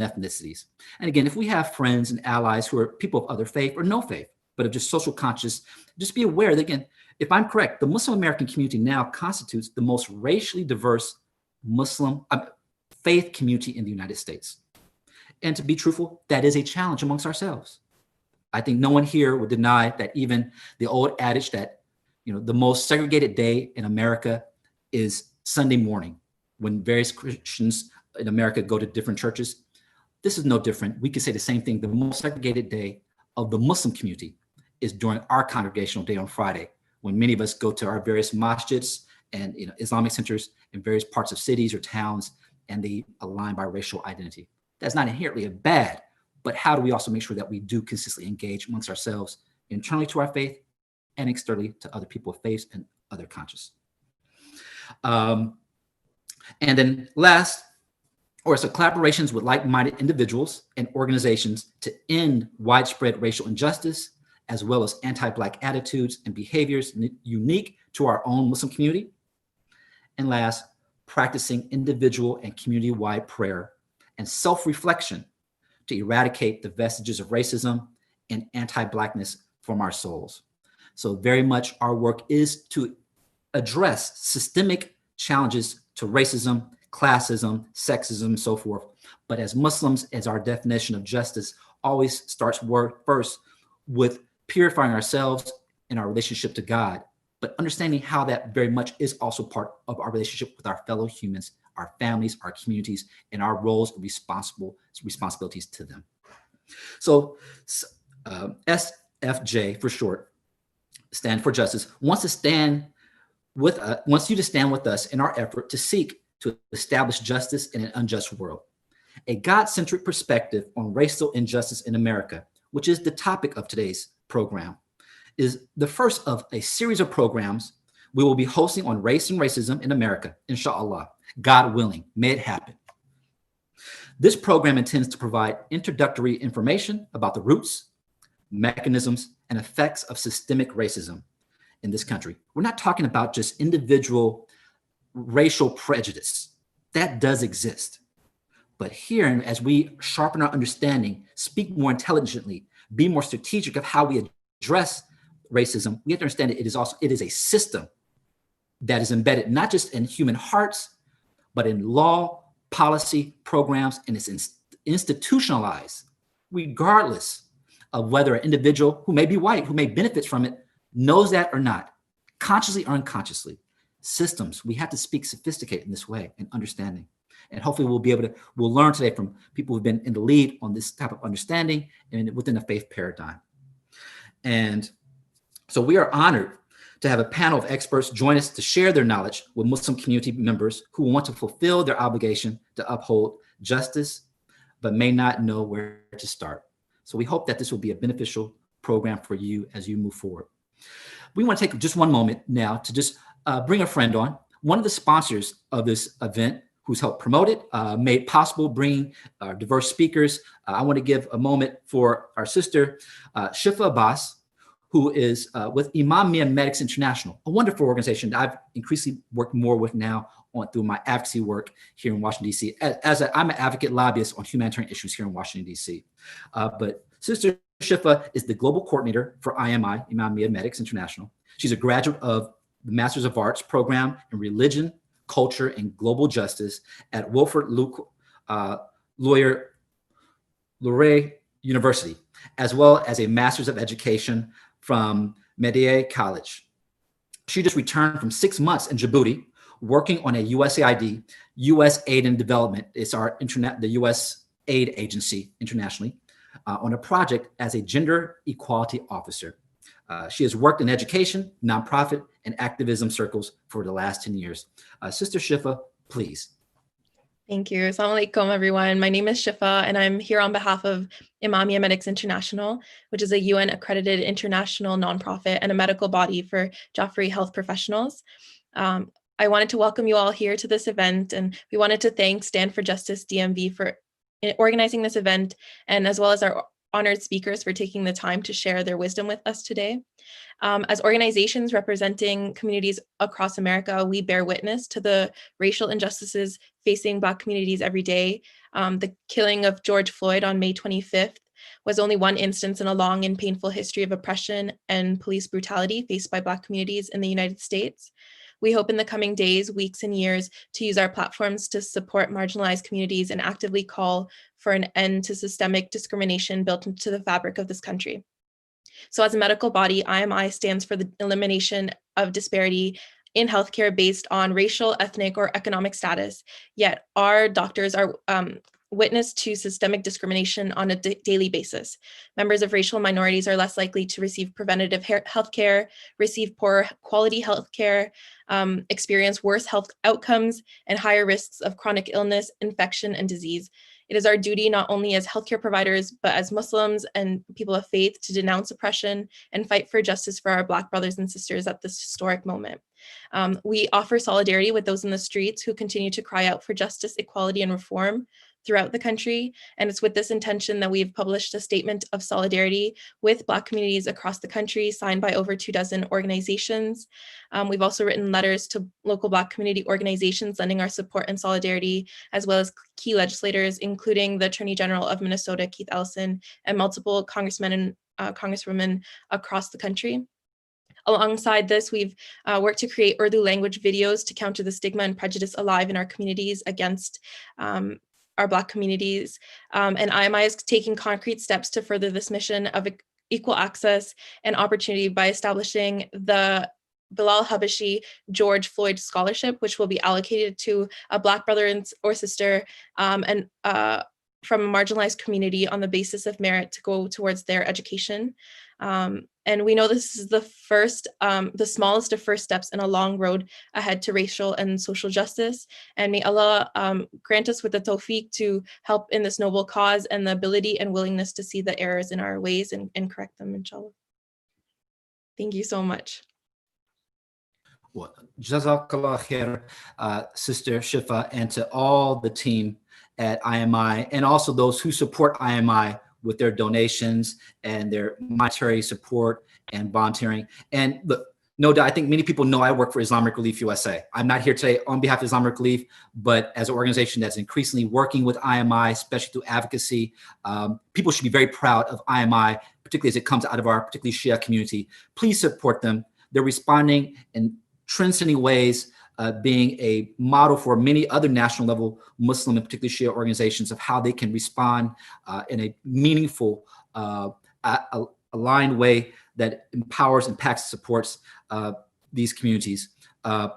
ethnicities. And again, if we have friends and allies who are people of other faith or no faith, but of just social conscious, just be aware that, again, if I'm correct, the Muslim American community now constitutes the most racially diverse Muslim faith community in the United States. And to be truthful, that is a challenge amongst ourselves. I think no one here would deny that even the old adage that, the most segregated day in America is Sunday morning, when various Christians in America go to different churches. This is no different. We could say the same thing. The most segregated day of the Muslim community is during our congregational day on Friday, when many of us go to our various masjids and Islamic centers in various parts of cities or towns, and they align by racial identity. That's not inherently a bad, but how do we also make sure that we do consistently engage amongst ourselves internally to our faith and externally to other people of faith and other conscious. And then last, collaborations with like-minded individuals and organizations to end widespread racial injustice, as well as anti-Black attitudes and behaviors unique to our own Muslim community. And last, practicing individual and community-wide prayer and self-reflection to eradicate the vestiges of racism and anti-Blackness from our souls. So very much our work is to address systemic challenges to racism, classism, sexism, and so forth. But as Muslims, as our definition of justice always starts work first with purifying ourselves in our relationship to God, but understanding how that very much is also part of our relationship with our fellow humans, our families, our communities, and our roles and responsibilities to them. So SFJ for short, Stand for Justice, wants you to stand with us in our effort to seek to establish justice in an unjust world. A God-centric perspective on racial injustice in America, which is the topic of today's program, is the first of a series of programs we will be hosting on race and racism in America, inshallah, God willing, may it happen. This program intends to provide introductory information about the roots, mechanisms, and effects of systemic racism in this country. We're not talking about just individual racial prejudice. That does exist. But here, as we sharpen our understanding, speak more intelligently, be more strategic of how we address racism, we have to understand that it is a system that is embedded not just in human hearts, but in law, policy, programs, and it's institutionalized, regardless of whether an individual who may be white, who may benefit from it, knows that or not, consciously or unconsciously. Systems, we have to speak sophisticated in this way and understanding. And hopefully we'll learn today from people who've been in the lead on this type of understanding and within the faith paradigm. And so we are honored to have a panel of experts join us to share their knowledge with Muslim community members who want to fulfill their obligation to uphold justice, but may not know where to start. So we hope that this will be a beneficial program for you as you move forward. We want to take just one moment now to just bring a friend on. One of the sponsors of this event, who's helped promote it, made possible bringing diverse speakers. I want to give a moment for our sister, Shifa Abbas, who is with Imam Medics International, a wonderful organization that I've increasingly worked more with now through my advocacy work here in Washington, D.C. I'm an advocate lobbyist on humanitarian issues here in Washington, D.C. But Sister Shifa is the global coordinator for IMI, Imam Medics International. She's a graduate of the Masters of Arts program in Religion, Culture, and Global Justice at Wilfrid Laurier University, as well as a Master's of Education from Media College. She just returned from 6 months in Djibouti, working on a USAID, U.S. Aid and Development. It's the U.S. aid agency internationally, on a project as a gender equality officer. She has worked in education, nonprofit, and activism circles for the last 10 years. Sister Shifa, please. Thank you. Assalamu alaikum, everyone. My name is Shifa, and I'm here on behalf of Imamia Medics International, which is a UN-accredited international nonprofit and a medical body for Jafri health professionals. I wanted to welcome you all here to this event, and we wanted to thank Stand for Justice DMV for organizing this event, and as well as our honored speakers for taking the time to share their wisdom with us today. As organizations representing communities across America, we bear witness to the racial injustices facing Black communities every day. The killing of George Floyd on May 25th was only one instance in a long and painful history of oppression and police brutality faced by Black communities in the United States. We hope in the coming days, weeks, and years to use our platforms to support marginalized communities and actively call for an end to systemic discrimination built into the fabric of this country. So as a medical body, IMI stands for the elimination of disparity in healthcare based on racial, ethnic, or economic status. Yet our doctors are witness to systemic discrimination on a daily basis. Members of racial minorities are less likely to receive preventative health care, receive poor quality health care, experience worse health outcomes, and higher risks of chronic illness, infection, and disease. It is our duty not only as healthcare providers, but as Muslims and people of faith to denounce oppression and fight for justice for our Black brothers and sisters at this historic moment. We offer solidarity with those in the streets who continue to cry out for justice, equality, and reform throughout the country. And it's with this intention that we've published a statement of solidarity with Black communities across the country, signed by over 24 organizations. We've also written letters to local Black community organizations lending our support and solidarity, as well as key legislators, including the Attorney General of Minnesota, Keith Ellison, and multiple congressmen and congresswomen across the country. Alongside this, we've worked to create Urdu language videos to counter the stigma and prejudice alive in our communities against our Black communities. And IMI is taking concrete steps to further this mission of equal access and opportunity by establishing the Bilal Habashi George Floyd Scholarship, which will be allocated to a Black brother or sister and from a marginalized community on the basis of merit to go towards their education. And we know this is the smallest of first steps in a long road ahead to racial and social justice. And may Allah grant us with the tawfiq to help in this noble cause and the ability and willingness to see the errors in our ways and correct them, inshallah. Thank you so much. Well, Jazakallah khair, Sister Shifa, and to all the team at IMI, and also those who support IMI with their donations and their monetary support and volunteering. And look, no doubt, I think many people know I work for Islamic Relief USA. I'm not here today on behalf of Islamic Relief, but as an organization that's increasingly working with IMI, especially through advocacy. People should be very proud of IMI, particularly as it comes out of our particularly Shia community. Please support them. They're responding in transcending ways, being a model for many other national level Muslim and particularly Shia organizations of how they can respond in a meaningful, aligned way that empowers, impacts, supports these communities.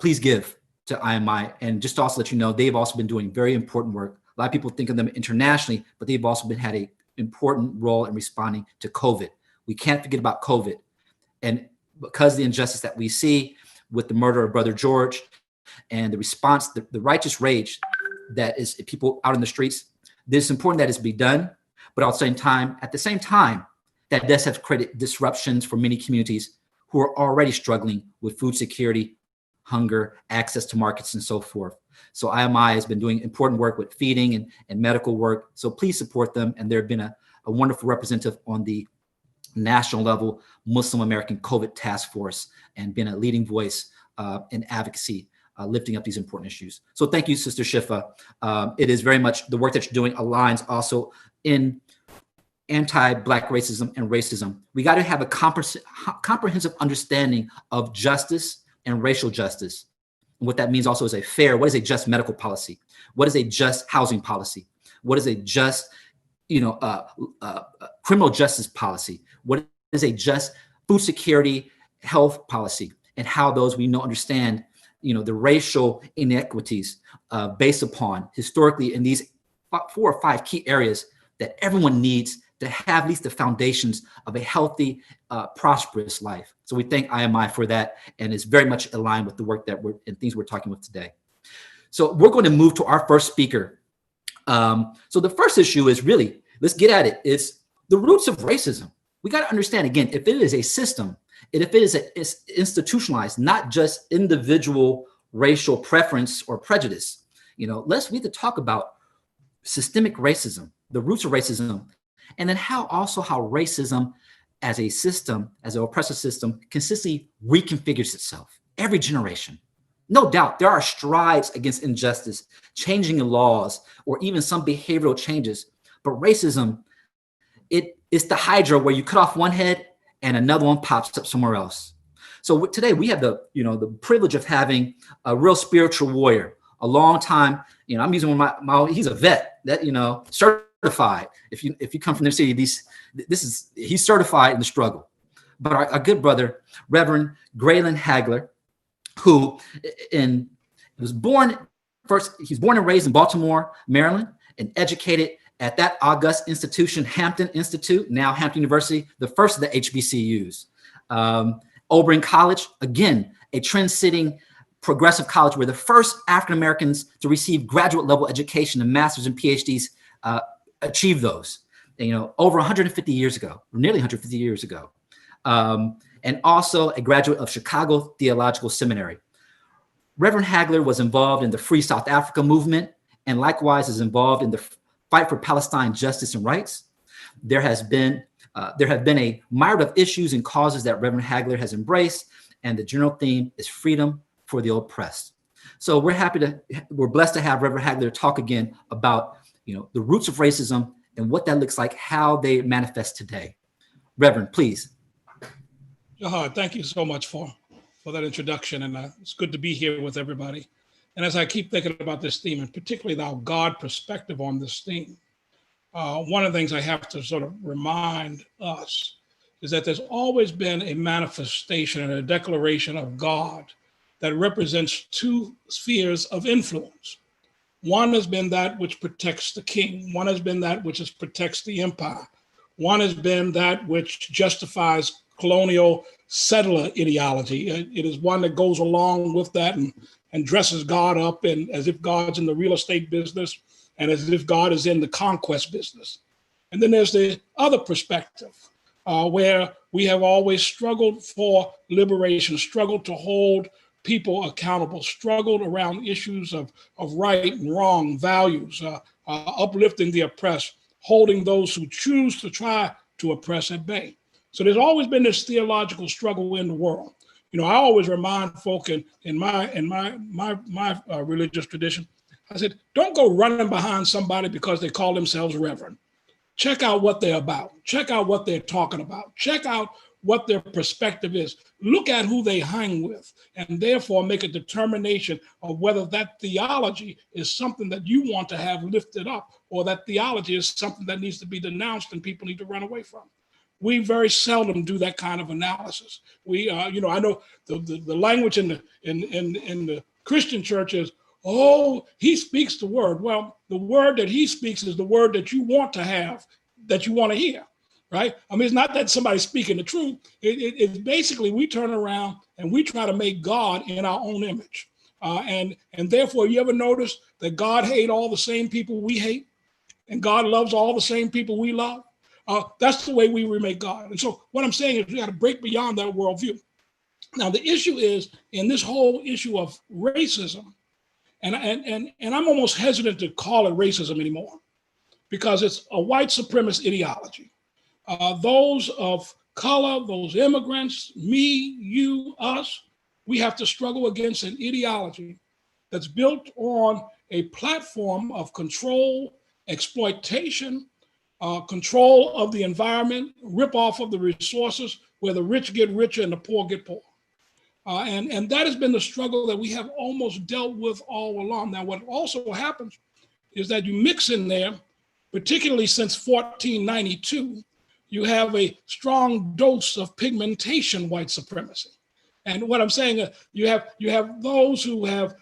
Please give to IMI. And just to also let you know, they've also been doing very important work. A lot of people think of them internationally, but they've also had an important role in responding to COVID. We can't forget about COVID. And because of the injustice that we see with the murder of Brother George and the response, the righteous rage that is people out in the streets, it's important that it's be done. But at the same time, that does have created disruptions for many communities who are already struggling with food security, hunger, access to markets, and so forth. So IMI has been doing important work with feeding and medical work. So please support them. And they've been a wonderful representative on the national level Muslim American COVID Task Force and been a leading voice in advocacy, lifting up these important issues. So thank you, Sister Shifa. It is very much the work that you're doing aligns also in anti-Black racism and racism. We got to have a comprehensive understanding of justice and racial justice. And what that means also is what is a just medical policy? What is a just housing policy? What is a just, criminal justice policy? What is a just food security, health policy? And how those we understand, the racial inequities based upon historically in these 4 or 5 key areas that everyone needs to have at least the foundations of a healthy, prosperous life. So we thank IMI for that, and it's very much aligned with the work and things we're talking about today. So we're going to move to our first speaker. So the first issue is really, let's get at it. It's the roots of racism. We got to understand, again, if it is a system, and if it is institutionalized, not just individual racial preference or prejudice, we have to talk about systemic racism, the roots of racism, and then how racism as a system, as an oppressive system, consistently reconfigures itself every generation. No doubt there are strides against injustice, changing the laws, or even some behavioral changes. But racism, it's the hydra where you cut off one head and another one pops up somewhere else. So today we have the privilege of having a real spiritual warrior, a long time. I'm using he's a vet that certified. If you come from the city, he's certified in the struggle. But our good brother, Reverend Graylan Hagler, who he's born and raised in Baltimore, Maryland, and educated at that august institution, Hampton Institute, now Hampton University, the first of the HBCUs. Oberlin College, again, a trend-setting progressive college where the first African Americans to receive graduate level education and masters and PhDs achieved those, over 150 years ago, nearly 150 years ago. And also a graduate of Chicago Theological Seminary. Reverend Hagler was involved in the Free South Africa movement and likewise is involved in the fight for Palestine justice and rights. There have been a myriad of issues and causes that Reverend Hagler has embraced, and the general theme is freedom for the oppressed. So we're blessed to have Reverend Hagler talk again about the roots of racism and what that looks like, how they manifest today. Reverend, please. Jahad, thank you so much for that introduction, and it's good to be here with everybody. And as I keep thinking about this theme, and particularly our God perspective on this theme, one of the things I have to sort of remind us is that there's always been a manifestation and a declaration of God that represents two spheres of influence. One has been that which protects the king. One has been that which protects the empire. One has been that which justifies colonial settler ideology. It is one that goes along with that and dresses God up as if God's in the real estate business and as if God is in the conquest business. And then there's the other perspective where we have always struggled for liberation, struggled to hold people accountable, struggled around issues of right and wrong, values, uplifting the oppressed, holding those who choose to try to oppress at bay. So there's always been this theological struggle in the world. I always remind folk in my religious tradition, I said, don't go running behind somebody because they call themselves reverend. Check out what they're about. Check out what they're talking about. Check out what their perspective is. Look at who they hang with, and therefore make a determination of whether that theology is something that you want to have lifted up, or that theology is something that needs to be denounced and people need to run away from. We very seldom do that kind of analysis. We, I know the language in the Christian church is, oh, he speaks the word. Well, the word that he speaks is the word that you want to have, that you want to hear, right? I mean, it's not that somebody's speaking the truth. It's basically we turn around and we try to make God in our own image. And therefore, you ever notice that God hates all the same people we hate, and God loves all the same people we love? That's the way we remake God. And so what I'm saying is we got to break beyond that worldview. Now, the issue is in this whole issue of racism, and I'm almost hesitant to call it racism anymore because it's a white supremacist ideology. Those of color, those immigrants, me, you, us, we have to struggle against an ideology that's built on a platform of control, exploitation, control of the environment, rip off of the resources where the rich get richer and the poor get poor. And that has been the struggle that we have almost dealt with all along. Now, what also happens is that you mix in there, particularly since 1492, you have a strong dose of pigmentation white supremacy. And what I'm saying, you have those who have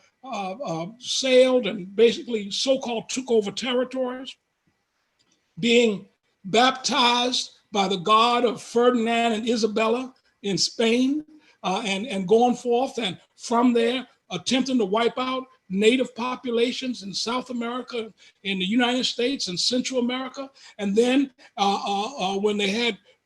sailed and basically so-called took over territories, being baptized by the God of Ferdinand and Isabella in Spain, and going forth, and from there attempting to wipe out native populations in South America, in the United States and Central America. And then when they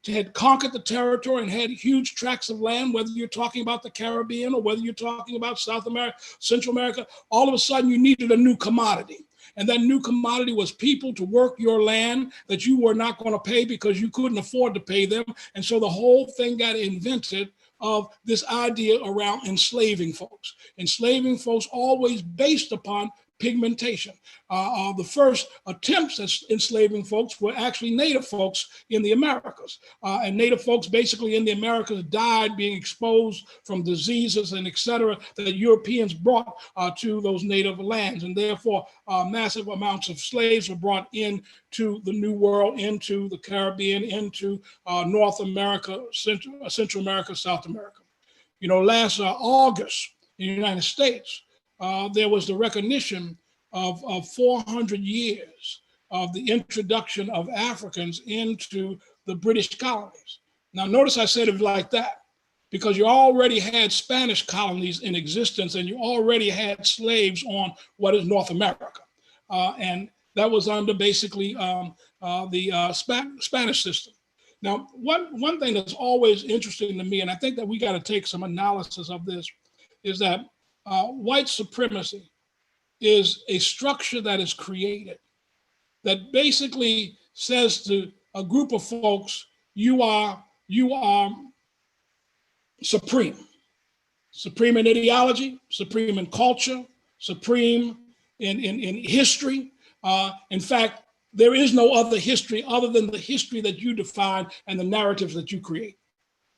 had conquered the territory and had huge tracts of land, whether you're talking about the Caribbean or whether you're talking about South America, Central America, all of a sudden you needed a new commodity. And that new commodity was people to work your land that you were not going to pay because you couldn't afford to pay them. And so the whole thing got invented of this idea around enslaving folks. Enslaving folks always based upon pigmentation. The first attempts at enslaving folks were actually Native folks in the Americas. And Native folks basically in the Americas died being exposed from diseases and et cetera that Europeans brought to those Native lands. And therefore, massive amounts of slaves were brought into the New World, into the Caribbean, into North America, Central America, South America. You know, last August in the United States, there was the recognition of 400 years of the introduction of Africans into the British colonies. Now, notice I said it like that because you already had Spanish colonies in existence and you already had slaves on what is North America. And that was under basically the Spanish system. Now, one thing that's always interesting to me, and I think that we got to take some analysis of this, is that white supremacy is a structure that is created that basically says to a group of folks, you are supreme. Supreme in ideology, supreme in culture, supreme in history. In fact, there is no other history other than the history that you define and the narratives that you create.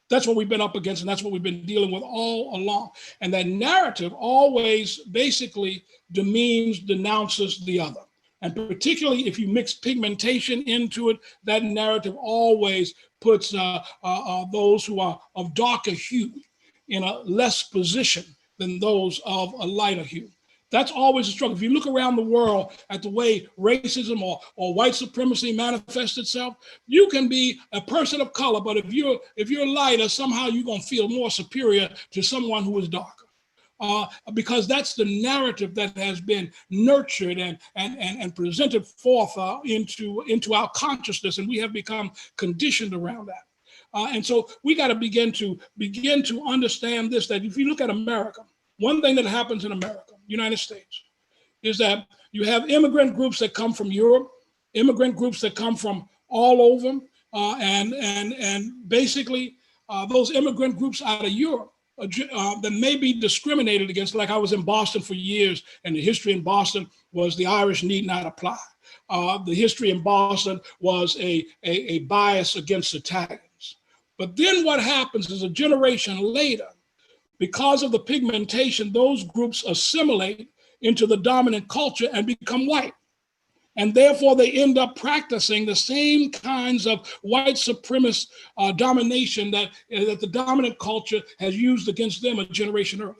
That's what we've been up against, and that's what we've been dealing with all along. And that narrative always basically demeans, denounces the other. And particularly if you mix pigmentation into it, that narrative always puts those who are of darker hue in a less position than those of a lighter hue. That's always a struggle. If you look around the world at the way racism or white supremacy manifests itself, you can be a person of color, but if you're lighter, somehow you're going to feel more superior to someone who is darker. Because that's the narrative that has been nurtured and presented forth into our consciousness, and we have become conditioned around that. And so we got to begin to understand this, that if you look at America, one thing that happens in America, United States, is that you have immigrant groups that come from Europe, immigrant groups that come from all over, and basically those immigrant groups out of Europe that may be discriminated against. Like I was in Boston for years, and the history in Boston was the Irish need not apply. The history in Boston was a bias against Italians. But then what happens is a generation later, because of the pigmentation, those groups assimilate into the dominant culture and become white. And therefore, they end up practicing the same kinds of white supremacist domination that the dominant culture has used against them a generation earlier.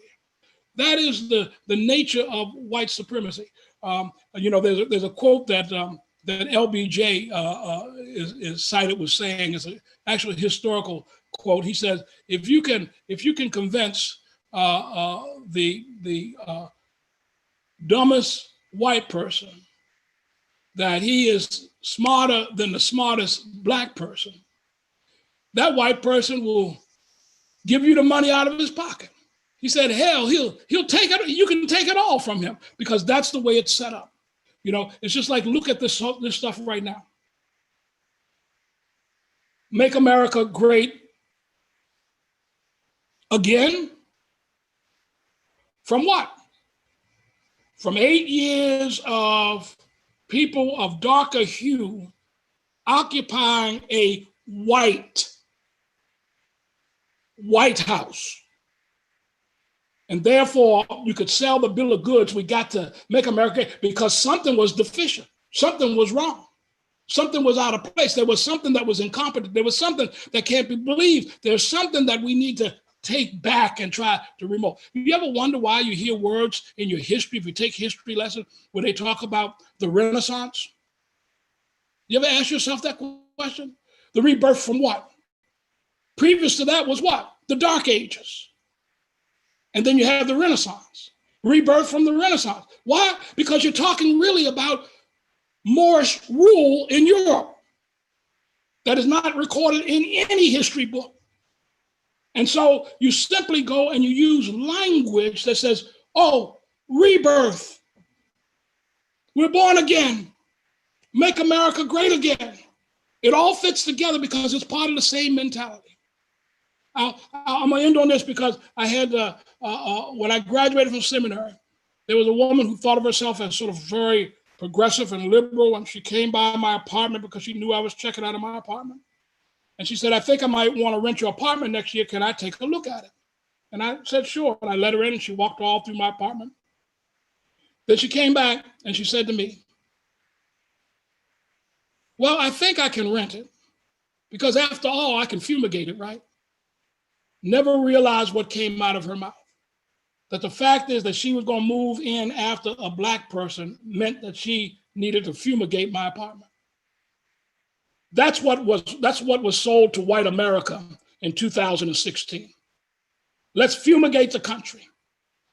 That is the nature of white supremacy. There's a quote that LBJ is cited with saying, is an actual historical quote. He says, if you can convince the dumbest white person that he is smarter than the smartest black person, that white person will give you the money out of his pocket. He said, hell, he'll take it. You can take it all from him because that's the way it's set up. You know, it's just like, look at this stuff right now. Make America great again. From what? From 8 years of people of darker hue occupying a White House. And therefore, you could sell the bill of goods. We got to make America, because something was deficient. Something was wrong. Something was out of place. There was something that was incompetent. There was something that can't be believed. There's something that we need to take back and try to remove. You ever wonder why you hear words in your history, if you take history lessons, where they talk about the Renaissance? You ever ask yourself that question? The rebirth from what? Previous to that was what? The Dark Ages. And then you have the Renaissance, rebirth from the Renaissance. Why? Because you're talking really about Moorish rule in Europe that is not recorded in any history book. And so you simply go and you use language that says, oh, rebirth. We're born again. Make America great again. It all fits together because it's part of the same mentality. I'm going to end on this because I had, when I graduated from seminary, there was a woman who thought of herself as sort of very progressive and liberal, and she came by my apartment because she knew I was checking out of my apartment. And she said, I think I might want to rent your apartment next year. Can I take a look at it? And I said, sure. And I let her in and she walked all through my apartment. Then she came back and she said to me, well, I think I can rent it because after all, I can fumigate it, right? Never realized what came out of her mouth. That the fact is that she was going to move in after a Black person meant that she needed to fumigate my apartment. That's what was sold to white America in 2016. Let's fumigate the country.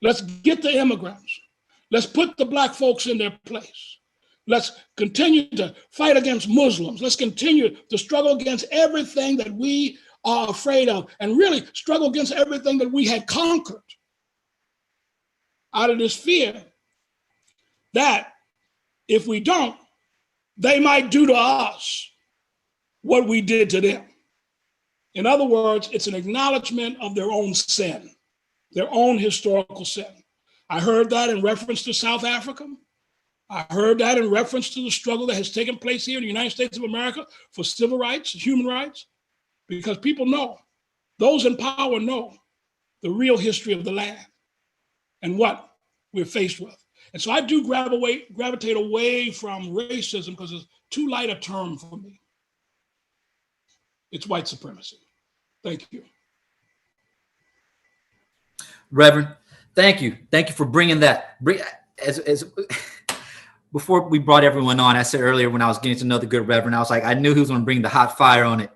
Let's get the immigrants. Let's put the Black folks in their place. Let's continue to fight against Muslims. Let's continue to struggle against everything that we are afraid of and really struggle against everything that we had conquered out of this fear that if we don't, they might do to us what we did to them. In other words, it's an acknowledgement of their own sin, their own historical sin. I heard that in reference to South Africa. I heard that in reference to the struggle that has taken place here in the United States of America for civil rights, human rights, because people know, those in power know the real history of the land and what we're faced with. And so I do gravitate away from racism because it's too light a term for me. It's white supremacy. Thank you. Reverend, thank you. Thank you for bringing that. Before we brought everyone on, I said earlier when I was getting to know the good Reverend, I was like, I knew he was going to bring the hot fire on it,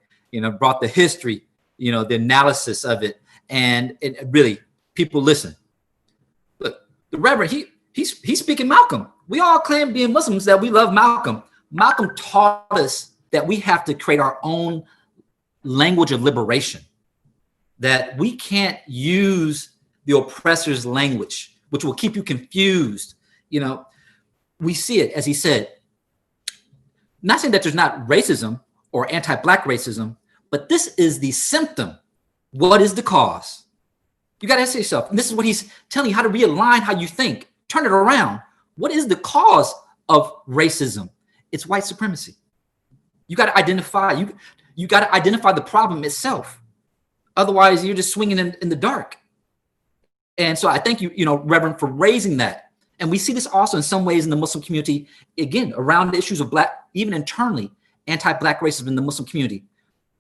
brought the history, the analysis of it. And it really, people listen. Look, the Reverend, he's speaking Malcolm. We all claim being Muslims that we love Malcolm. Malcolm taught us that we have to create our own language of liberation, that we can't use the oppressor's language, which will keep you confused. We see it, as he said, not saying that there's not racism or anti-Black racism, but this is the symptom. What is the cause? You got to ask yourself, and this is what he's telling you, how to realign how you think, turn it around. What is the cause of racism? It's white supremacy. You got to identify, you got to identify the problem itself. Otherwise, you're just swinging in the dark. And so I thank you, Reverend, for raising that. And we see this also in some ways in the Muslim community, again, around the issues of Black, even internally, anti-Black racism in the Muslim community.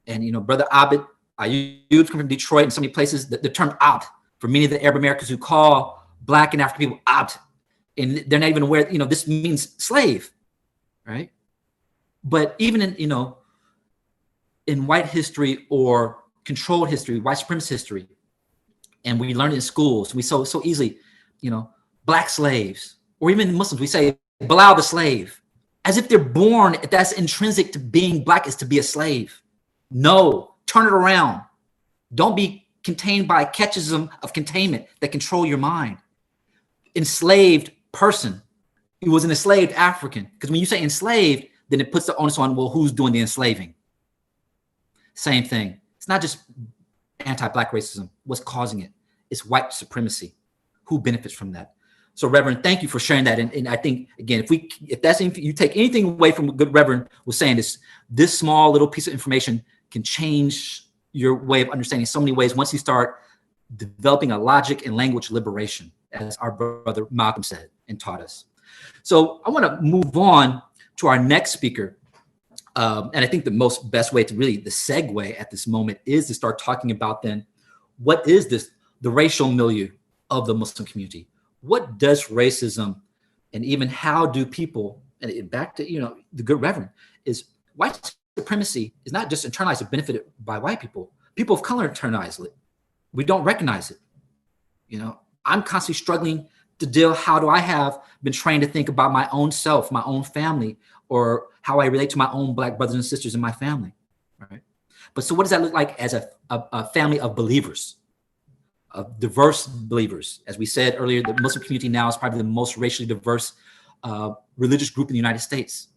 And, Brother Abid, I used from Detroit and so many places, the term Abd, for many of the Arab Americans who call Black and African people Abd. And they're not even aware, this means slave, right? But even in white history or controlled history, white supremacist history, and we learn it in schools, we so easily, Black slaves, or even Muslims, we say, Bilal the slave, as if they're born, that's intrinsic to being Black is to be a slave. No, turn it around. Don't be contained by catechism of containment that control your mind. Enslaved person, he was an enslaved African, because when you say enslaved, then it puts the onus on, well, who's doing the enslaving? Same thing. It's not just anti-Black racism. What's causing it? It's white supremacy. Who benefits from that? So, Reverend, thank you for sharing that. And I think, again, if that's anything, you take anything away from what good Reverend was saying, this small little piece of information can change your way of understanding in so many ways once you start developing a logic and language liberation, as our brother Malcolm said and taught us. So I want to move on to our next speaker. And I think the best way to really, the segue at this moment is to start talking about then, what is the racial milieu of the Muslim community? What does racism, and even how do people, and back to, the good Reverend, is white supremacy is not just internalized or benefited by white people. People of color internalize it. We don't recognize it. I'm constantly struggling to deal, how do I have been trained to think about my own self, my own family, or how I relate to my own Black brothers and sisters in my family, right? But so what does that look like as a family of believers? Of diverse believers. As we said earlier, the Muslim community now is probably the most racially diverse religious group in the United States.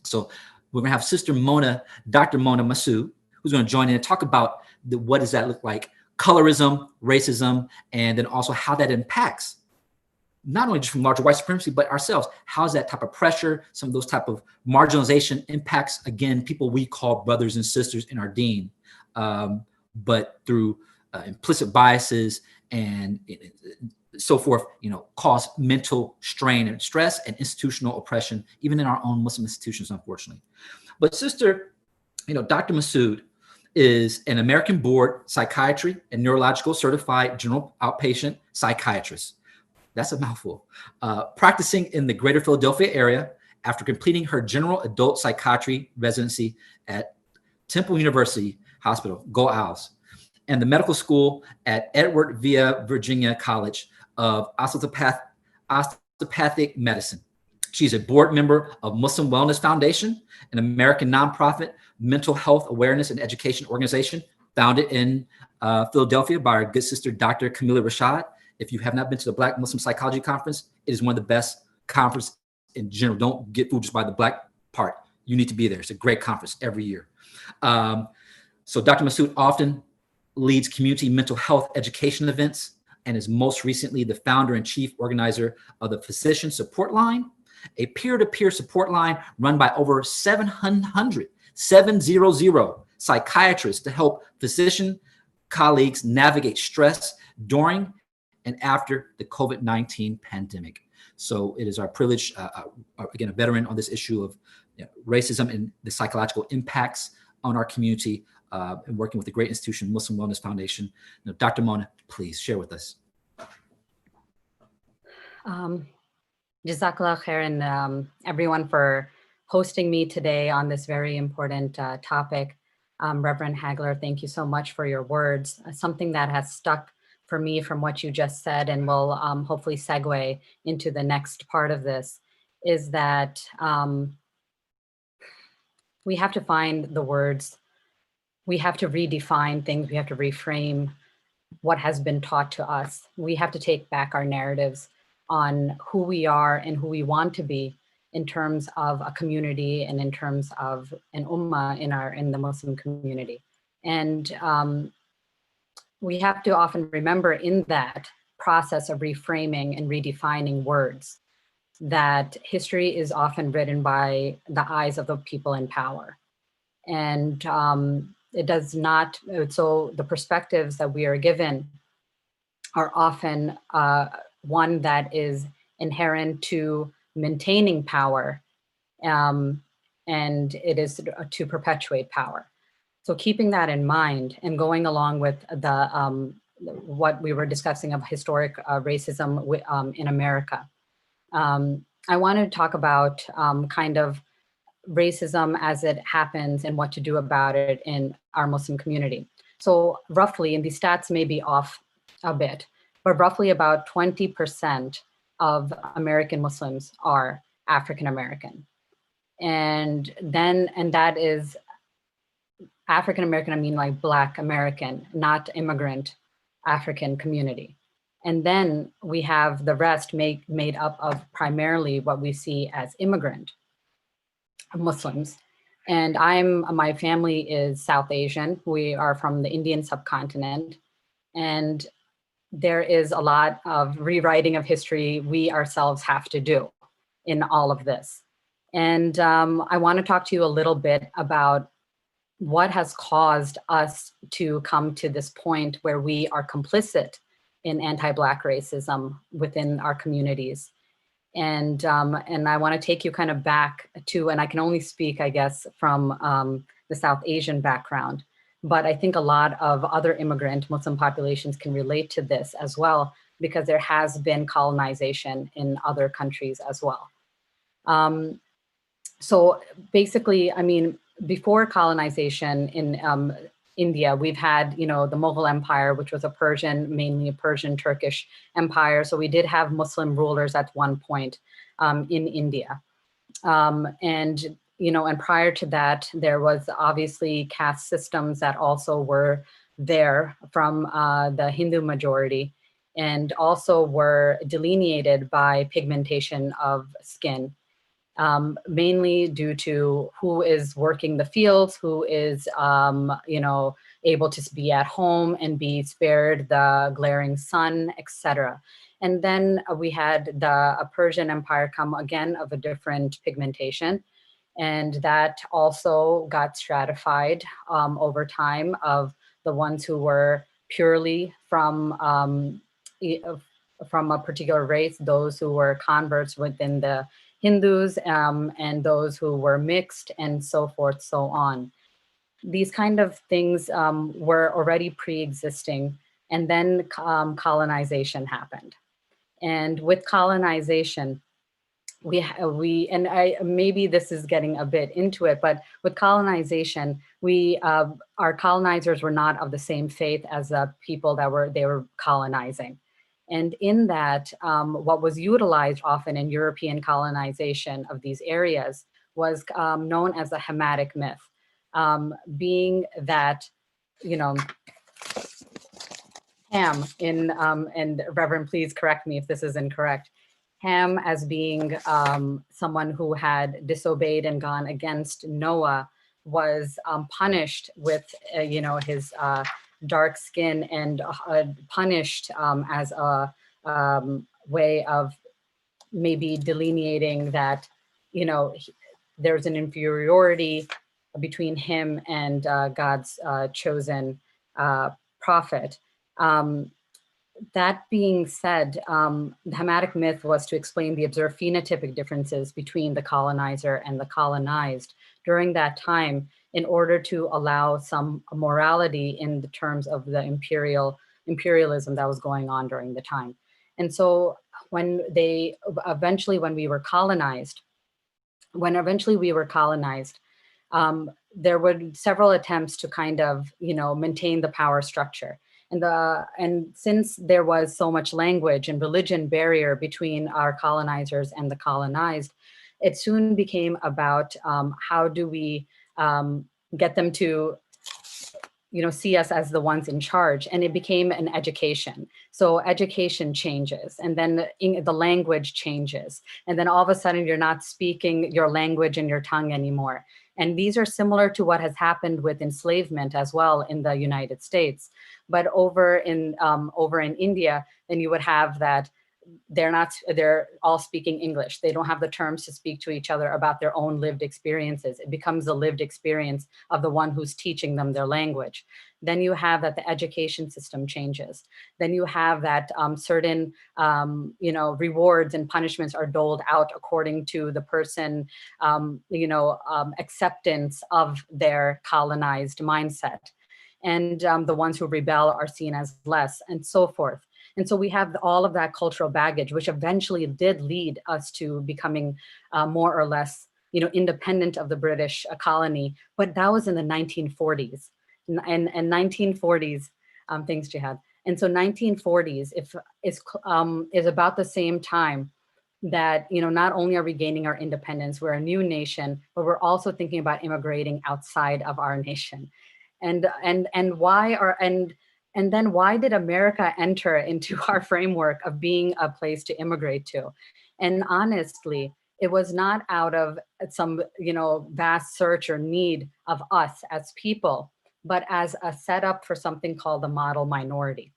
So we're going to have Sister Mona, Dr. Mona Massoud, who's going to join in and talk about what does that look like, colorism, racism, and then also how that impacts not only just from larger white supremacy, but ourselves. How's that type of pressure, some of those type of marginalization impacts, again, people we call brothers and sisters in our deen, but through implicit biases and so forth, cause mental strain and stress and institutional oppression, even in our own Muslim institutions, unfortunately. But Sister, Dr. Massoud is an American board psychiatry and neurological certified general outpatient psychiatrist. That's a mouthful. Practicing in the greater Philadelphia area after completing her general adult psychiatry residency at Temple University Hospital, Go Owls, and the medical school at Edward Via Virginia College of Osteopathic Medicine. She's a board member of Muslim Wellness Foundation, an American nonprofit mental health awareness and education organization founded in Philadelphia by our good sister, Dr. Camila Rashad. If you have not been to the Black Muslim Psychology Conference, it is one of the best conferences in general. Don't get fooled just by the Black part. You need to be there. It's a great conference every year. So Dr. Massoud often leads community mental health education events and is most recently the founder and chief organizer of the Physician Support Line, a peer-to-peer support line run by over 700 psychiatrists to help physician colleagues navigate stress during and after the COVID-19 pandemic. So it is our privilege, again, a veteran on this issue of racism and the psychological impacts on our community, and working with the great institution, Muslim Wellness Foundation. Dr. Mona, please share with us. Jazakallah khairan, everyone, for hosting me today on this very important topic. Reverend Hagler, thank you so much for your words. Something that has stuck for me from what you just said, and will hopefully segue into the next part of this, is that we have to find the words. We have to redefine things. We have to reframe what has been taught to us. We have to take back our narratives on who we are and who we want to be in terms of a community and in terms of an ummah in the Muslim community. And we have to often remember in that process of reframing and redefining words that history is often written by the eyes of the people in power. And it does not, so the perspectives that we are given are often one that is inherent to maintaining power, and it is to perpetuate power. So keeping that in mind and going along with the what we were discussing of historic racism in America, I want to talk about kind of racism as it happens and what to do about it in our Muslim community. So roughly, and the stats may be off a bit, but roughly about 20% of American Muslims are African American. And that is African American, I mean like Black American, not immigrant African community. And then we have the rest made up of primarily what we see as immigrant Muslims. And my family is South Asian. We are from the Indian subcontinent. And there is a lot of rewriting of history we ourselves have to do in all of this. And I want to talk to you a little bit about what has caused us to come to this point where we are complicit in anti-Black racism within our communities. And I want to take you kind of back to, and I can only speak, I guess, from the South Asian background, but I think a lot of other immigrant Muslim populations can relate to this as well, because there has been colonization in other countries as well. So basically, I mean, before colonization in India, we've had, the Mughal Empire, which was mainly a Persian Turkish empire. So we did have Muslim rulers at one point in India. And prior to that, there was obviously caste systems that also were there from the Hindu majority. and also were delineated by pigmentation of skin, mainly due to who is working the fields, who is, able to be at home and be spared the glaring sun, etc. And then we had the Persian Empire come again of a different pigmentation. And that also got stratified over time of the ones who were purely from a particular race, those who were converts within the Hindus, and those who were mixed, and so forth, so on. These kind of things were already pre-existing, and then colonization happened. And with colonization, maybe this is getting a bit into it, but with colonization, our colonizers were not of the same faith as the people that they were colonizing. And in that, what was utilized often in European colonization of these areas was known as the Hamitic myth, being that, Ham and Reverend, please correct me if this is incorrect. Ham as being someone who had disobeyed and gone against Noah was punished with, his dark skin, and punished as a way of maybe delineating that, there's an inferiority between him and God's chosen prophet. That being said, the Hamitic myth was to explain the observed phenotypic differences between the colonizer and the colonized during that time, in order to allow some morality in the terms of the imperialism that was going on during the time. And so when we were colonized, there were several attempts to kind of, maintain the power structure. And since there was so much language and religion barrier between our colonizers and the colonized, it soon became about how do we get them to, see us as the ones in charge. And it became an education. So education changes, and then the language changes. And then all of a sudden you're not speaking your language and your tongue anymore. And these are similar to what has happened with enslavement as well in the United States. But over in India, then you would have that they're all speaking English. They don't have the terms to speak to each other about their own lived experiences. It becomes the lived experience of the one who's teaching them their language. Then you have that the education system changes. Then you have that certain, rewards and punishments are doled out according to the person, acceptance of their colonized mindset. And the ones who rebel are seen as less, and so forth. And so we have all of that cultural baggage, which eventually did lead us to becoming more or less, independent of the British colony. But that was in the 1940s. And 1940s, thanks, Jihad. And so 1940s is about the same time that, not only are we gaining our independence, we're a new nation, but we're also thinking about immigrating outside of our nation. And then why did America enter into our framework of being a place to immigrate to? And honestly, it was not out of some, vast search or need of us as people, but as a setup for something called the model minority.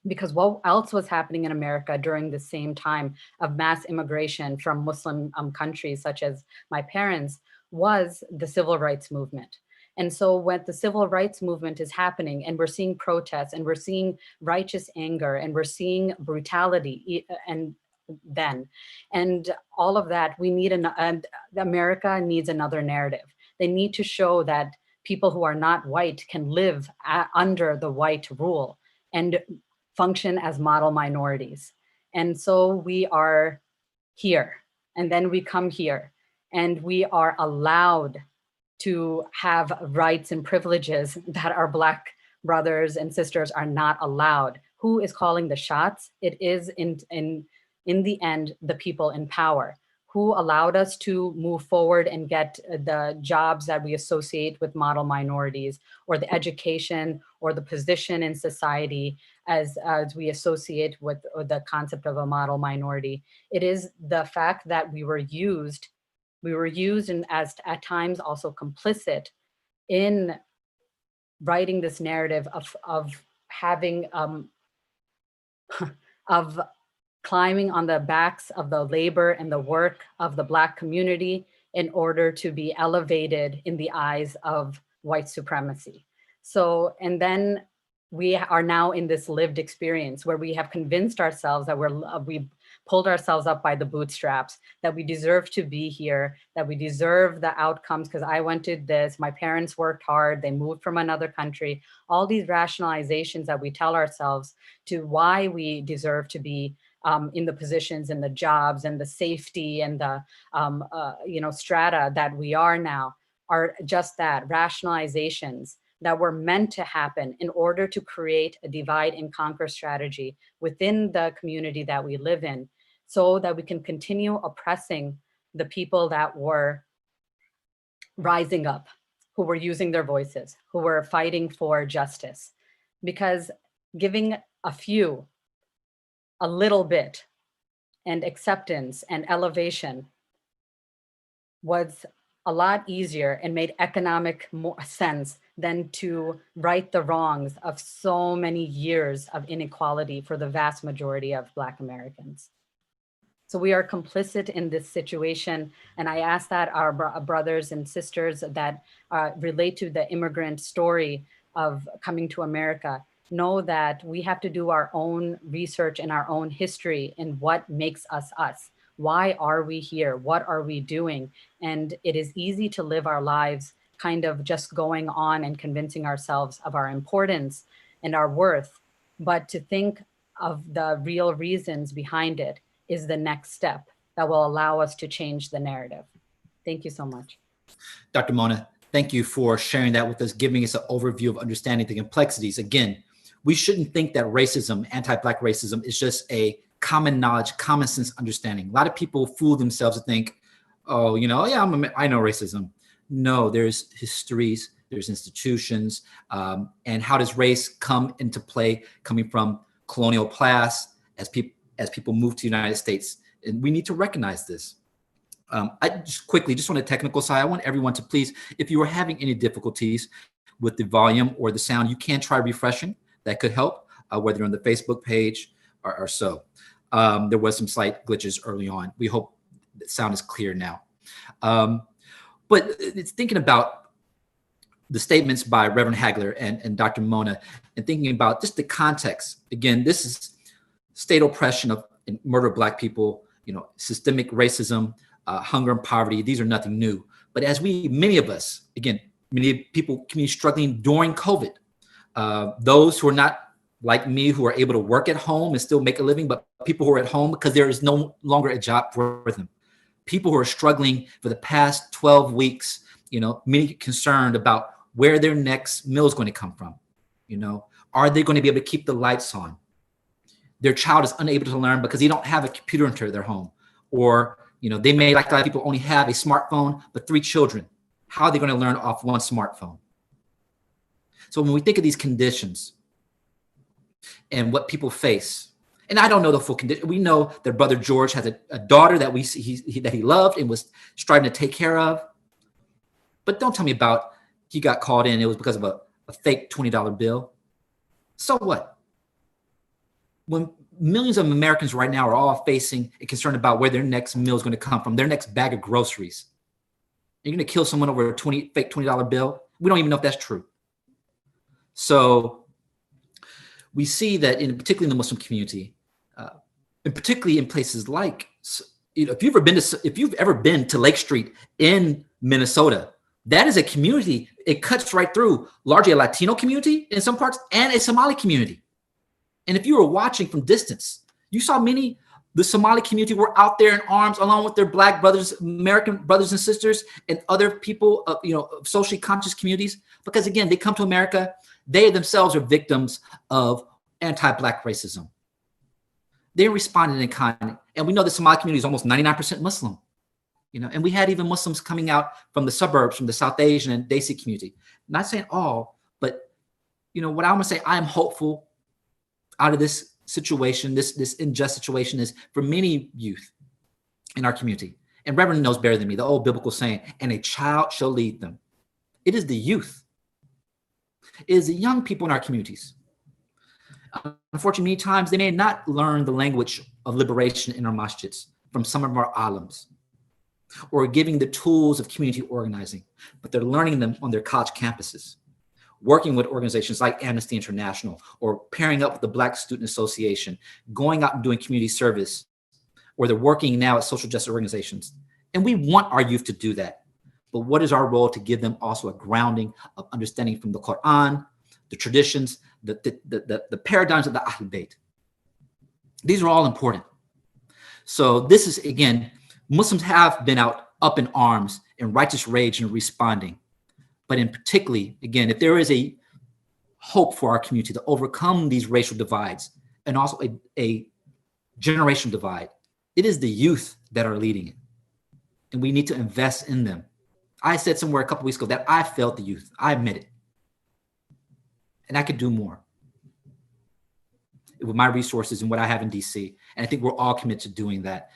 Because what else was happening in America during the same time of mass immigration from Muslim countries, such as my parents, was the civil rights movement. And so when the civil rights movement is happening, and we're seeing protests, and we're seeing righteous anger, and we're seeing brutality, and all of that, America needs another narrative. They need to show that people who are not white can live under the white rule and function as model minorities. And so we are here, and then we come here, and we are allowed to have rights and privileges that our Black brothers and sisters are not allowed. Who is calling the shots? It is in the end, the people in power who allowed us to move forward and get the jobs that we associate with model minorities, or the education or the position in society as we associate with the concept of a model minority. It is the fact that we were used and as at times also complicit in writing this narrative of having of climbing on the backs of the labor and the work of the Black community in order to be elevated in the eyes of white supremacy. So, and then we are now in this lived experience where we have convinced ourselves that we pulled ourselves up by the bootstraps, that we deserve to be here, that we deserve the outcomes because I went to this, my parents worked hard, they moved from another country, all these rationalizations that we tell ourselves to why we deserve to be in the positions and the jobs and the safety and the strata that we are now are just that, rationalizations that were meant to happen in order to create a divide and conquer strategy within the community that we live in, so that we can continue oppressing the people that were rising up, who were using their voices, who were fighting for justice. Because giving a few a little bit and acceptance and elevation was a lot easier and made economic more sense than to right the wrongs of so many years of inequality for the vast majority of Black Americans. So we are complicit in this situation. And I ask that our brothers and sisters that relate to the immigrant story of coming to America know that we have to do our own research and our own history in what makes us us. Why are we here? What are we doing? And it is easy to live our lives kind of just going on and convincing ourselves of our importance and our worth. But to think of the real reasons behind it is the next step that will allow us to change the narrative. Thank you so much. Dr. Mona, thank you for sharing that with us, giving us an overview of understanding the complexities. Again, we shouldn't think that racism, anti-Black racism, is just a common knowledge, common sense understanding. A lot of people fool themselves to think, oh, yeah, I know racism. No, there's histories, there's institutions, and how does race come into play coming from colonial past as people move to the United States? And we need to recognize this. I just on a technical side, I want everyone to please, if you are having any difficulties with the volume or the sound, you can try refreshing. That could help, whether you're on the Facebook page or so. There was some slight glitches early on. We hope the sound is clear now. But it's thinking about the statements by Reverend Hagler and Dr. Mona, and thinking about just the context. Again, this is state oppression of and murder of Black people, systemic racism, hunger and poverty. These are nothing new. But as many of us, again, many people, community struggling during COVID, those who are not like me, who are able to work at home and still make a living, but people who are at home because there is no longer a job for them. People who are struggling for the past 12 weeks, many concerned about where their next meal is going to come from. Are they going to be able to keep the lights on? Their child is unable to learn because they don't have a computer into their home. Or, they may, like a lot of people, only have a smartphone, but 3 children. How are they going to learn off one smartphone? So when we think of these conditions and what people face, and I don't know the full condition. We know that Brother George has a daughter that that he loved and was striving to take care of. But don't tell me about he got called in. It was because of a fake $20 bill. So what? When millions of Americans right now are all facing and concerned about where their next meal is going to come from, their next bag of groceries, you're going to kill someone over a fake $20 bill? We don't even know if that's true. So we see that particularly in the Muslim community, and particularly in places like, if you've ever been to Lake Street in Minnesota, that is a community. It cuts right through largely a Latino community in some parts and a Somali community. And if you were watching from distance, you saw the Somali community were out there in arms along with their Black brothers, American brothers and sisters, and other people of, socially conscious communities. Because again, they come to America, they themselves are victims of anti-Black racism. They responded in kind. And we know the Somali community is almost 99% Muslim. and we had even Muslims coming out from the suburbs, from the South Asian and Desi community. Not saying all, but what I'm gonna say, I am hopeful out of this situation, this unjust situation, is for many youth in our community. And Reverend knows better than me, the old biblical saying, and a child shall lead them. It is the youth. It is the young people in our communities. Unfortunately, many times they may not learn the language of liberation in our masjids from some of our alims, or giving the tools of community organizing, but they're learning them on their college campuses, working with organizations like Amnesty International, or pairing up with the Black Student Association, going out and doing community service, or they're working now at social justice organizations. And we want our youth to do that. But what is our role to give them also a grounding of understanding from the Quran, the traditions, the paradigms of the Ahl Bayt? These are all important. So this is, again, Muslims have been out up in arms in righteous rage and responding. But in particularly, again, if there is a hope for our community to overcome these racial divides and also a generational divide, it is the youth that are leading it. And we need to invest in them. I said somewhere a couple weeks ago that I failed the youth. I admit it. And I could do more with my resources and what I have in DC. And I think we're all committed to doing that,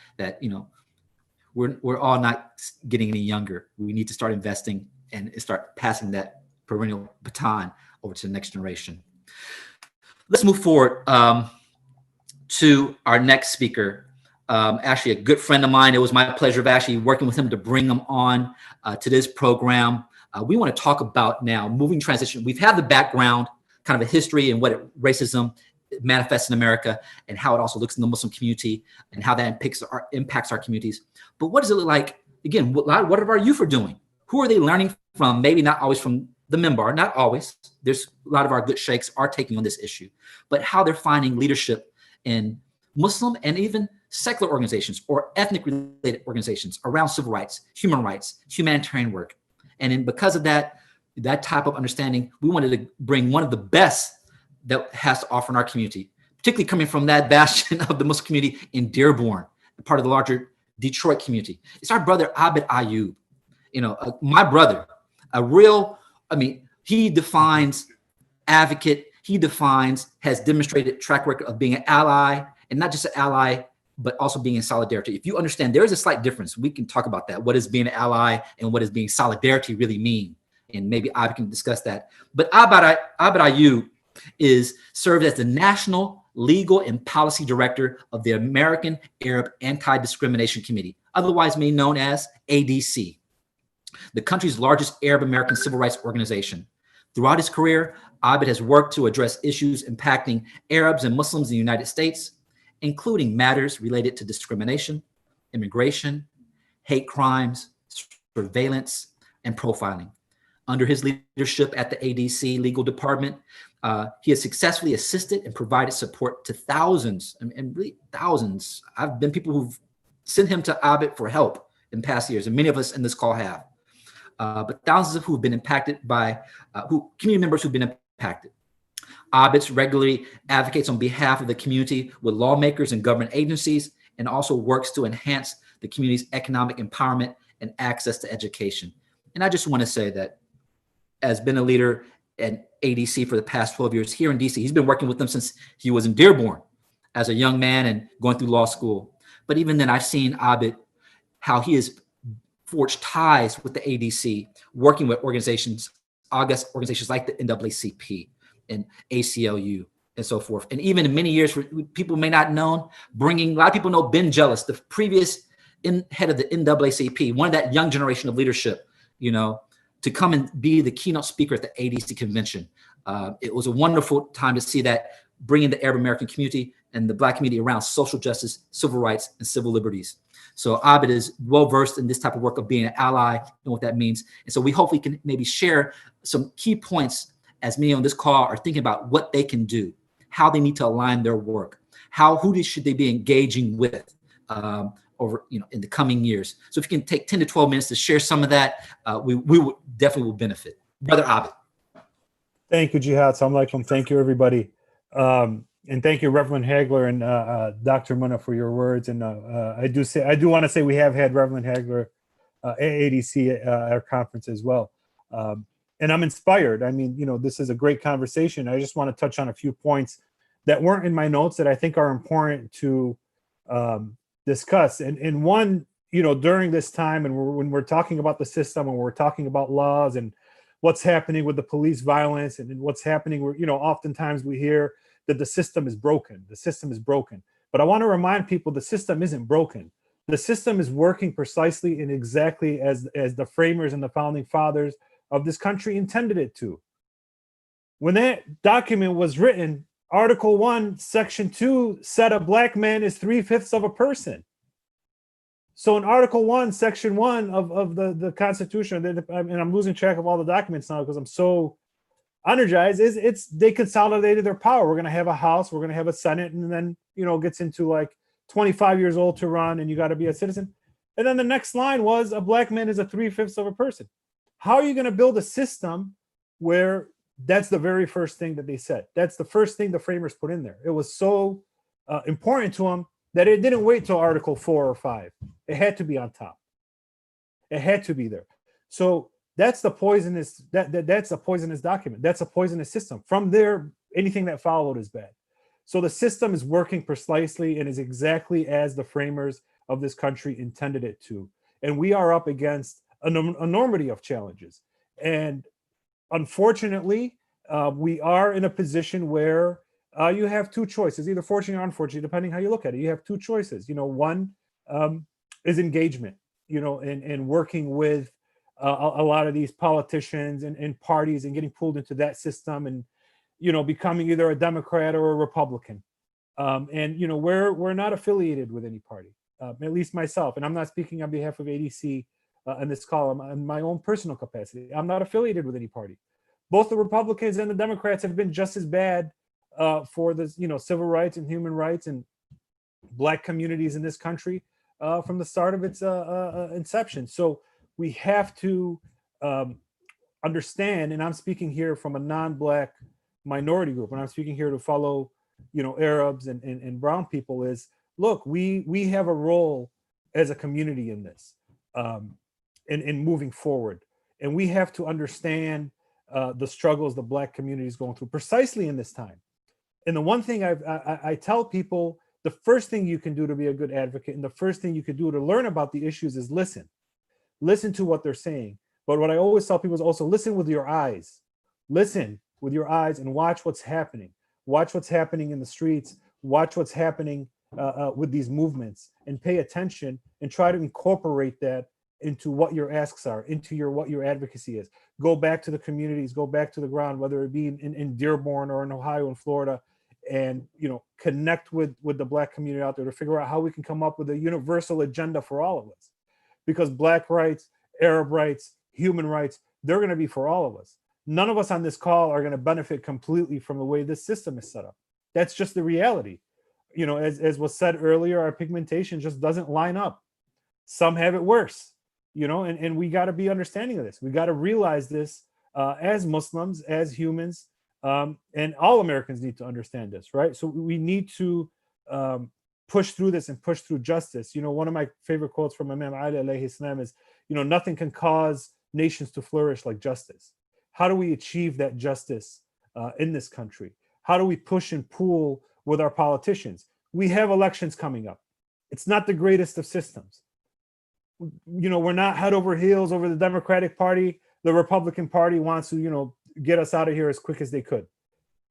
we're all not getting any younger. We need to start investing and start passing that perennial baton over to the next generation. Let's move forward to our next speaker. Actually, a good friend of mine. It was my pleasure of actually working with him to bring him on to this program. We want to talk about now moving transition. We've had the background, kind of a history and what racism manifests in America and how it also looks in the Muslim community and how that impacts our communities. But what does it look like? Again, what are our youth are doing? Who are they learning from? Maybe not always from the Minbar, not always. There's a lot of our good sheikhs are taking on this issue, but how they're finding leadership in Muslim and even secular organizations or ethnic related organizations around civil rights, human rights, humanitarian work. And then because of that type of understanding, we wanted to bring one of the best that has to offer in our community, particularly coming from that bastion of the Muslim community in Dearborn, part of the larger Detroit community. It's our brother, Abid Ayub. My brother, he defines advocate, has demonstrated track record of being an ally, and not just an ally, but also being in solidarity. If you understand, there is a slight difference. We can talk about that. What does being an ally and what does being solidarity really mean? And maybe I can discuss that. But Abid Ayub served as the National Legal and Policy Director of the American Arab Anti-Discrimination Committee, otherwise made known as ADC, the country's largest Arab American civil rights organization. Throughout his career, Abid has worked to address issues impacting Arabs and Muslims in the United States, including matters related to discrimination, immigration, hate crimes, surveillance, and profiling. Under his leadership at the ADC legal department, he has successfully assisted and provided support to thousands, and really thousands. I've been people who've sent him to Abid for help in past years, and many of us in this call have. But thousands of who've been impacted by, community members who've been impacted. Abid regularly advocates on behalf of the community with lawmakers and government agencies, and also works to enhance the community's economic empowerment and access to education. And I just want to say that as been a leader at ADC for the past 12 years here in DC, he's been working with them since he was in Dearborn as a young man and going through law school. But even then, I've seen Abid, how he has forged ties with the ADC, working with organizations, august organizations like the NAACP and ACLU and so forth. And even in many years, people may not know, a lot of people know Ben Jealous, the previous head of the NAACP, one of that young generation of leadership, to come and be the keynote speaker at the ADC convention. It was a wonderful time to see that, bringing the Arab American community and the Black community around social justice, civil rights, and civil liberties. So Abid is well-versed in this type of work of being an ally and what that means. And so we hopefully can maybe share some key points as many on this call are thinking about what they can do, how they need to align their work, who should they be engaging with over in the coming years. So if you can take 10 to 12 minutes to share some of that, we would definitely will benefit. Brother Abid. Thank you, Jihad. Assalamu alaikum. Thank you, everybody. And thank you, Reverend Hagler and Dr. Munna, for your words. And I do want to say we have had Reverend Hagler AADC at our conference as well. And I'm inspired. I mean, this is a great conversation. I just want to touch on a few points that weren't in my notes that I think are important to discuss. And one, during this time, and when we're talking about the system, and we're talking about laws and what's happening with the police violence and what's happening, oftentimes we hear that the system is broken. The system is broken. But I want to remind people the system isn't broken. The system is working precisely and exactly as the framers and the founding fathers of this country intended it to. When that document was written, Article 1, Section 2 said a black man is 3/5 of a person. So in Article 1, Section 1 of the Constitution, and I'm losing track of all the documents now because I'm so energized, they consolidated their power. We're going to have a House, we're going to have a Senate, and then, it gets into like 25 years old to run, and you got to be a citizen. And then the next line was a black man is a 3/5 of a person. How are you going to build a system where that's the very first thing that they said? That's the first thing the framers put in there. It was so important to them that it didn't wait till Article 4 or 5. It had to be on top. It had to be there. So that's the poisonous, that's a poisonous document. That's a poisonous system. From there, anything that followed is bad. So the system is working precisely and is exactly as the framers of this country intended it to. And we are up against an enormity of challenges. And unfortunately, we are in a position where you have two choices, either fortunately or unfortunately, depending how you look at it. You have two choices. One is engagement, and working with a lot of these politicians and parties and getting pulled into that system and, becoming either a Democrat or a Republican. And, we're not affiliated with any party, at least myself. And I'm not speaking on behalf of ADC in this column, in my own personal capacity. I'm not affiliated with any party. Both the Republicans and the Democrats have been just as bad for the civil rights and human rights and Black communities in this country from the start of its inception. So we have to understand, and I'm speaking here from a non-Black minority group, and I'm speaking here to follow Arabs and brown people, is look, we have a role as a community in this, in moving forward, and we have to understand the struggles the Black community is going through precisely in this time. And the one thing I tell people, the first thing you can do to be a good advocate and the first thing you can do to learn about the issues is listen. Listen to what they're saying. But what I always tell people is also listen with your eyes. Listen with your eyes and watch what's happening. Watch what's happening in the streets. Watch what's happening with these movements, and pay attention and try to incorporate that into what your asks are, into what your advocacy is. Go back to the communities, go back to the ground, whether it be in Dearborn or in Ohio and Florida, and connect with the Black community out there to figure out how we can come up with a universal agenda for all of us. Because Black rights, Arab rights, human rights, they're going to be for all of us. None of us on this call are going to benefit completely from the way this system is set up. That's just the reality. As was said earlier, our pigmentation just doesn't line up. Some have it worse, and we got to be understanding of this. We got to realize this as Muslims, as humans, and all Americans need to understand this, right? So we need to push through this and push through justice. One of my favorite quotes from Imam Ali alayhi salam is, nothing can cause nations to flourish like justice. How do we achieve that justice in this country? How do we push and pull with our politicians? We have elections coming up. It's not the greatest of systems. We're not head over heels over the Democratic Party. The Republican Party wants to, get us out of here as quick as they could.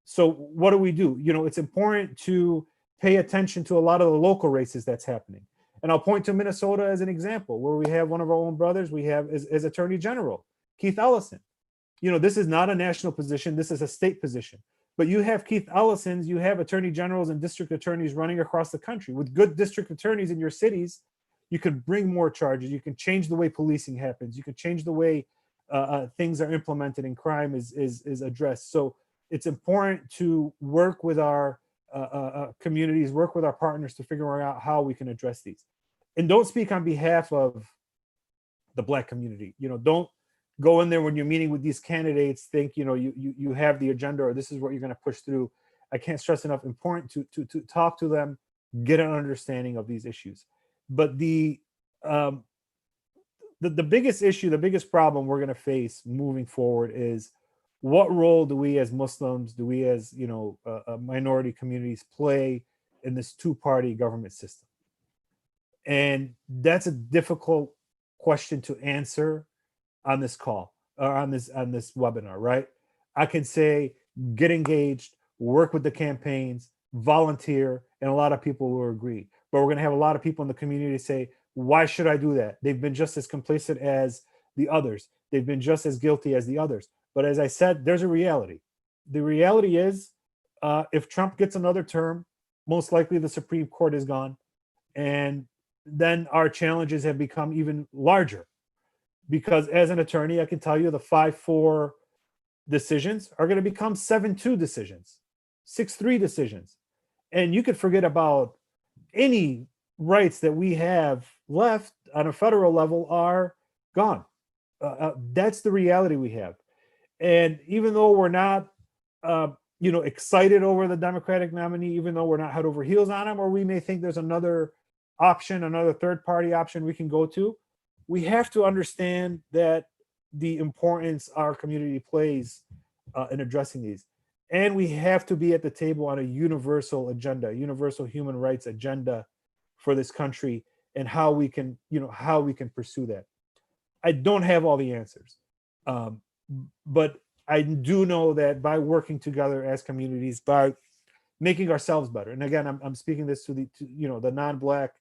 So what do? It's important to pay attention to a lot of the local races that's happening. And I'll point to Minnesota as an example, where we have one of our own brothers, we have as Attorney General, Keith Ellison. This is not a national position, this is a state position. But you have Keith Ellisons, you have attorney generals and district attorneys running across the country. With good district attorneys in your cities, you can bring more charges, you can change the way policing happens, you can change the way things are implemented and crime is addressed. So it's important to work with our communities, work with our partners to figure out how we can address these. And don't speak on behalf of the Black community. Don't go in there when you're meeting with these candidates, think, you have the agenda or this is what you're going to push through. I can't stress enough, important to talk to them, get an understanding of these issues. But the the biggest issue, the biggest problem we're going to face moving forward is what role do we as Muslims, do we as, minority communities play in this two-party government system? And that's a difficult question to answer on this call or on this webinar, right? I can say, get engaged, work with the campaigns, volunteer, and a lot of people will agree. But we're going to have a lot of people in the community say, why should I do that? They've been just as complacent as the others. They've been just as guilty as the others. But as I said, there's a reality. The reality is, if Trump gets another term, most likely the Supreme Court is gone. And then our challenges have become even larger. Because as an attorney, I can tell you the 5-4 decisions are going to become 7-2 decisions, 6-3 decisions. And you could forget about any rights that we have left on a federal level are gone. That's the reality we have. And even though we're not, excited over the Democratic nominee, even though we're not head over heels on him, or we may think there's another option, another third-party option we can go to, we have to understand that the importance our community plays in addressing these. And we have to be at the table on a universal agenda, universal human rights agenda for this country, and how we can pursue that. I don't have all the answers, but I do know that by working together as communities, by making ourselves better. And again, I'm speaking this to the non-Black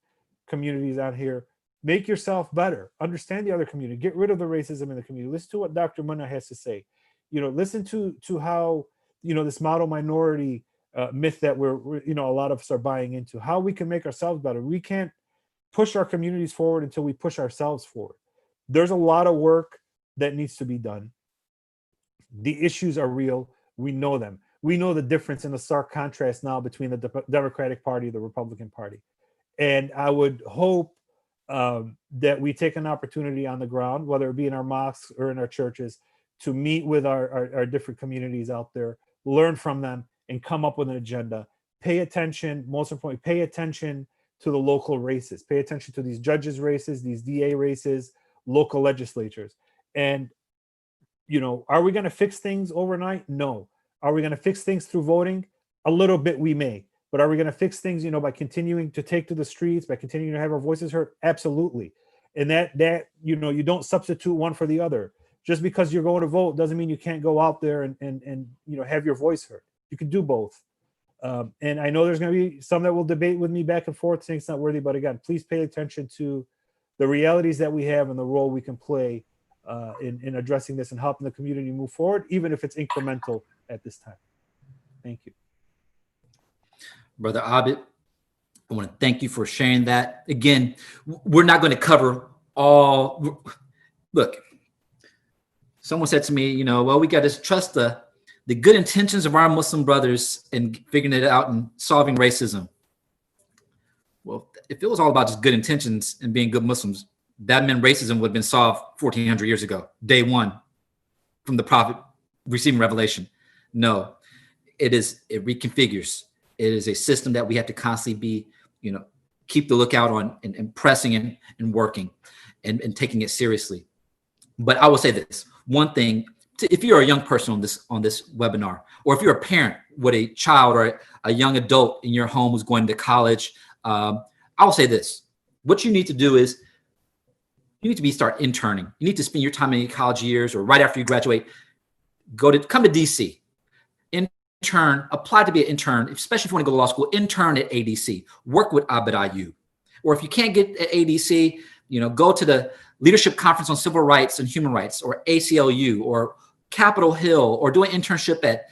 communities out here. Make yourself better. Understand the other community. Get rid of the racism in the community. Listen to what Dr. Munna has to say. Listen to how this model minority myth that we're a lot of us are buying into. How we can make ourselves better. We can't push our communities forward until we push ourselves forward. There's a lot of work that needs to be done. The issues are real. We know them. We know the difference in the stark contrast now between the Democratic Party and the Republican Party. And I would hope that we take an opportunity on the ground, whether it be in our mosques or in our churches, to meet with our different communities out there, learn from them, and come up with an agenda. Pay attention, most importantly, pay attention to the local races. Pay attention to these judges' races, these DA races, local legislatures. And, are we going to fix things overnight? No. Are we going to fix things through voting? A little bit we may. But are we going to fix things, by continuing to take to the streets, by continuing to have our voices heard? Absolutely. And that you don't substitute one for the other. Just because you're going to vote doesn't mean you can't go out there and have your voice heard. You can do both. And I know there's going to be some that will debate with me back and forth saying it's not worthy. But again, please pay attention to the realities that we have and the role we can play in addressing this and helping the community move forward, even if it's incremental at this time. Thank you. Brother Abid, I want to thank you for sharing that. Again, we're not going to cover all. Look, someone said to me, we got to trust the good intentions of our Muslim brothers in figuring it out and solving racism. Well, if it was all about just good intentions and being good Muslims, that meant racism would have been solved 1400 years ago, day one, from the prophet receiving revelation. No, it reconfigures. It is a system that we have to constantly be, keep the lookout on and pressing and working and taking it seriously. But I will say this one thing: if you're a young person on this webinar, or if you're a parent with a child or a young adult in your home who's going to college, I will say this: what you need to do is you need to start interning. You need to spend your time in your college years or right after you graduate. Come to DC. Apply to be an intern, especially if you want to go to law school. Intern at ADC. Work with Abid Ayoub. Or if you can't get at ADC, go to the Leadership Conference on Civil Rights and Human Rights, or ACLU, or Capitol Hill, or do an internship at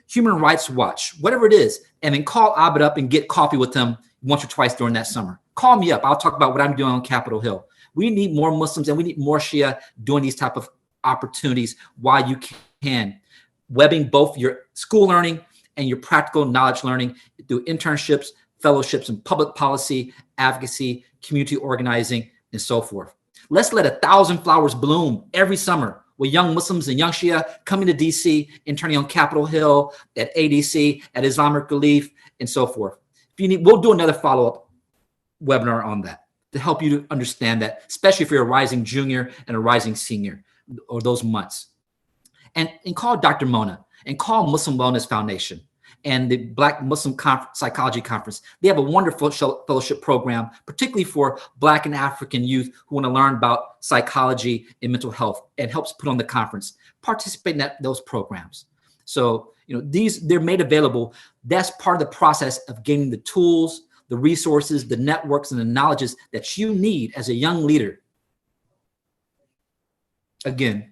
Human Rights Watch, whatever it is, and then call Abid up and get coffee with him once or twice during that summer. Call me up. I'll talk about what I'm doing on Capitol Hill. We need more Muslims and we need more Shia doing these type of opportunities while you can. Webbing both your school learning and your practical knowledge learning through internships, fellowships in public policy, advocacy, community organizing, and so forth. Let's let 1,000 flowers bloom every summer with young Muslims and young Shia coming to DC, interning on Capitol Hill, at ADC, at Islamic Relief, and so forth. If you need, we'll do another follow-up webinar on that. to help you to understand that, especially if you're a rising junior and a rising senior, or those months. And call Dr. Mona, and call Muslim Wellness Foundation and the Black Muslim Psychology Conference. They have a wonderful fellowship program, particularly for Black and African youth who want to learn about psychology and mental health, and helps put on the conference. Participate in those programs. So, they're made available. That's part of the process of gaining the tools, the resources, the networks, and the knowledges that you need as a young leader. Again,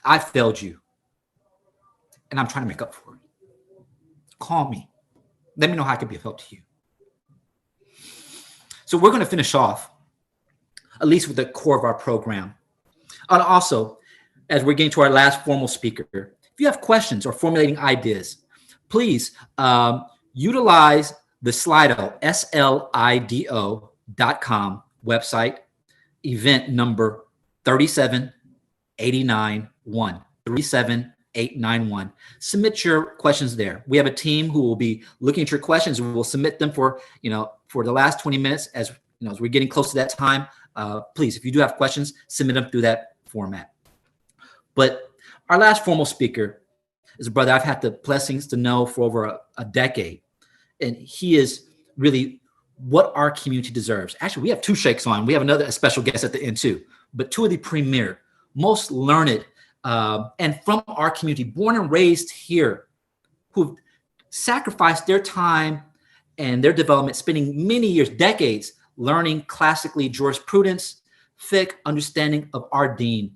I failed you, and I'm trying to make up for it. Call me. Let me know how I can be of help to you. So we're going to finish off, at least with the core of our program. And also, as we're getting to our last formal speaker, if you have questions or formulating ideas, please utilize the Slido, slido.com website, event number 37891. Submit your questions there. We have a team who will be looking at your questions. We will submit them for the last 20 minutes as we're getting close to that time. Please, if you do have questions, submit them through that format. But our last formal speaker is a brother I've had the blessings to know for over a decade. And he is really what our community deserves. Actually, we have two sheikhs on. We have a special guest at the end too. But two of the premier, most learned, and from our community, born and raised here, who've sacrificed their time and their development, spending many years, decades, learning classically jurisprudence, fiqh, understanding of our deen,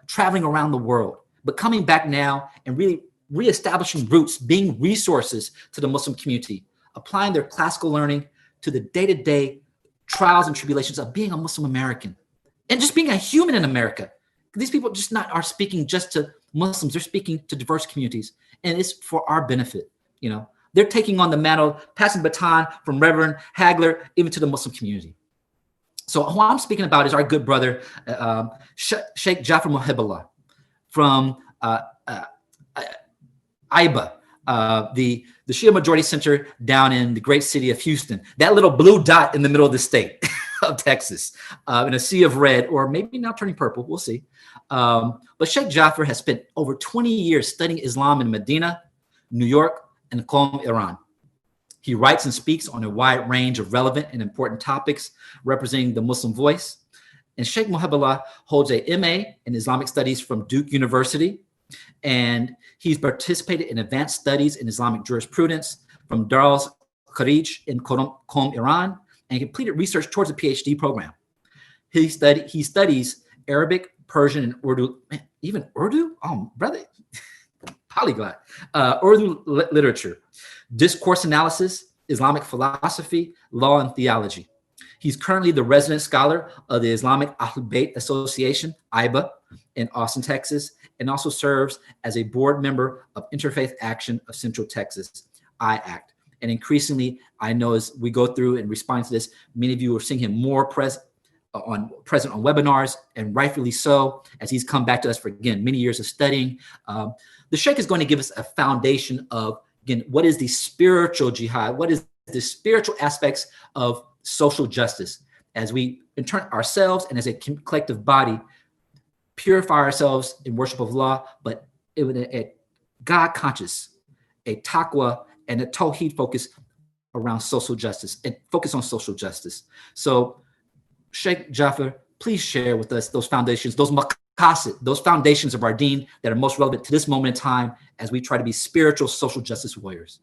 traveling around the world, but coming back now and really reestablishing roots, being resources to the Muslim community, applying their classical learning to the day-to-day trials and tribulations of being a Muslim American and just being a human in America. These people just are speaking just to Muslims, they're speaking to diverse communities, and it's for our benefit. They're taking on the mantle, passing the baton from Reverend Hagler even to the Muslim community. So who I'm speaking about is our good brother, Sheikh Jafar Muhibullah from IBA, the Shia Majority Center down in the great city of Houston, that little blue dot in the middle of the state of Texas, in a sea of red, or maybe now turning purple, we'll see. But Sheikh Jafar has spent over 20 years studying Islam in Medina, New York, and Qom, Iran. He writes and speaks on a wide range of relevant and important topics representing the Muslim voice. And Sheikh Muhibullah holds a MA in Islamic Studies from Duke University, and he's participated in advanced studies in Islamic jurisprudence from Darul Kharij in Qom, Iran, and completed research towards a PhD program. He studies Arabic, Persian, and Urdu. Man, even Urdu? Oh, brother, polyglot. Urdu literature, discourse analysis, Islamic philosophy, law, and theology. He's currently the resident scholar of the Islamic Ahlul Bayt Association, IBA, in Austin, Texas, and also serves as a board member of Interfaith Action of Central Texas, IACT. And increasingly, I know as we go through and respond to this, many of you are seeing him more present on webinars, and rightfully so, as he's come back to us for, again, many years of studying. The Sheikh is going to give us a foundation of, again, what is the spiritual jihad? What is the spiritual aspects of social justice as we, in turn, ourselves and as a collective body, purify ourselves in worship of Allah, but with a God conscious, a taqwa, and a tawheed focus around social justice, and focus on social justice. So Sheikh Jafar, please share with us those foundations, those maqasid, those foundations of our deen that are most relevant to this moment in time as we try to be spiritual social justice warriors.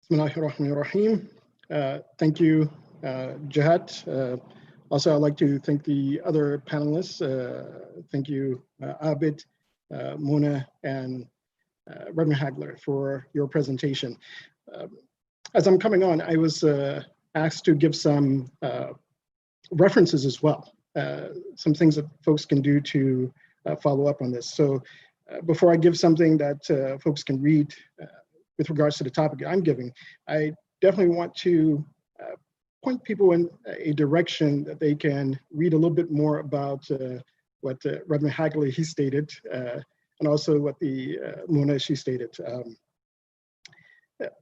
Bismillahirrahmanirrahim. Thank you, Jihad. Also, I'd like to thank the other panelists. Thank you, Abid, Mona, and Reverend Hagler for your presentation. As I'm coming on, I was asked to give some references as well, some things that folks can do to follow up on this. So before I give something that folks can read with regards to the topic I'm giving, I definitely want to point people in a direction that they can read a little bit more about what Reverend Hagler, he stated, and also what the Mona, she stated.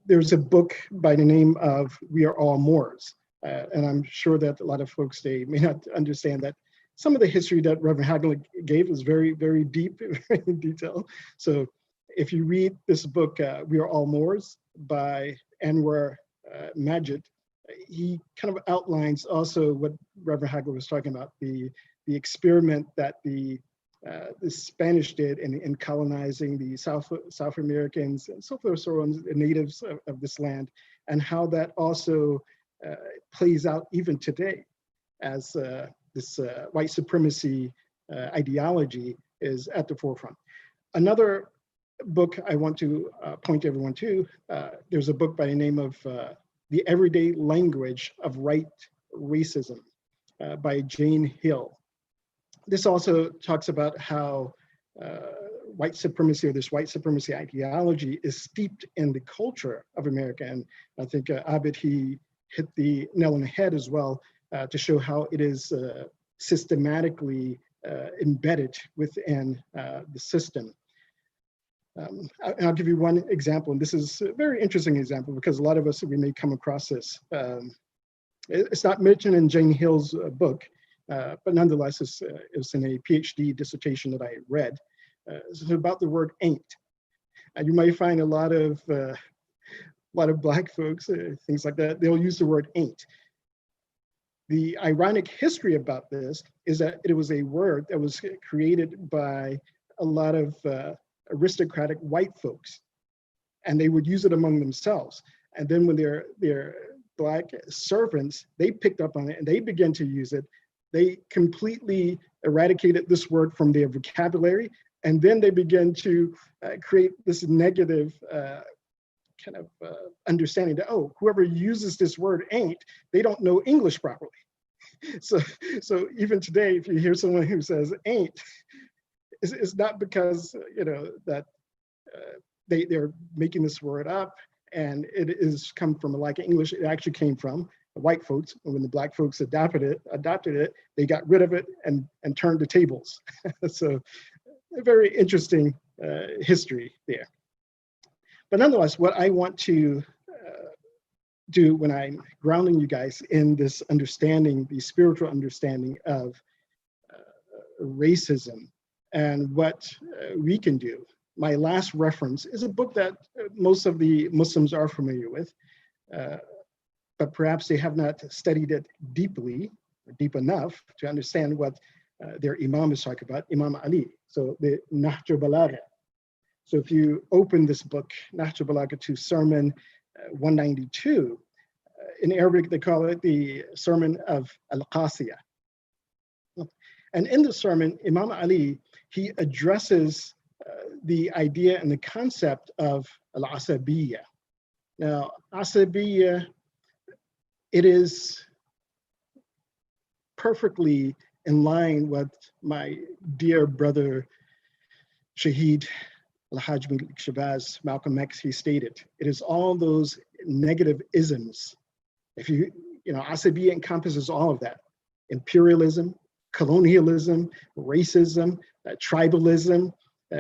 there's a book by the name of We Are All Moors. And I'm sure that a lot of folks, they may not understand that some of the history that Reverend Hagler gave is very, very deep, very in detail. So if you read this book, We Are All Moors by Anwar Majid, he kind of outlines also what Reverend Hagler was talking about, the experiment that the Spanish did in colonizing the South Americans and so forth, so on, the natives of this land, and how that also plays out even today as this white supremacy ideology is at the forefront. Another book I want to point everyone to, there's a book by the name of The Everyday Language of White Racism by Jane Hill. This also talks about how white supremacy, or this white supremacy ideology, is steeped in the culture of America. And I think Abid, he hit the nail on the head as well, to show how it is systematically embedded within the system. I'll give you one example, and this is a very interesting example because a lot of us, we may come across this. It's not mentioned in Jane Hill's book, but nonetheless, it's in a PhD dissertation that I read. It's about the word ain't. You might find a lot of Black folks, things like that, they'll use the word ain't. The ironic history about this is that it was a word that was created by a lot of aristocratic white folks, and they would use it among themselves. And then when their Black servants, they picked up on it and they began to use it. They completely eradicated this word from their vocabulary, and then they began to create this negative kind of understanding that, oh, whoever uses this word ain't, they don't know English properly. So even today, if you hear someone who says ain't, it's not because, you know, that they're making this word up and it is come from a lack of English. It actually came from the white folks. And when the Black folks adopted it, they got rid of it and turned the tables. So a very interesting history there. But nonetheless, what I want to do when I'm grounding you guys in this understanding, the spiritual understanding of racism and what we can do. My last reference is a book that most of the Muslims are familiar with, but perhaps they have not studied it deeply, or deep enough to understand what their Imam is talking about, Imam Ali. So the Nahj al-Balagha. So if you open this book, Nahj al-Balagha, to Sermon 192, in Arabic they call it the Sermon of Al-Qasiyah. And in the sermon, Imam Ali, he addresses the idea and the concept of al-asabiyya. Now, asabiyya, it is perfectly in line with my dear brother, Shaheed Al-Hajj Malik Shabazz, Malcolm X, he stated. It is all those negative isms. If you know, asabiyya encompasses all of that. Imperialism, colonialism, racism, tribalism,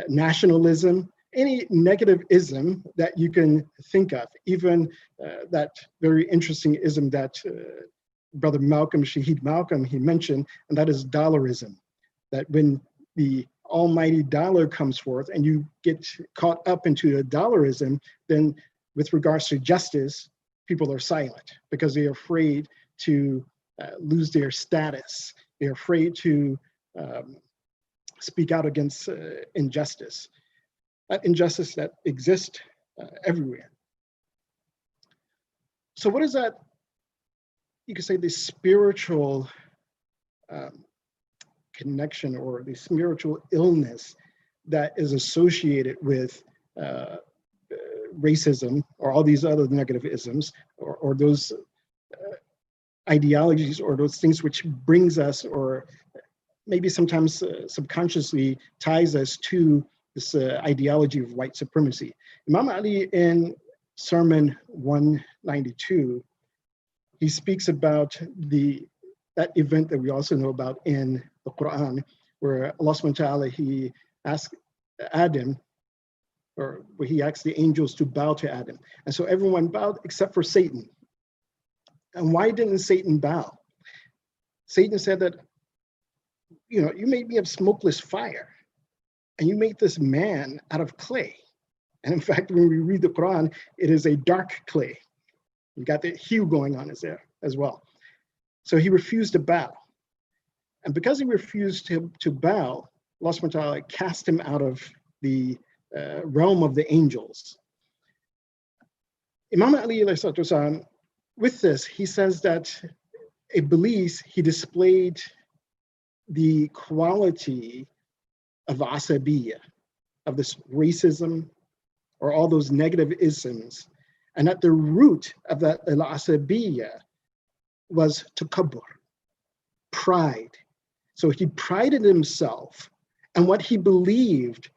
nationalism, any negative ism that you can think of, even that very interesting ism that Brother Malcolm, Shaheed Malcolm, he mentioned, and that is dollarism. That when the almighty dollar comes forth and you get caught up into a dollarism, then with regards to justice, people are silent because they're afraid to lose their status. They're afraid to speak out against injustice. That injustice that exists everywhere. So what is that, you could say, the spiritual connection or the spiritual illness that is associated with racism or all these other negative isms or those ideologies or those things which brings us or maybe sometimes subconsciously ties us to this ideology of white supremacy. Imam Ali in Sermon 192, he speaks about that event that we also know about in the Quran, where Allah subhanahu wa ta'ala, he asked Adam, or where he asked the angels to bow to Adam. And so everyone bowed except for Satan. And why didn't Satan bow? Satan said that, you know, you made me of smokeless fire, and you made this man out of clay. And in fact, when we read the Quran, it is a dark clay. You got the hue going on is there as well. So he refused to bow. And because he refused to bow, Allah subhanahu wa ta'ala cast him out of the realm of the angels. Imam Ali alayhi salatu wasalam, with this, he says that Iblis, he displayed the quality of asabiya, of this racism, or all those negative isms, and at the root of that al-asabiya was takabbur, pride. So he prided himself and what he believed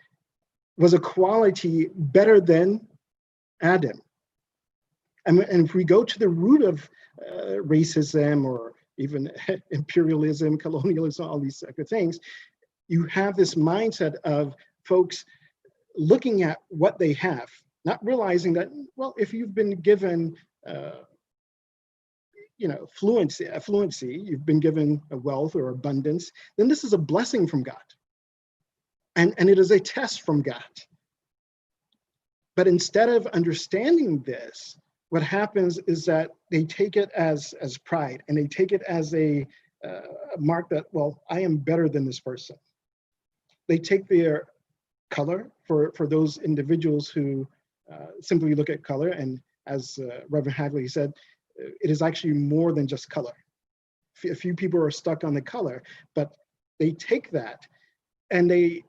was a quality better than Adam. And if we go to the root of racism or even imperialism, colonialism, all these type of things, you have this mindset of folks looking at what they have, not realizing that, well, if you've been given fluency, you've been given a wealth or abundance, then this is a blessing from God. And it is a test from God. But instead of understanding this, what happens is that they take it as pride, and they take it as a mark that, well, I am better than this person. They take their color for those individuals who simply look at color, and as Reverend Hagley said, it is actually more than just color. A few people are stuck on the color, but they take that and they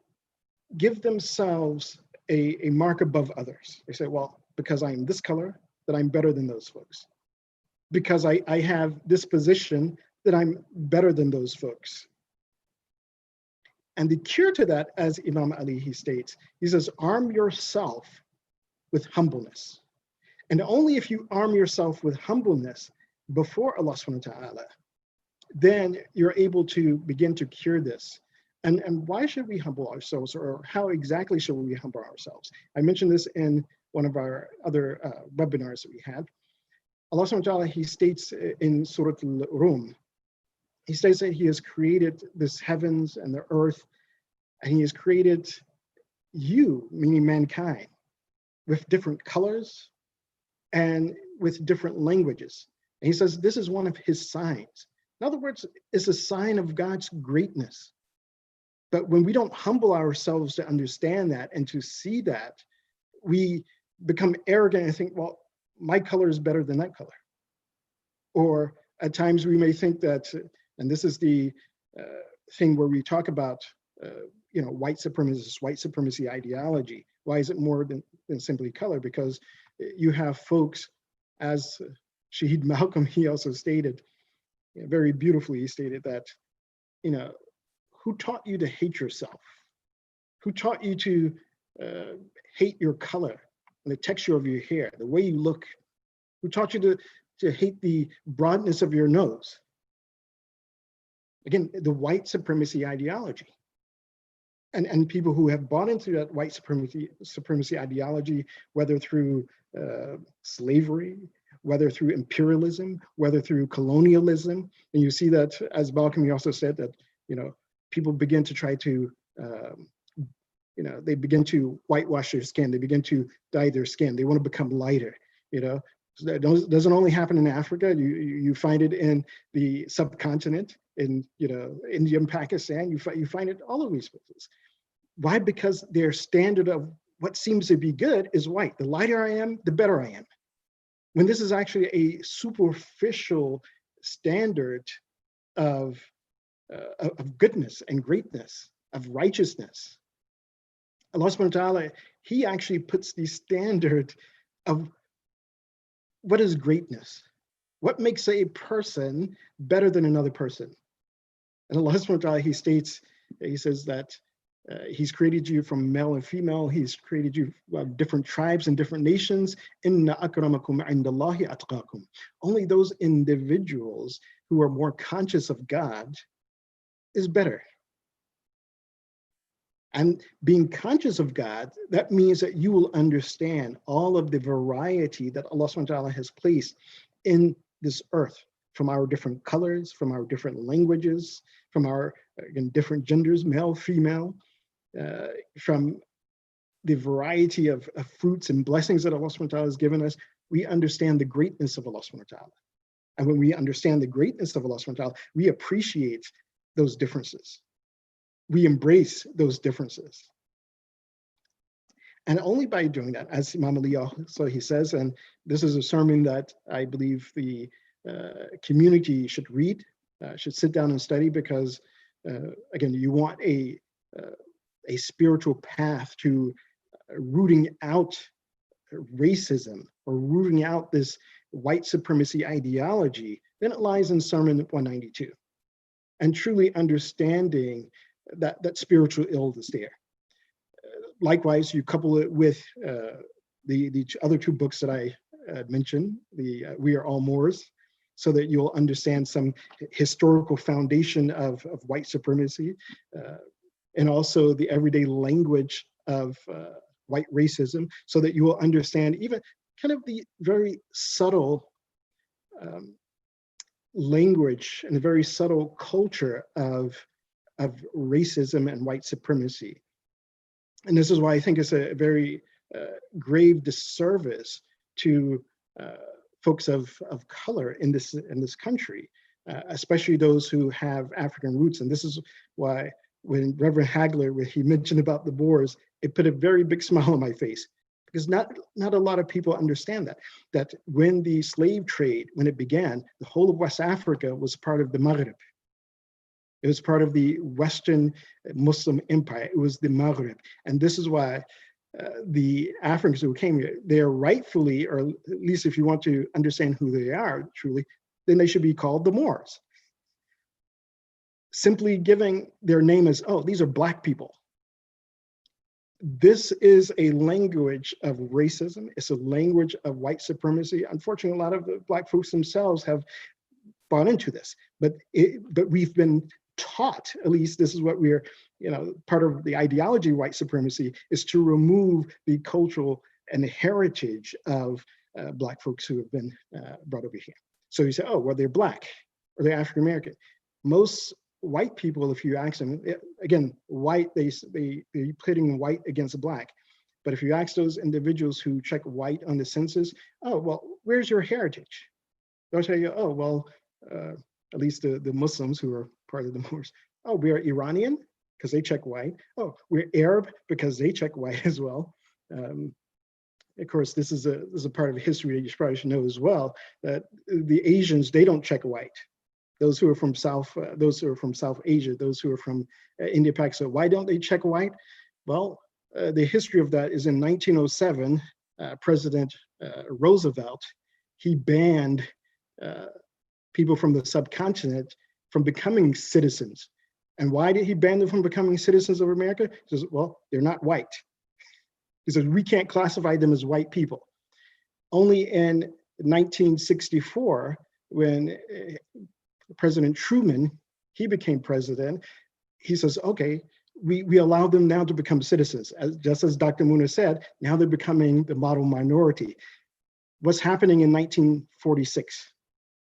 give themselves a mark above others. They say, well, because I'm this color, that I'm better than those folks. Because I have this position, that I'm better than those folks. And the cure to that, as Imam Ali, he states, he says, arm yourself with humbleness. And only if you arm yourself with humbleness before Allah subhanahu wa ta'ala, then you're able to begin to cure this. And why should we humble ourselves, or how exactly should we humble ourselves? I mentioned this in one of our other webinars that we had. Allah subhanahu wa ta'ala, he states in Surah Al-Rum, he states that he has created this heavens and the earth, and he has created you, meaning mankind, with different colors and with different languages. And he says this is one of his signs. In other words, it's a sign of God's greatness. But when we don't humble ourselves to understand that and to see that, we become arrogant and think, well, my color is better than that color. Or at times we may think that, and this is the thing where we talk about, white supremacy ideology. Why is it more than simply color? Because you have folks, as Shaheed Malcolm, he also stated, very beautifully, he stated that, who taught you to hate yourself? Who taught you to hate your color and the texture of your hair, the way you look? Who taught you to hate the broadness of your nose? Again, the white supremacy ideology. And people who have bought into that white supremacy ideology, whether through slavery, whether through imperialism, whether through colonialism. And you see that, as Malcolm also said, that, people begin to try to, they begin to whitewash their skin. They begin to dye their skin. They want to become lighter, So that doesn't only happen in Africa. You find it in the subcontinent, in India and Pakistan. You find it all over these places. Why? Because their standard of what seems to be good is white. The lighter I am, the better I am. When this is actually a superficial standard of goodness and greatness, of righteousness. Allah subhanahu wa ta'ala, he actually puts the standard of what is greatness? What makes a person better than another person? And Allah subhanahu wa ta'ala, he states, he says that he's created you from male and female. He's created you of different tribes and different nations. Inna akramakum indallahi atqakum. Only those individuals who are more conscious of God is better. And being conscious of God, that means that you will understand all of the variety that Allah subhanahu wa ta'ala has placed in this earth, from our different colors, from our different languages, from our, again, different genders, male, female, from the variety of fruits and blessings that Allah subhanahu wa ta'ala has given us. We understand the greatness of Allah subhanahu wa ta'ala. And when we understand the greatness of Allah subhanahu wa ta'ala, we appreciate those differences. We embrace those differences. And only by doing that, as Imam Ali also he says, and this is a sermon that I believe the community should read, should sit down and study, because again, you want a spiritual path to rooting out racism or rooting out this white supremacy ideology, then it lies in Sermon 192. And truly understanding that spiritual illness there. Likewise, you couple it with the other two books that I mentioned, the We Are All Moors, so that you'll understand some historical foundation of white supremacy, and also the everyday language of white racism, so that you will understand even kind of the very subtle language and the very subtle culture of racism and white supremacy. And this is why I think it's a very grave disservice to folks of color in this country, especially those who have African roots. And this is why when Reverend Hagler, when he mentioned about the Boers, it put a very big smile on my face, because not a lot of people understand that when the slave trade, when it began, the whole of West Africa was part of the Maghreb. It was part of the Western Muslim Empire. It was the Maghreb. And this is why the Africans who came here, they are rightfully, or at least if you want to understand who they are truly, then they should be called the Moors. Simply giving their name as, oh, these are Black people. This is a language of racism. It's a language of white supremacy. Unfortunately, a lot of the Black folks themselves have bought into this, but we've been taught, at least this is what we're, part of the ideology of white supremacy is to remove the cultural and the heritage of Black folks who have been brought over here. So you say, oh, well, they're Black or they're African American. Most white people, if you ask them, again, white, they're pitting white against Black. But if you ask those individuals who check white on the census, oh, well, where's your heritage? They'll tell you, oh, well, at least the Muslims who are part of the Moors, oh, we are Iranian because they check white. Oh, we're Arab because they check white as well. Of course, this is a part of history that you probably should know as well, that the Asians, they don't check white. Those who are from South Asia, those who are from India, Pakistan, why don't they check white? Well, the history of that is in 1907, President Roosevelt, he banned people from the subcontinent from becoming citizens. And why did he ban them from becoming citizens of America? He says, well, they're not white. He says, we can't classify them as white people. Only in 1964, when President Truman, he became president, he says, okay, we allow them now to become citizens. Just as Dr. Muna said, now they're becoming the model minority. What's happening in 1946?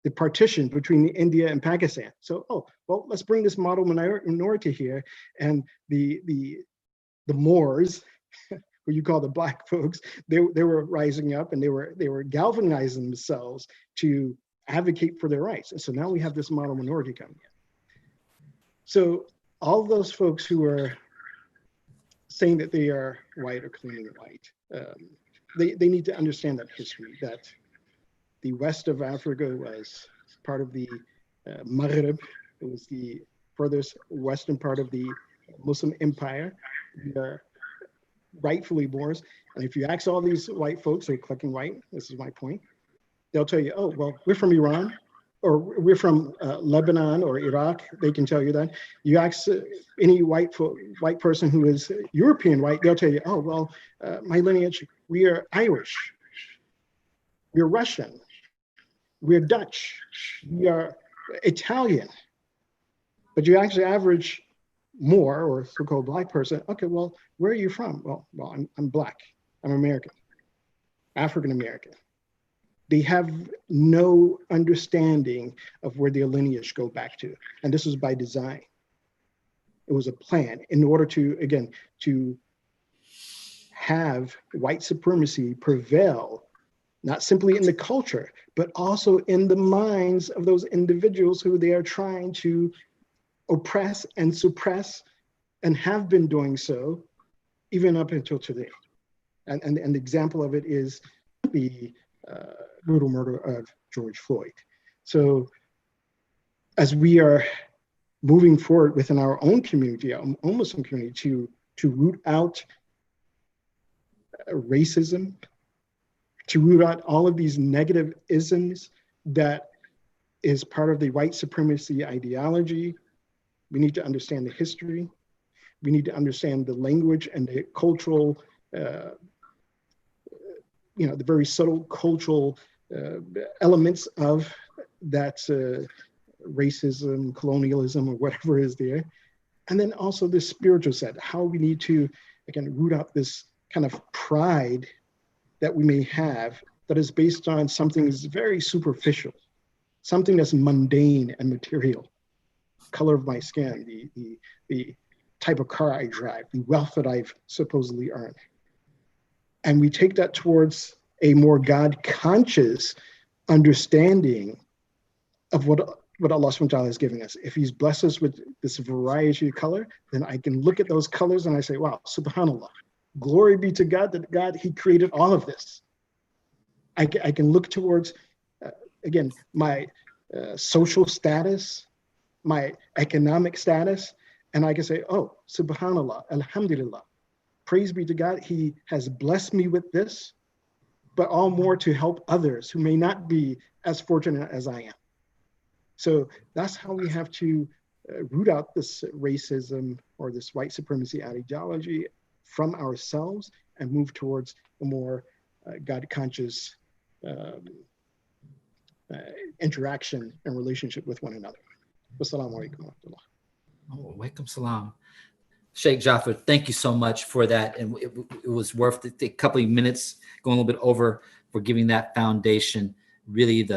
The partition between India and Pakistan. So, oh, well, let's bring this model minority here, and the Moors, who you call the Black folks, they were rising up and they were galvanizing themselves to advocate for their rights. And so now we have this model minority coming in. So all those folks who are saying that they are white or claiming white, they need to understand that history, that the west of Africa was part of the Maghreb. It was the furthest western part of the Muslim Empire. We are rightfully Moors. And if you ask all these white folks, they're collecting white, this is my point, they'll tell you, oh, well, we're from Iran, or we're from Lebanon or Iraq. They can tell you that. You ask any white person who is European white, they'll tell you, oh, well, my lineage, we are Irish, we're Russian, we're Dutch, we are Italian. But you actually average Moor or so-called Black person, okay, well, where are you from? Well, I'm Black, I'm American, African American. They have no understanding of where their lineage go back to. And this was by design. It was a plan in order to, again, to have white supremacy prevail, not simply in the culture, but also in the minds of those individuals who they are trying to oppress and suppress, and have been doing so even up until today. And the example of it is the brutal murder of George Floyd. So as we are moving forward within our own community, our own Muslim community, to root out racism, to root out all of these negative isms that is part of the white supremacy ideology, we need to understand the history. We need to understand the language and the cultural, the very subtle cultural elements of that racism, colonialism, or whatever is there. And then also the spiritual side, how we need to, again, root out this kind of pride that we may have that is based on something that's very superficial, something that's mundane and material. Color of my skin, the type of car I drive, the wealth that I've supposedly earned. And we take that towards a more God-conscious understanding of what Allah subhanahu wa ta'ala is giving us. If he's blessed us with this variety of color, then I can look at those colors and I say, wow, subhanAllah, glory be to God that God, he created all of this. I can look towards, again, my social status, my economic status, and I can say, oh, subhanAllah, alhamdulillah, praise be to God, he has blessed me with this, but all more to help others who may not be as fortunate as I am. So that's how we have to root out this racism or this white supremacy ideology from ourselves and move towards a more God-conscious interaction and relationship with one another. Wassalamu alaikum wa rahmatullah. Oh, walaikum salam. Sheikh Jafar, thank you so much for that. And it was worth a couple of minutes, going a little bit over, for giving that foundation. Really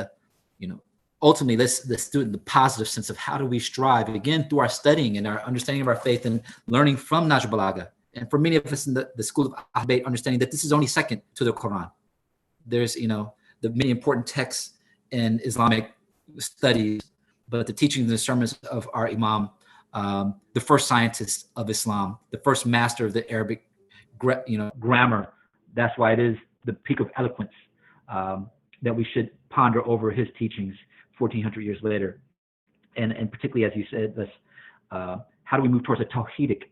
ultimately, let's do it in the positive sense of how do we strive, again, through our studying and our understanding of our faith and learning from Nahj Balagha. And for many of us in the school of Ahl Bayt, understanding that this is only second to the Quran. There's, the many important texts in Islamic studies, but the teachings and the sermons of our Imam, the first scientist of Islam, the first master of the Arabic, grammar. That's why it is the peak of eloquence that we should ponder over his teachings 1,400 years later. And particularly, as you said, this, how do we move towards a tawhidic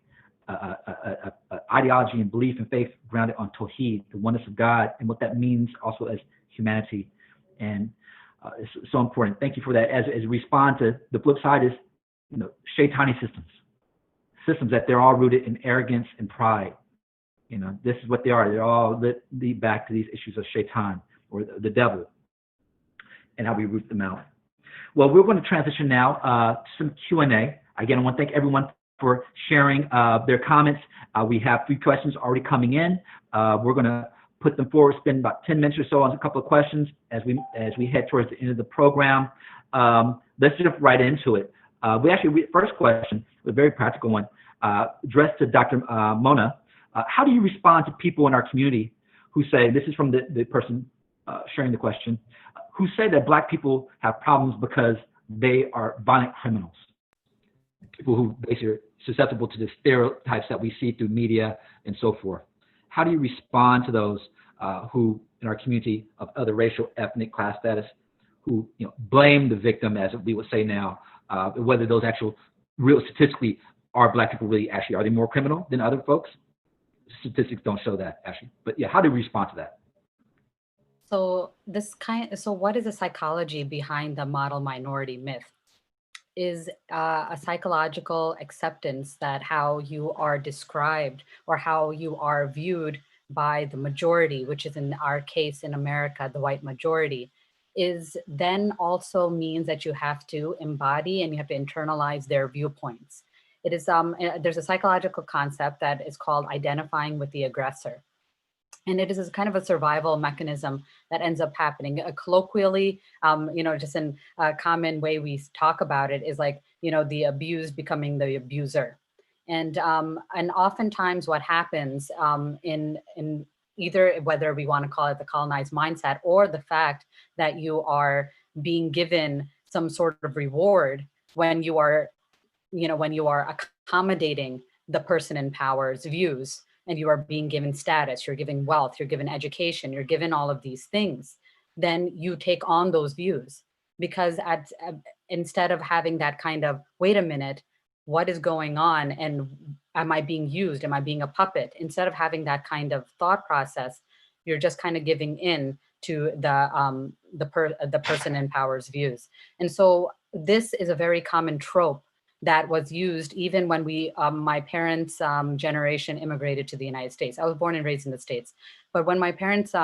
ideology and belief and faith grounded on tawheed, the oneness of God, and what that means also as humanity. And it's so important. Thank you for that. As we respond to the flip side is, shaitani systems that they're all rooted in arrogance and pride. This is what they are. They're all lead back to these issues of shaitan, or the devil, and how we root them out. Well, we're going to transition now to some Q&A. Again, I want to thank everyone for sharing their comments. We have 3 questions already coming in. We're going to put them forward, spend about 10 minutes or so on a couple of questions as we head towards the end of the program. Let's jump right into it. First question, a very practical one, addressed to Dr. Mona. How do you respond to people in our community who say, this is from the person sharing the question, who say that Black people have problems because they are violent criminals? People who basically are susceptible to the stereotypes that we see through media and so forth. How do you respond to those who in our community of other racial, ethnic, class status, who blame the victim, as we would say now, whether those actual real statistically are Black people really actually, are they more criminal than other folks? Statistics don't show that actually, but yeah, how do we respond to that? So what is the psychology behind the model minority myth? Is a psychological acceptance that how you are described or how you are viewed by the majority, which is in our case in America, the white majority, is then also means that you have to embody and you have to internalize their viewpoints. It is there's a psychological concept that is called identifying with the aggressor. And it is a kind of a survival mechanism that ends up happening. Colloquially, just in a common way we talk about it is like, the abused becoming the abuser. And oftentimes what happens in either, whether we want to call it the colonized mindset or the fact that you are being given some sort of reward when you are accommodating the person in power's views, and you are being given status, you're given wealth, you're given education, you're given all of these things, then you take on those views. Because instead of having that kind of, wait a minute, what is going on? And am I being used? Am I being a puppet? Instead of having that kind of thought process, you're just kind of giving in to the person in power's views. And so this is a very common trope that was used even when my parents' generation immigrated to the United States. I was born and raised in the States, but when my parents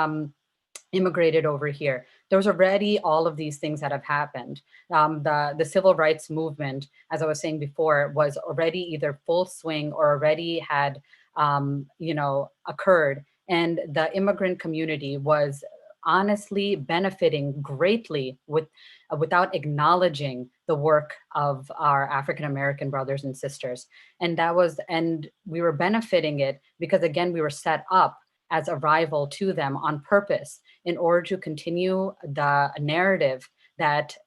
immigrated over here, there was already all of these things that have happened. The civil rights movement, as I was saying before, was already either full swing or already had occurred, and the immigrant community was honestly benefiting greatly without acknowledging the work of our African American brothers and sisters. And we were benefiting it because, again, we were set up as a rival to them on purpose in order to continue the narrative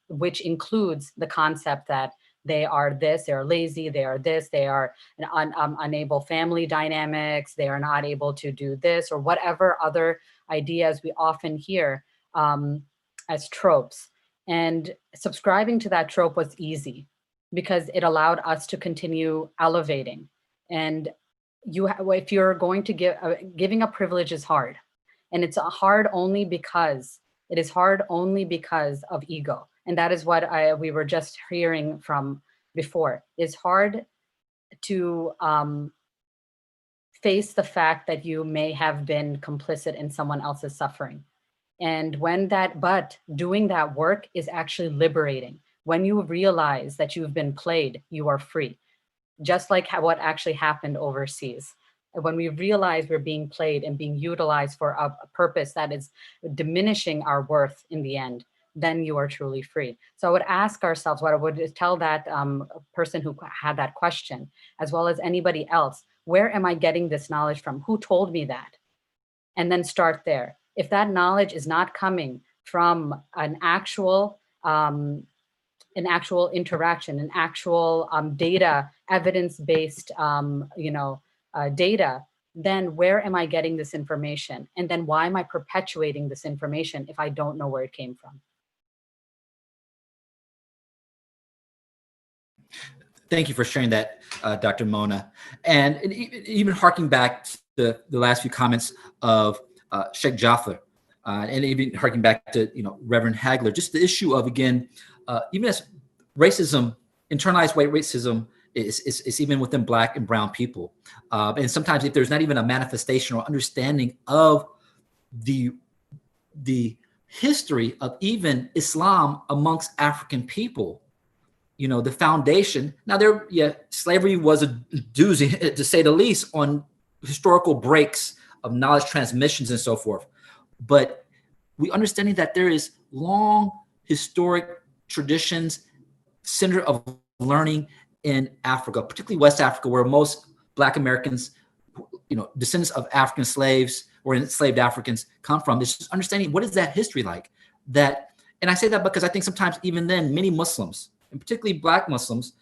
which includes the concept that they are this, they are lazy, they are this, they are unable family dynamics, they are not able to do this, or whatever other ideas we often hear as tropes. And subscribing to that trope was easy because it allowed us to continue elevating. And if you're going to giving up privilege is hard, and it's hard only because of ego. And that is what we were just hearing from before. It's hard to face the fact that you may have been complicit in someone else's suffering. And but doing that work is actually liberating. When you realize that you've been played, you are free. Just like what actually happened overseas. When we realize we're being played and being utilized for a purpose that is diminishing our worth in the end, then you are truly free. So I would ask ourselves, what I would tell that person who had that question, as well as anybody else, where am I getting this knowledge from? Who told me that? And then start there. If that knowledge is not coming from an actual interaction, an actual data, evidence-based, data, then where am I getting this information? And then why am I perpetuating this information if I don't know where it came from? Thank you for sharing that, Dr. Mona. And even harking back to the last few comments of Sheikh Jaffer, and even harking back to Reverend Hagler, just the issue of, again, even as racism, internalized white racism is even within Black and brown people. And sometimes if there's not even a manifestation or understanding of the history of even Islam amongst African people, the foundation. Now slavery was a doozy, to say the least, on historical breaks of knowledge transmissions and so forth. But we understanding that there is long historic traditions, center of learning in Africa, particularly West Africa, where most Black Americans, descendants of African slaves or enslaved Africans come from. It's just understanding what is that history like. And I say that because I think sometimes even then, many Muslims, and particularly Black Muslims,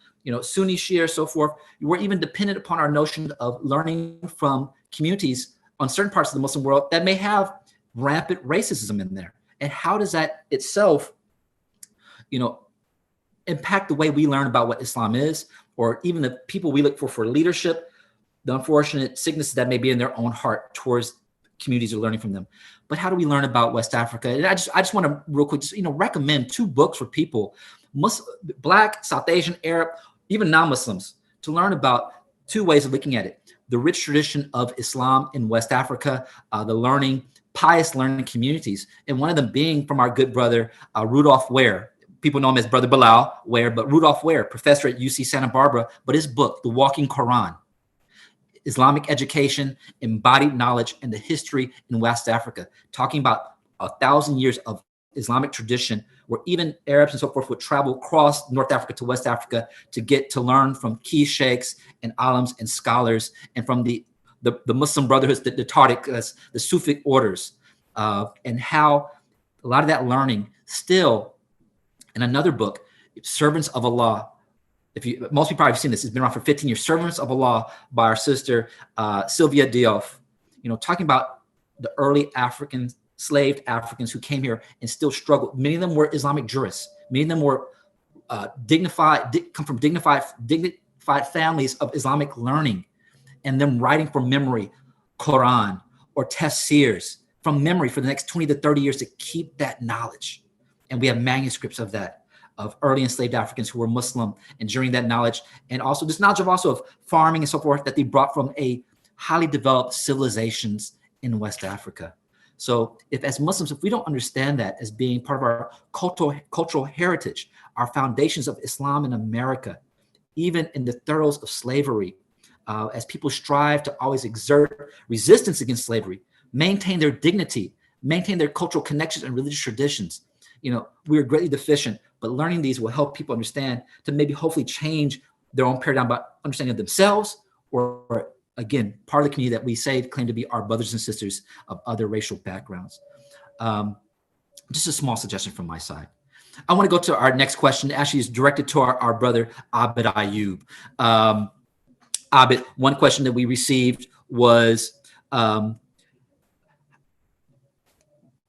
Sunni, Shia, so forth, we're even dependent upon our notion of learning from communities on certain parts of the Muslim world that may have rampant racism in there. And how does that itself, impact the way we learn about what Islam is, or even the people we look for leadership, the unfortunate sicknesses that may be in their own heart towards communities who are learning from them. But how do we learn about West Africa? And I just want to real quick, recommend 2 books for people, Black, South Asian, Arab, even non-Muslims, to learn about 2 ways of looking at it. The rich tradition of Islam in West Africa, pious learning communities, and one of them being from our good brother, Rudolph Ware, people know him as Brother Bilal Ware, but Rudolph Ware, professor at UC Santa Barbara, but his book, The Walking Quran, Islamic Education, Embodied Knowledge, and the History in West Africa, talking about 1,000 years of Islamic tradition where even Arabs and so forth would travel across North Africa to West Africa to get to learn from key sheikhs and alims and scholars and from the Muslim brotherhoods, the Tariqas, the Sufi orders, and how a lot of that learning still, in another book, Servants of Allah. Most people have seen this, it's been around for 15 years, Servants of Allah by our sister Sylvia Diouf, talking about the early enslaved Africans who came here and still struggled. Many of them were Islamic jurists. Many of them were come from dignified families of Islamic learning, and them writing from memory Quran or tafsirs from memory for the next 20 to 30 years to keep that knowledge. And we have manuscripts of that, of early enslaved Africans who were Muslim, enduring that knowledge, and also this knowledge of farming and so forth that they brought from a highly developed civilizations in West Africa. So if as Muslims, if we don't understand that as being part of our cultural heritage, our foundations of Islam in America, even in the throes of slavery, as people strive to always exert resistance against slavery, maintain their dignity, maintain their cultural connections and religious traditions, we are greatly deficient, but learning these will help people understand to maybe hopefully change their own paradigm about understanding of themselves, or again, part of the community that we claim to be our brothers and sisters of other racial backgrounds. Just a small suggestion from my side. I want to go to our next question. Actually, is directed to our brother Abid Ayub. Abid, one question that we received was,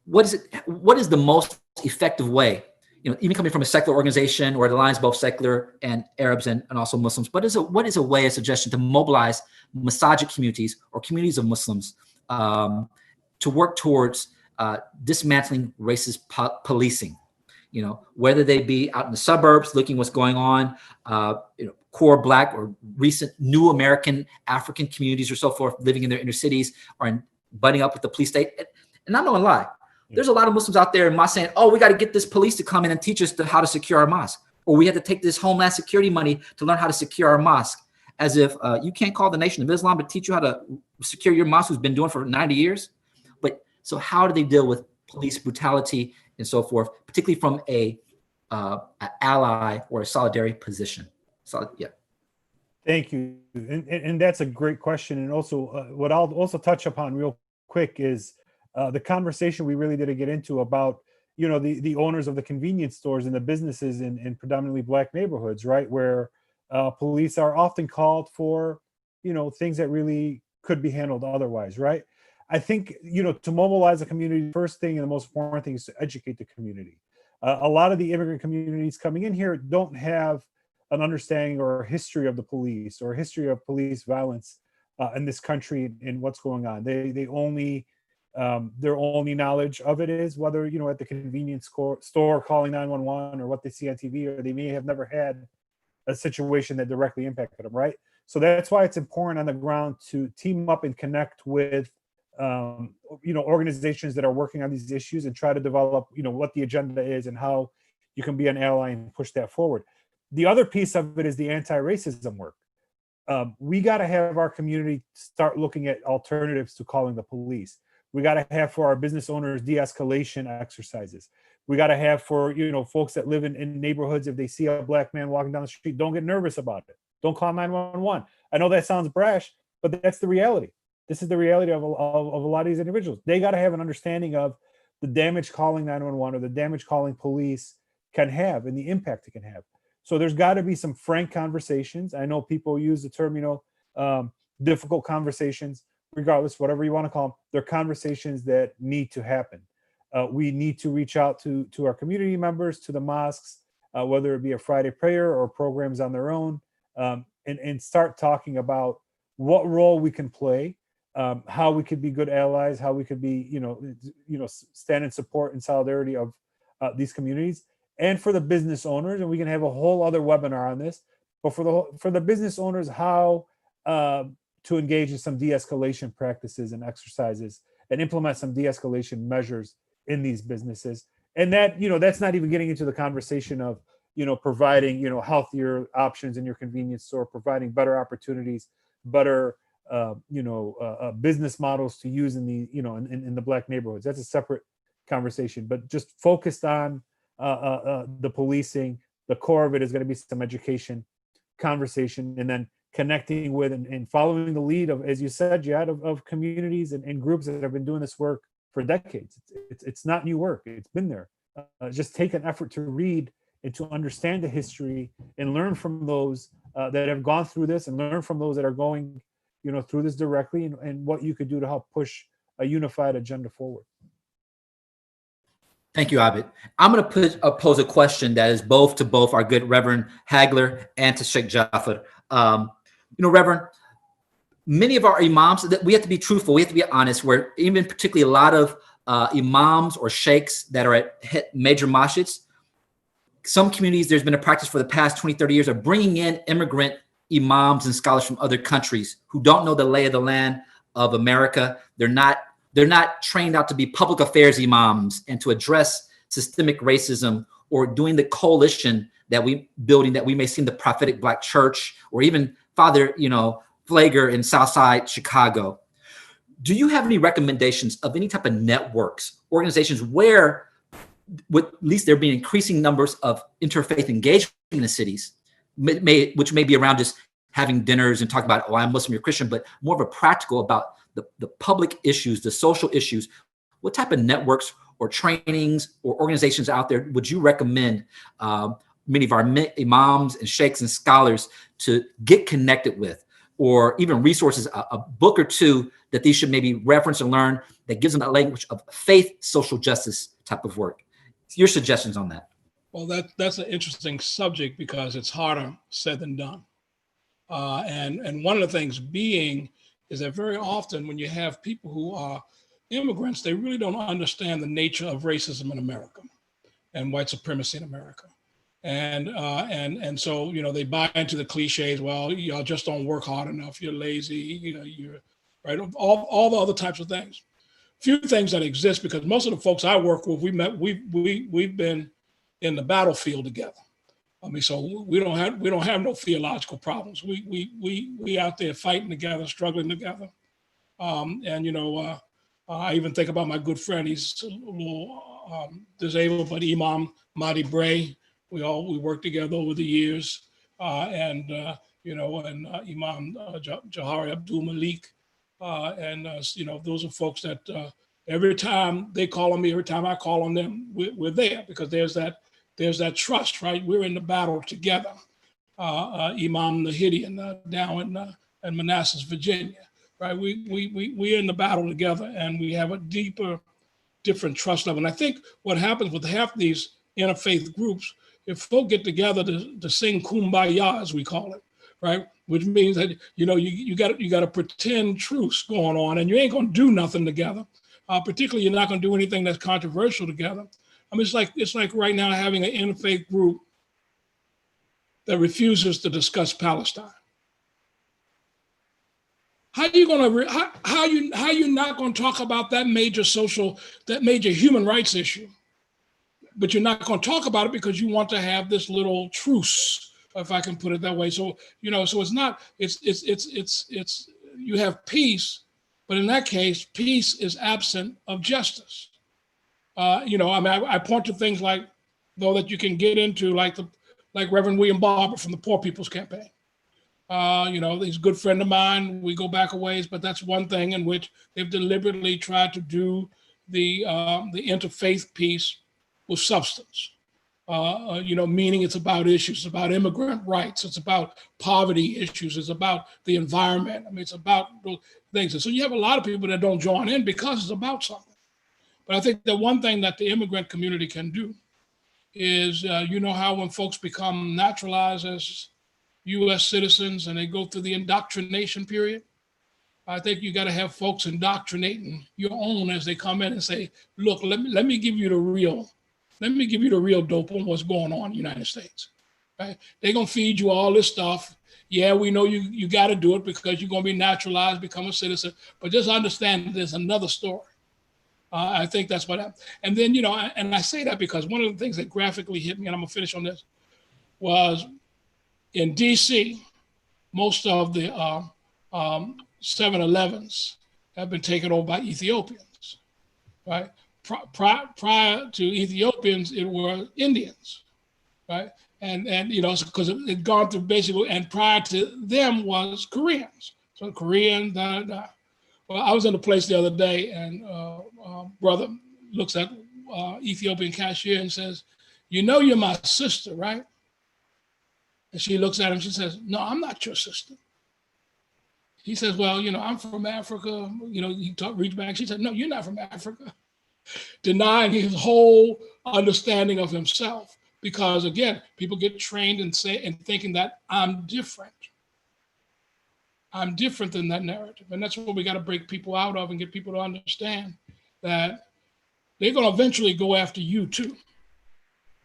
what is the most effective way, even coming from a secular organization or it aligns both secular and Arabs and also Muslims, what is a way, a suggestion to mobilize Masajid communities or communities of Muslims to work towards dismantling racist policing, whether they be out in the suburbs looking what's going on, core Black or recent new American African communities or so forth living in their inner cities or butting up with the police state. And I'm not gonna lie, there's a lot of Muslims out there in mosque saying, oh, we got to get this police to come in and teach us how to secure our mosque, or we have to take this Homeland Security money to learn how to secure our mosque, as if you can't call the Nation of Islam to teach you how to secure your mosque, who's been doing it for 90 years. But so how do they deal with police brutality and so forth, particularly from an ally or a solidarity position? So, yeah. Thank you. And that's a great question. And also what I'll also touch upon real quick is the conversation we really didn't get into about, the owners of the convenience stores and the businesses in predominantly Black neighborhoods, right? Where police are often called for, things that really could be handled otherwise, right? I think, to mobilize the community, first thing and the most important thing is to educate the community. A lot of the immigrant communities coming in here don't have an understanding or a history of the police or a history of police violence in this country and what's going on. They only their only knowledge of it is whether, at the convenience store calling 911 or what they see on TV, or they may have never had a situation that directly impacted them, right? So that's why it's important on the ground to team up and connect with, organizations that are working on these issues and try to develop, what the agenda is and how you can be an ally and push that forward. The other piece of it is the anti-racism work. We got to have our community start looking at alternatives to calling the police. We got to have for our business owners de-escalation exercises. We got to have for, folks that live in neighborhoods, if they see a Black man walking down the street, don't get nervous about it. Don't call 911. I know that sounds brash, but that's the reality. This is the reality of a lot of these individuals. They got to have an understanding of the damage calling 911 or the damage calling police can have and the impact it can have. So there's got to be some frank conversations. I know people use the term, difficult conversations. Regardless, whatever you want to call them, they're conversations that need to happen. We need to reach out to our community members, to the mosques, whether it be a Friday prayer or programs on their own, and start talking about what role we can play, how we could be good allies, how we could be, stand in support and solidarity of these communities, and for the business owners. And we can have a whole other webinar on this. But for the business owners, how to engage in some de-escalation practices and exercises and implement some de-escalation measures in these businesses And that, that's not even getting into the conversation of, providing, healthier options in your convenience store, providing better opportunities, better, business models to use in the, in the Black neighborhoods. That's a separate conversation, but just focused on the policing. The core of it is going to be some education, conversation, and then connecting with and following the lead of, as you said, Jihad, of communities and groups that have been doing this work for decades. It's not new work. It's been there. Just take an effort to read and to understand the history and learn from those that have gone through this, and learn from those that are going, through this directly, and what you could do to help push a unified agenda forward. Thank you, Abid. I'm going to pose a question that is both to both our good Reverend Hagler and to Sheikh Jaffer. Reverend, many of our imams, that we have to be truthful, we have to be honest, where even particularly a lot of imams or sheikhs that are at major masjids, some communities, there's been a practice for the past 20, 30 years of bringing in immigrant imams and scholars from other countries who don't know the lay of the land of America. They're not trained out to be public affairs imams and to address systemic racism, or doing the coalition that we may see in the prophetic Black church, or even Father, Flager in Southside Chicago. Do you have any recommendations of any type of networks, organizations where, with at least there being increasing numbers of interfaith engagement in the cities, which may be around just having dinners and talking about, oh, I'm Muslim, you're Christian, but more of a practical about the public issues, the social issues? What type of networks or trainings or organizations out there would you recommend many of our imams and sheikhs and scholars to get connected with, or even resources, a book or two that these should maybe reference and learn that gives them a language of faith, social justice type of work? Your suggestions on that? Well, that's an interesting subject because it's harder said than done. And one of the things being is that very often when you have people who are immigrants, they really don't understand the nature of racism in America and white supremacy in America. And so, they buy into the cliches. Well, y'all just don't work hard enough. You're lazy. You're right. All the other types of things. Few things that exist, because most of the folks I work with, we've been in the battlefield together. I mean, so we don't have no theological problems. We out there fighting together, struggling together. I even think about my good friend. He's a little disabled, but Imam Mahdi Bray. We worked together over the years, and Imam Jahari Abdul Malik, those are folks that every time they call on me, every time I call on them, we're there, because there's that trust, right? We're in the battle together. Imam Nahidian down in Manassas, Virginia, right? We're in the battle together, and we have a different trust level. And I think what happens with half these interfaith groups, if folk get together to sing Kumbaya, as we call it, right? Which means that, you got a pretend truce going on, and you ain't gonna do nothing together. Particularly, you're not gonna do anything that's controversial together. I mean, it's like right now having an interfaith group that refuses to discuss Palestine. How are you gonna how you not gonna talk about that major human rights issue? But you're not going to talk about it because you want to have this little truce, if I can put it that way. So, so it's not, it's you have peace, but in that case, peace is absent of justice. I point to things like, though, that you can get into, like Reverend William Barber from the Poor People's Campaign. He's a good friend of mine. We go back a ways, but that's one thing in which they've deliberately tried to do the interfaith piece with substance, meaning it's about issues, it's about immigrant rights, it's about poverty issues, it's about the environment. I mean, it's about those things. And so you have a lot of people that don't join in because it's about something. But I think the one thing that the immigrant community can do is, how when folks become naturalized as US citizens and they go through the indoctrination period, I think you got to have folks indoctrinating your own as they come in and say, look, let me give you the real dope on what's going on in the United States, right? They're going to feed you all this stuff. Yeah, we know you got to do it because you're going to be naturalized, become a citizen, but just understand there's another story. I think that's what happened. And then, you know, and I say that because one of the things that graphically hit me, and I'm gonna finish on this, was in DC, most of the 7-Elevens have been taken over by Ethiopians, right? Prior to Ethiopians, it were Indians, right? And you know, because it had gone through basically, and prior to them was Koreans. So Korean, da, da, da. Well, I was in a place the other day, and brother looks at Ethiopian cashier and says, "You know, you're my sister, right?" And she looks at him. She says, "No, I'm not your sister." He says, "Well, you know, I'm from Africa." You know, he reached back. She said, "No, you're not from Africa," denying his whole understanding of himself. Because again, people get trained and thinking that I'm different. I'm different than that narrative. And that's what we got to break people out of and get people to understand that they're going to eventually go after you too.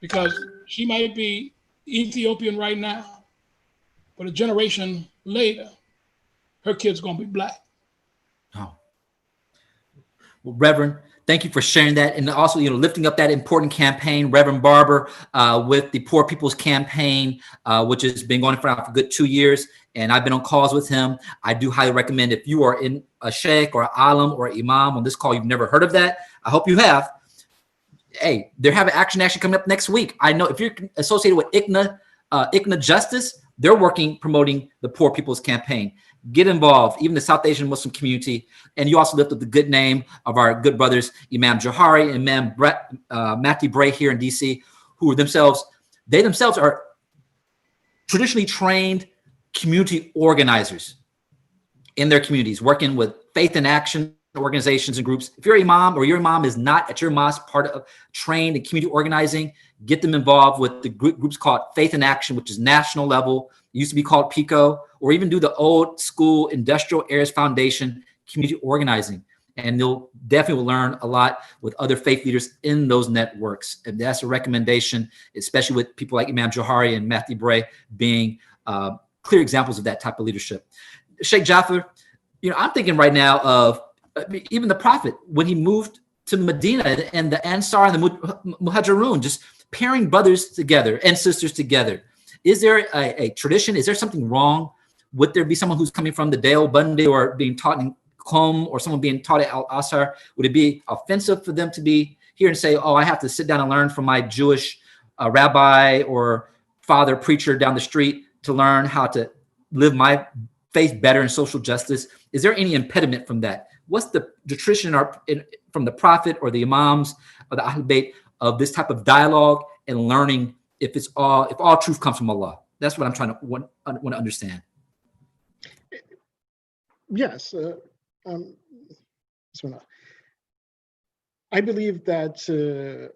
Because she might be Ethiopian right now, but a generation later, her kid's going to be Black. Oh. Well, Reverend, thank you for sharing that, and also, you know, lifting up that important campaign, Reverend Barber, with the Poor People's Campaign, which has been going for a good 2 years, and I've been on calls with him. I do highly recommend, if you are in a sheikh or alim or imam on this call, you've never heard of that. I hope you have. Hey, they're having action actually coming up next week. I know if you're associated with ICNA Justice, they're promoting the Poor People's Campaign. Get involved, even the South Asian Muslim community. And you also lift up the good name of our good brothers, Imam Johari and Imam Matthew Bray here in DC, who themselves are traditionally trained community organizers in their communities, working with Faith in Action organizations and groups. If your imam or your imam is not at your mosque part of trained in community organizing, get them involved with the groups called Faith in Action, which is national level. It used to be called PICO, or even do the old school Industrial Heirs Foundation community organizing. And you'll definitely learn a lot with other faith leaders in those networks. And that's a recommendation, especially with people like Imam Johari and Matthew Bray being clear examples of that type of leadership. Sheikh Jaffer, you know, I'm thinking right now of even the Prophet, when he moved to Medina, and the Ansar and the Muhajirun, just pairing brothers together and sisters together. Is there a tradition? Is there something wrong? Would there be someone who's coming from the Deobandi or being taught in Qom, or someone being taught at Al-Azhar? Would it be offensive for them to be here and say, oh, I have to sit down and learn from my Jewish rabbi or father preacher down the street to learn how to live my faith better in social justice? Is there any impediment from that? What's the tradition from the Prophet or the Imams or the Ahlul Bayt of this type of dialogue and learning if all truth comes from Allah? That's what I'm trying to want to understand. Yes. I believe that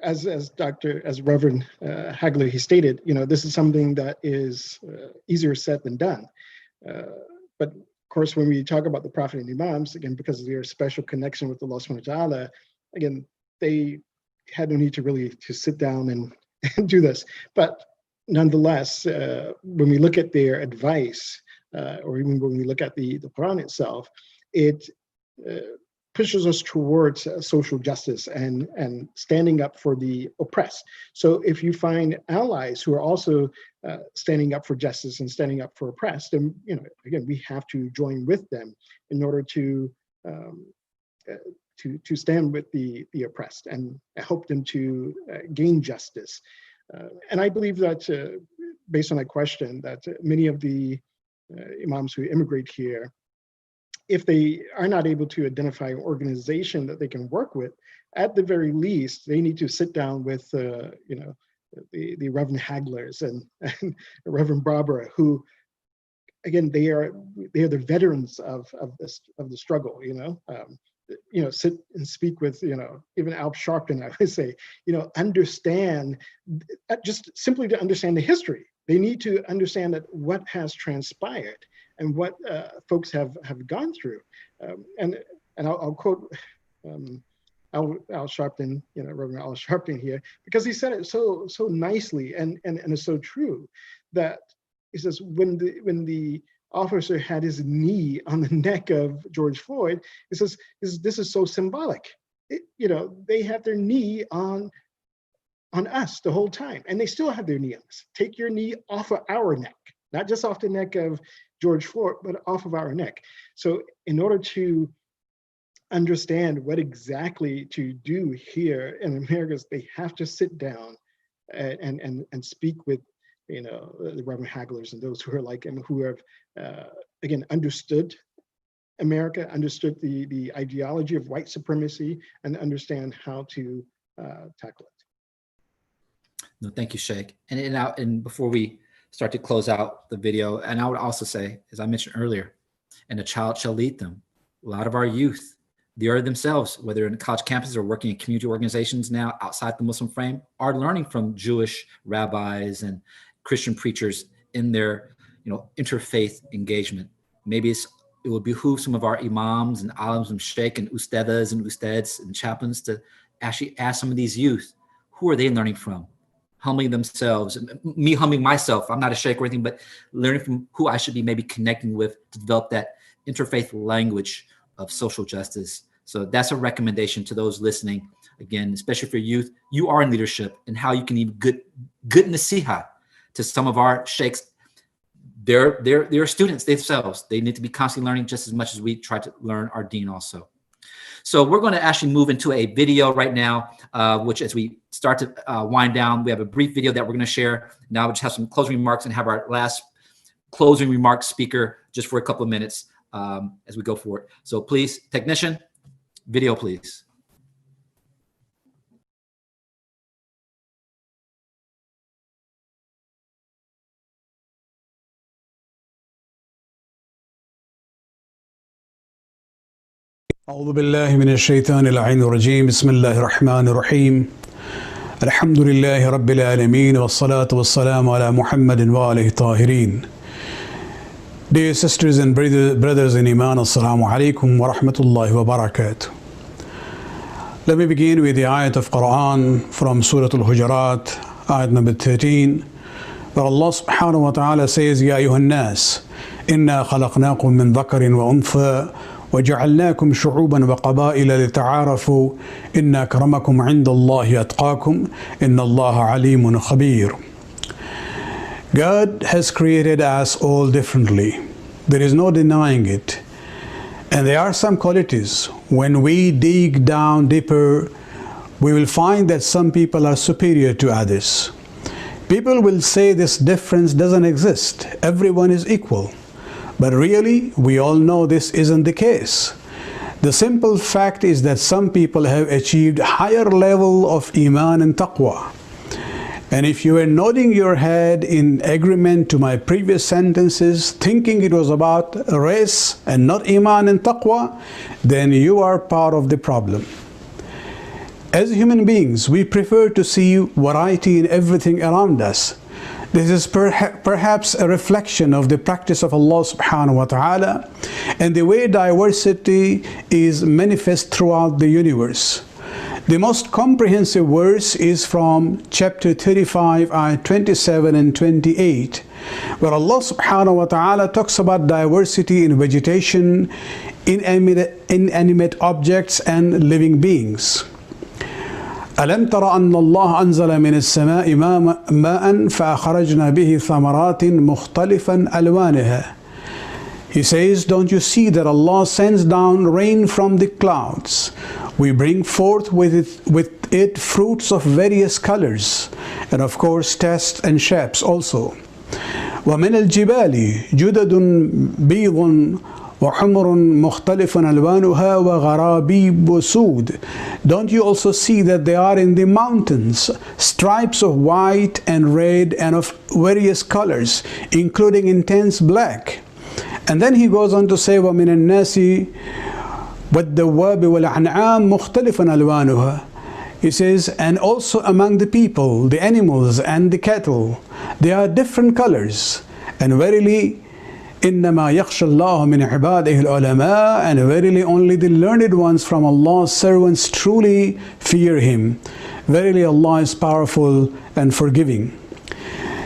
as Reverend Hagler, he stated, you know, this is something that is easier said than done. But of course, when we talk about the Prophet and Imams, again, because of their special connection with Allah subhanahu wa ta'ala, again, they had no need to sit down and do this. But nonetheless, when we look at their advice, or even when we look at the Quran itself, it pushes us towards social justice and standing up for the oppressed. So if you find allies who are also standing up for justice and standing up for oppressed, then, you know, again, we have to join with them in order to stand with the oppressed and help them to gain justice. And I believe that, based on that question, that many of the imams who immigrate here, if they are not able to identify an organization that they can work with, at the very least, they need to sit down with, you know, the Reverend Haglers and Reverend Barber, who, again, they are the veterans of the struggle. You know, sit and speak with, you know, even Al Sharpton, I would say, you know, understand, just simply to understand the history. They need to understand that what has transpired and what folks have gone through. And I'll quote Al Sharpton, you know, Reverend Al Sharpton here, because he said it so nicely and it's so true, that he says, when the officer had his knee on the neck of George Floyd, he says, this is so symbolic. they have their knee on us the whole time, and they still have their knee on us. Take your knee off of our neck, not just off the neck of George Floyd, but off of our neck. So in order to understand what exactly to do here in America, they have to sit down and speak with the Reverend Haglers and those who are like him, who have again understood America, understood the ideology of white supremacy, and understand how to tackle it. No, thank you, Sheikh. And before we start to close out the video, and I would also say, as I mentioned earlier, and a child shall lead them. A lot of our youth, they are themselves, whether in college campuses or working in community organizations now outside the Muslim frame, are learning from Jewish rabbis and Christian preachers in their interfaith engagement. Maybe it would behoove some of our imams and alims and sheikh and ustadas and ustads and chaplains to actually ask some of these youth, who are they learning from? Humbling themselves, me humbling myself. I'm not a sheikh or anything, but learning from who I should be maybe connecting with to develop that interfaith language of social justice. So that's a recommendation to those listening. Again, especially for youth, you are in leadership, and how you can even good nasiha to some of our sheikhs. They're students themselves. They need to be constantly learning just as much as we try to learn our deen also. So we're going to actually move into a video right now, which as we start to wind down, we have a brief video that we're going to share. Now we'll just have some closing remarks and have our last closing remarks speaker just for a couple of minutes as we go forward. So please, technician, video, please. أعوذ بالله من الشيطان اللعين الرجيم بسم الله الرحمن الرحيم الحمد لله رب العالمين والصلاة والسلام على محمد وآله الطاهرين. Dear sisters and brothers in Iman, Assalamu alaikum wa rahmatullahi wa barakatuh. Let me begin with the ayat of Quran from Surah Al-Hujurat, ayat number 13, where Allah subhanahu wa ta'ala says, Ya ayyuhan nas, inna khalaqnakum min dhakarin wa untha وجعلناكم شعوبا وقبائل لتعارفوا إن أكرمكم عند الله أتقاكم إن الله عليم خبير. God has created us all differently. There is no denying it. And there are some qualities. When we dig down deeper, we will find that some people are superior to others. People will say this difference doesn't exist. Everyone is equal. But really, we all know this isn't the case. The simple fact is that some people have achieved higher level of Iman and Taqwa. And if you were nodding your head in agreement to my previous sentences, thinking it was about race and not Iman and Taqwa, then you are part of the problem. As human beings, we prefer to see variety in everything around us. This is perhaps a reflection of the practice of Allah subhanahu wa ta'ala and the way diversity is manifest throughout the universe. The most comprehensive verse is from chapter 35, ayat 27 and 28, where Allah subhanahu wa ta'ala talks about diversity in vegetation, inanimate objects and living beings. ألم تر أن الله أنزل من السماء ماء فأخرجنا به ثمرات مختلفا ألوانها. He says, don't you see that Allah sends down rain from the clouds? We bring forth with it fruits of various colors, and of course tests and shapes also. ومن الجبال جدد بيض وحمر مختلف ألوانها وغرابيب سود. Don't you also see that there are in the mountains stripes of white and red and of various colors, including intense black? And then he goes on to say, وَمِنَ النَّاسِ وَالدَّوَّابِ وَالْأَنْعَامِ مُخْتَلِفًا أَلْوَانُهَا. He says, and also among the people, the animals and the cattle, there are different colors. And verily, إِنَّمَا يَخْشَى اللَّهُ مِنْ عِبَادِهِ الْعُلَمَاءِ, and verily only the learned ones from Allah's servants truly fear Him. Verily Allah is powerful and forgiving.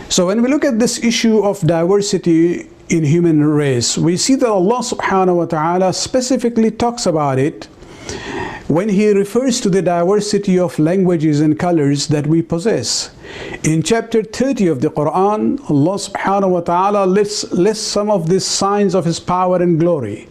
So when we look at this issue of diversity in human race, we see that Allah subhanahu wa ta'ala specifically talks about it when he refers to the diversity of languages and colors that we possess. In chapter 30 of the Quran, Allah subhanahu wa ta'ala lists some of these signs of His power and glory.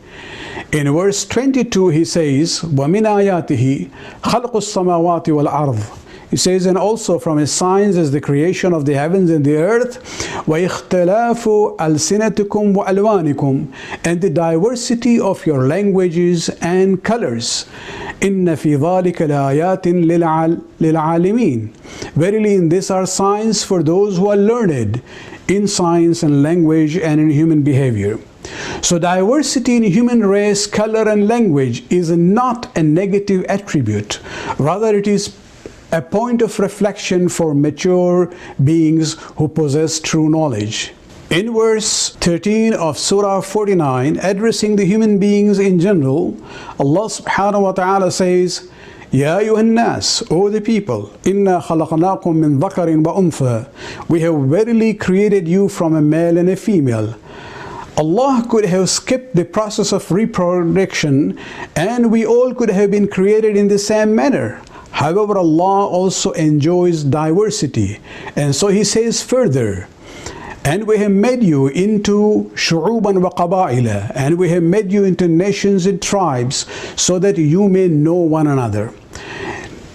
In verse 22, He says, وَمِنْ آيَاتِهِ خَلْقُ السَّمَاوَاتِ وَالْأَرْضِ. He says, and also from His signs is the creation of the heavens and the earth, وَإِخْتِلَافُ أَلْسِنَتِكُمْ وَأَلْوَانِكُمْ, and the diversity of your languages and colors. إِنَّ فِي ذَلِكَ لَآيَاتٍ لِلْعَالِمِينَ. Verily in this are signs for those who are learned in science and language and in human behavior. So diversity in human race, color and language is not a negative attribute. Rather, it is a point of reflection for mature beings who possess true knowledge. In verse 13 of Surah 49, addressing the human beings in general, Allah subhanahu wa ta'ala says, Ya ayyuhan nas, O the people, inna khalaqnakum min dhakarin wa untha. We have verily created you from a male and a female. Allah could have skipped the process of reproduction and we all could have been created in the same manner. However, Allah also enjoys diversity. And so He says further, and we have made you into shu'uban wa qaba'ila, and we have made you into nations and tribes so that you may know one another.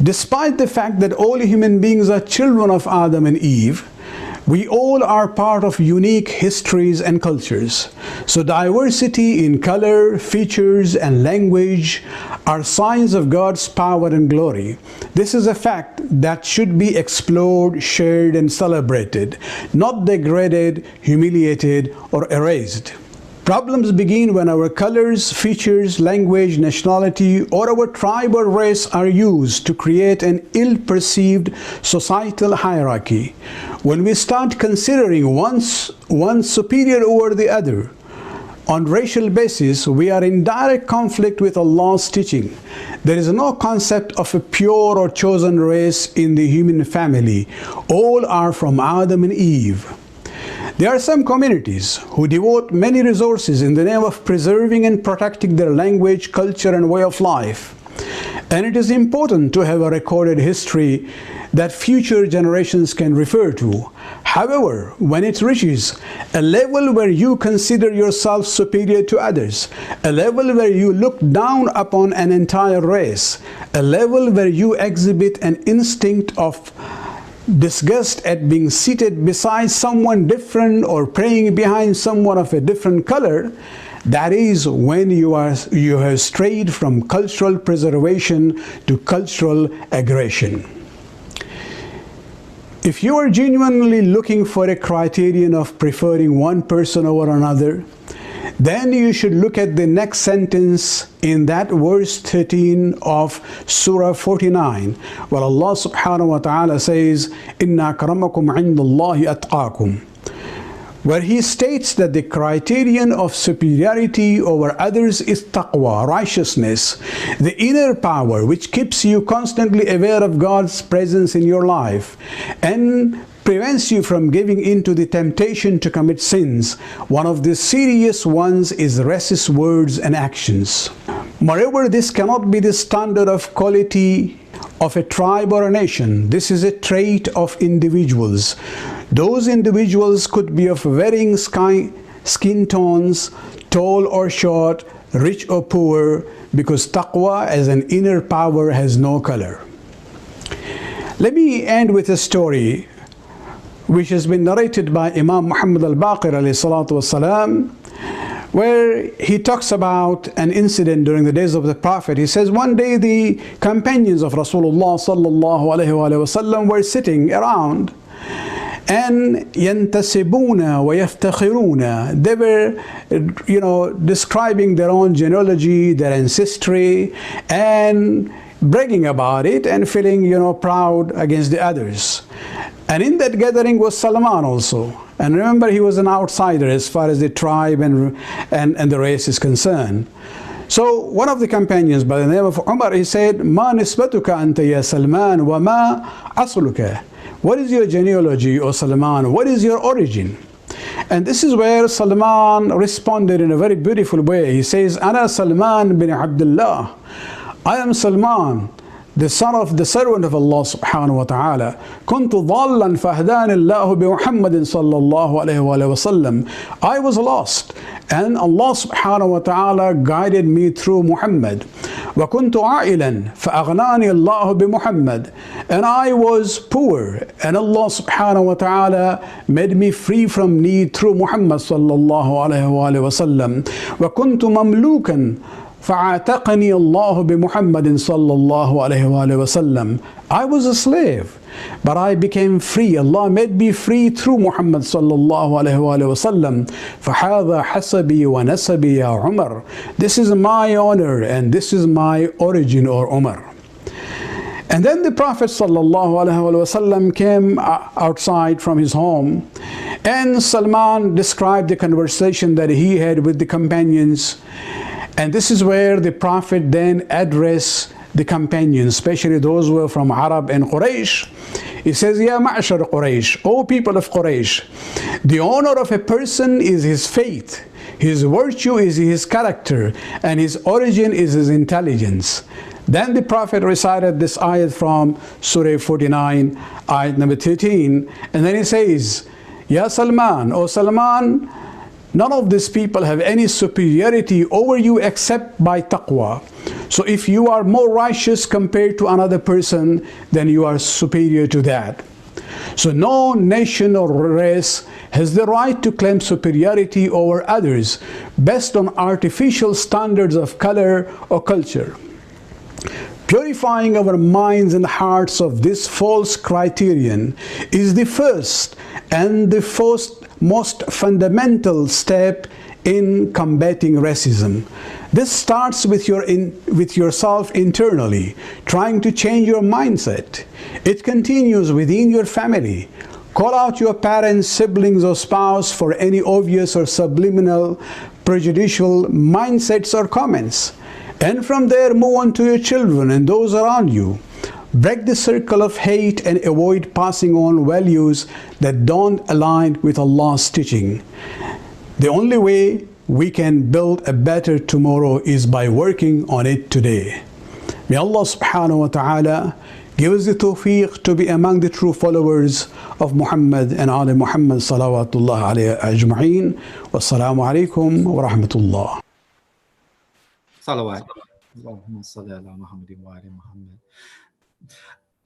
Despite the fact that all human beings are children of Adam and Eve, we all are part of unique histories and cultures. So diversity in color, features, and language are signs of God's power and glory. This is a fact that should be explored, shared, and celebrated, not degraded, humiliated, or erased. Problems begin when our colors, features, language, nationality, or our tribe or race are used to create an ill-perceived societal hierarchy. When we start considering one superior over the other on racial basis, we are in direct conflict with Allah's teaching. There is no concept of a pure or chosen race in the human family. All are from Adam and Eve. There are some communities who devote many resources in the name of preserving and protecting their language, culture, and way of life. And it is important to have a recorded history that future generations can refer to. However, when it reaches a level where you consider yourself superior to others, a level where you look down upon an entire race, a level where you exhibit an instinct of disgust at being seated beside someone different or praying behind someone of a different color, that is when you have strayed from cultural preservation to cultural aggression. If you are genuinely looking for a criterion of preferring one person over another, then you should look at the next sentence in that verse 13 of Surah 49, where Allah subhanahu wa ta'ala says, Inna akramakum indallahi atqakum, where He states that the criterion of superiority over others is taqwa, righteousness, the inner power which keeps you constantly aware of God's presence in your life and prevents you from giving into the temptation to commit sins. One of the serious ones is racist words and actions. Moreover, this cannot be the standard of quality of a tribe or a nation. This is a trait of individuals. Those individuals could be of varying skin tones, tall or short, rich or poor, because taqwa as an inner power has no color. Let me end with a story which has been narrated by Imam Muhammad al-Baqir alayhi salatu wasalam, where he talks about an incident during the days of the Prophet. He says, one day the companions of Rasulullah sallallahu alayhi wa sallam were sitting around and yantasibuna wa yaftakhiruna. They were, describing their own genealogy, their ancestry, and bragging about it and feeling, proud against the others. And in that gathering was Salman also. And remember, he was an outsider as far as the tribe and the race is concerned. So one of the companions by the name of Umar, he said, Ma nisbatuka anta ya Salman wa ma asluka. What is your genealogy, O Salman? What is your origin? And this is where Salman responded in a very beautiful way. He says, Ana Salman bin Abdullah. I am Salman, the son of the servant of Allah subhanahu wa ta'ala. كنت ضالا فهداني الله بمحمد صلى الله عليه وآله وسلم. I was lost and Allah subhanahu wa ta'ala guided me through Muhammad. وكنت عائلا فأغناني الله بمحمد. And I was poor and Allah subhanahu wa ta'ala made me free from need through Muhammad صلى الله عليه وآله وسلم. وكنت مملوكا فَعَاتَقَنِي اللَّهُ بِمُحَمَّدٍ صَلَّى اللَّهُ عَلَيْهِ وَآلِهِ وَسَلَّمَ. I was a slave, but I became free. Allah made me free through Muhammad صلى الله عليه وآله وسلم. فَهَذَا حَسَبِي وَنَسَبِي يَا عُمَرْ. This is my honor and this is my origin, or Umar. And then the Prophet sallallahu alaihi wasallam came outside from his home, and Salman described the conversation that he had with the companions. And this is where the Prophet then addressed the companions, especially those who were from Arab and Quraysh. He says, Ya ma'ashar Quraysh, O people of Quraysh, the honor of a person is his faith, his virtue is his character, and his origin is his intelligence. Then the Prophet recited this ayat from Surah 49, ayat number 13, and then he says, Ya Salman, O Salman, none of these people have any superiority over you except by taqwa. So if you are more righteous compared to another person, then you are superior to that. So no nation or race has the right to claim superiority over others based on artificial standards of color or culture. Purifying our minds and hearts of this false criterion is the first and the most fundamental step in combating racism. This starts with yourself internally, trying to change your mindset. It continues within your family. Call out your parents, siblings, or spouse for any obvious or subliminal prejudicial mindsets or comments. And from there, move on to your children and those around you. Break the circle of hate and avoid passing on values that don't align with Allah's teaching. The only way we can build a better tomorrow is by working on it today. May Allah subhanahu wa ta'ala give us the tawfiq to be among the true followers of Muhammad and Ali Muhammad salawatullah alayhi ajma'een. Wassalamu alaikum wa rahmatullah. Salawat.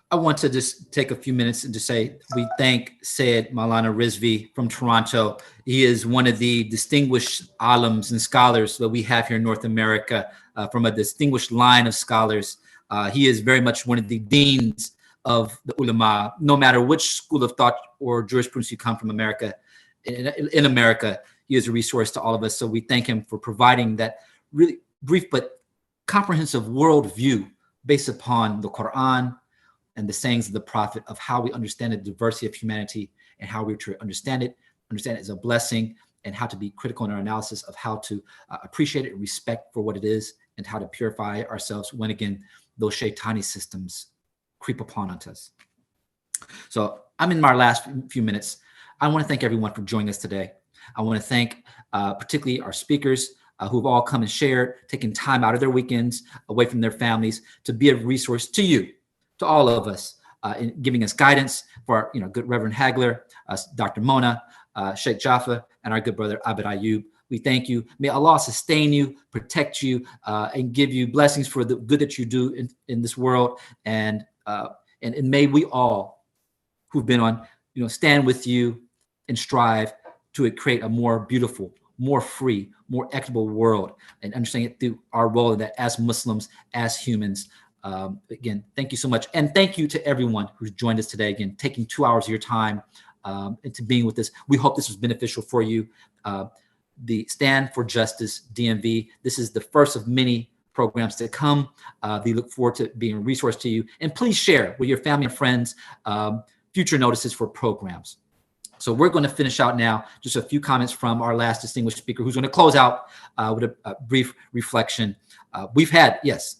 I want to just take a few minutes and just say we thank Syed Maulana Rizvi from Toronto. He is one of the distinguished alims and scholars that we have here in North America, from a distinguished line of scholars. He is very much one of the deans of the ulama, no matter which school of thought or jurisprudence you come from America. In America, he is a resource to all of us. So we thank him for providing that really brief but comprehensive worldview based upon the Quran and the sayings of the Prophet of how we understand the diversity of humanity and how we're to understand it as a blessing, and how to be critical in our analysis of how to appreciate it and respect for what it is, and how to purify ourselves when, again, those shaitani systems creep upon us. So I'm in my last few minutes. I want to thank everyone for joining us today. I want to thank particularly our speakers who've all come and shared, taking time out of their weekends away from their families to be a resource to you, to all of us, in giving us guidance for our, good Reverend Hagler, Dr. Mona, Sheikh Jaffa, and our good brother Abid Ayub. We thank you. May Allah sustain you, protect you, and give you blessings for the good that you do in this world. And may we all who've been on, stand with you and strive to create a more beautiful, more free, more equitable world, and understanding it through our role in that as Muslims, as humans. Again, thank you so much. And thank you to everyone who's joined us today, again, taking 2 hours of your time into being with us. We hope this was beneficial for you. The Stand for Justice DMV, this is the first of many programs to come. We look forward to being a resource to you. And please share with your family and friends future notices for programs. So we're going to finish out now. Just a few comments from our last distinguished speaker, who's going to close out with a brief reflection. We've had, yes,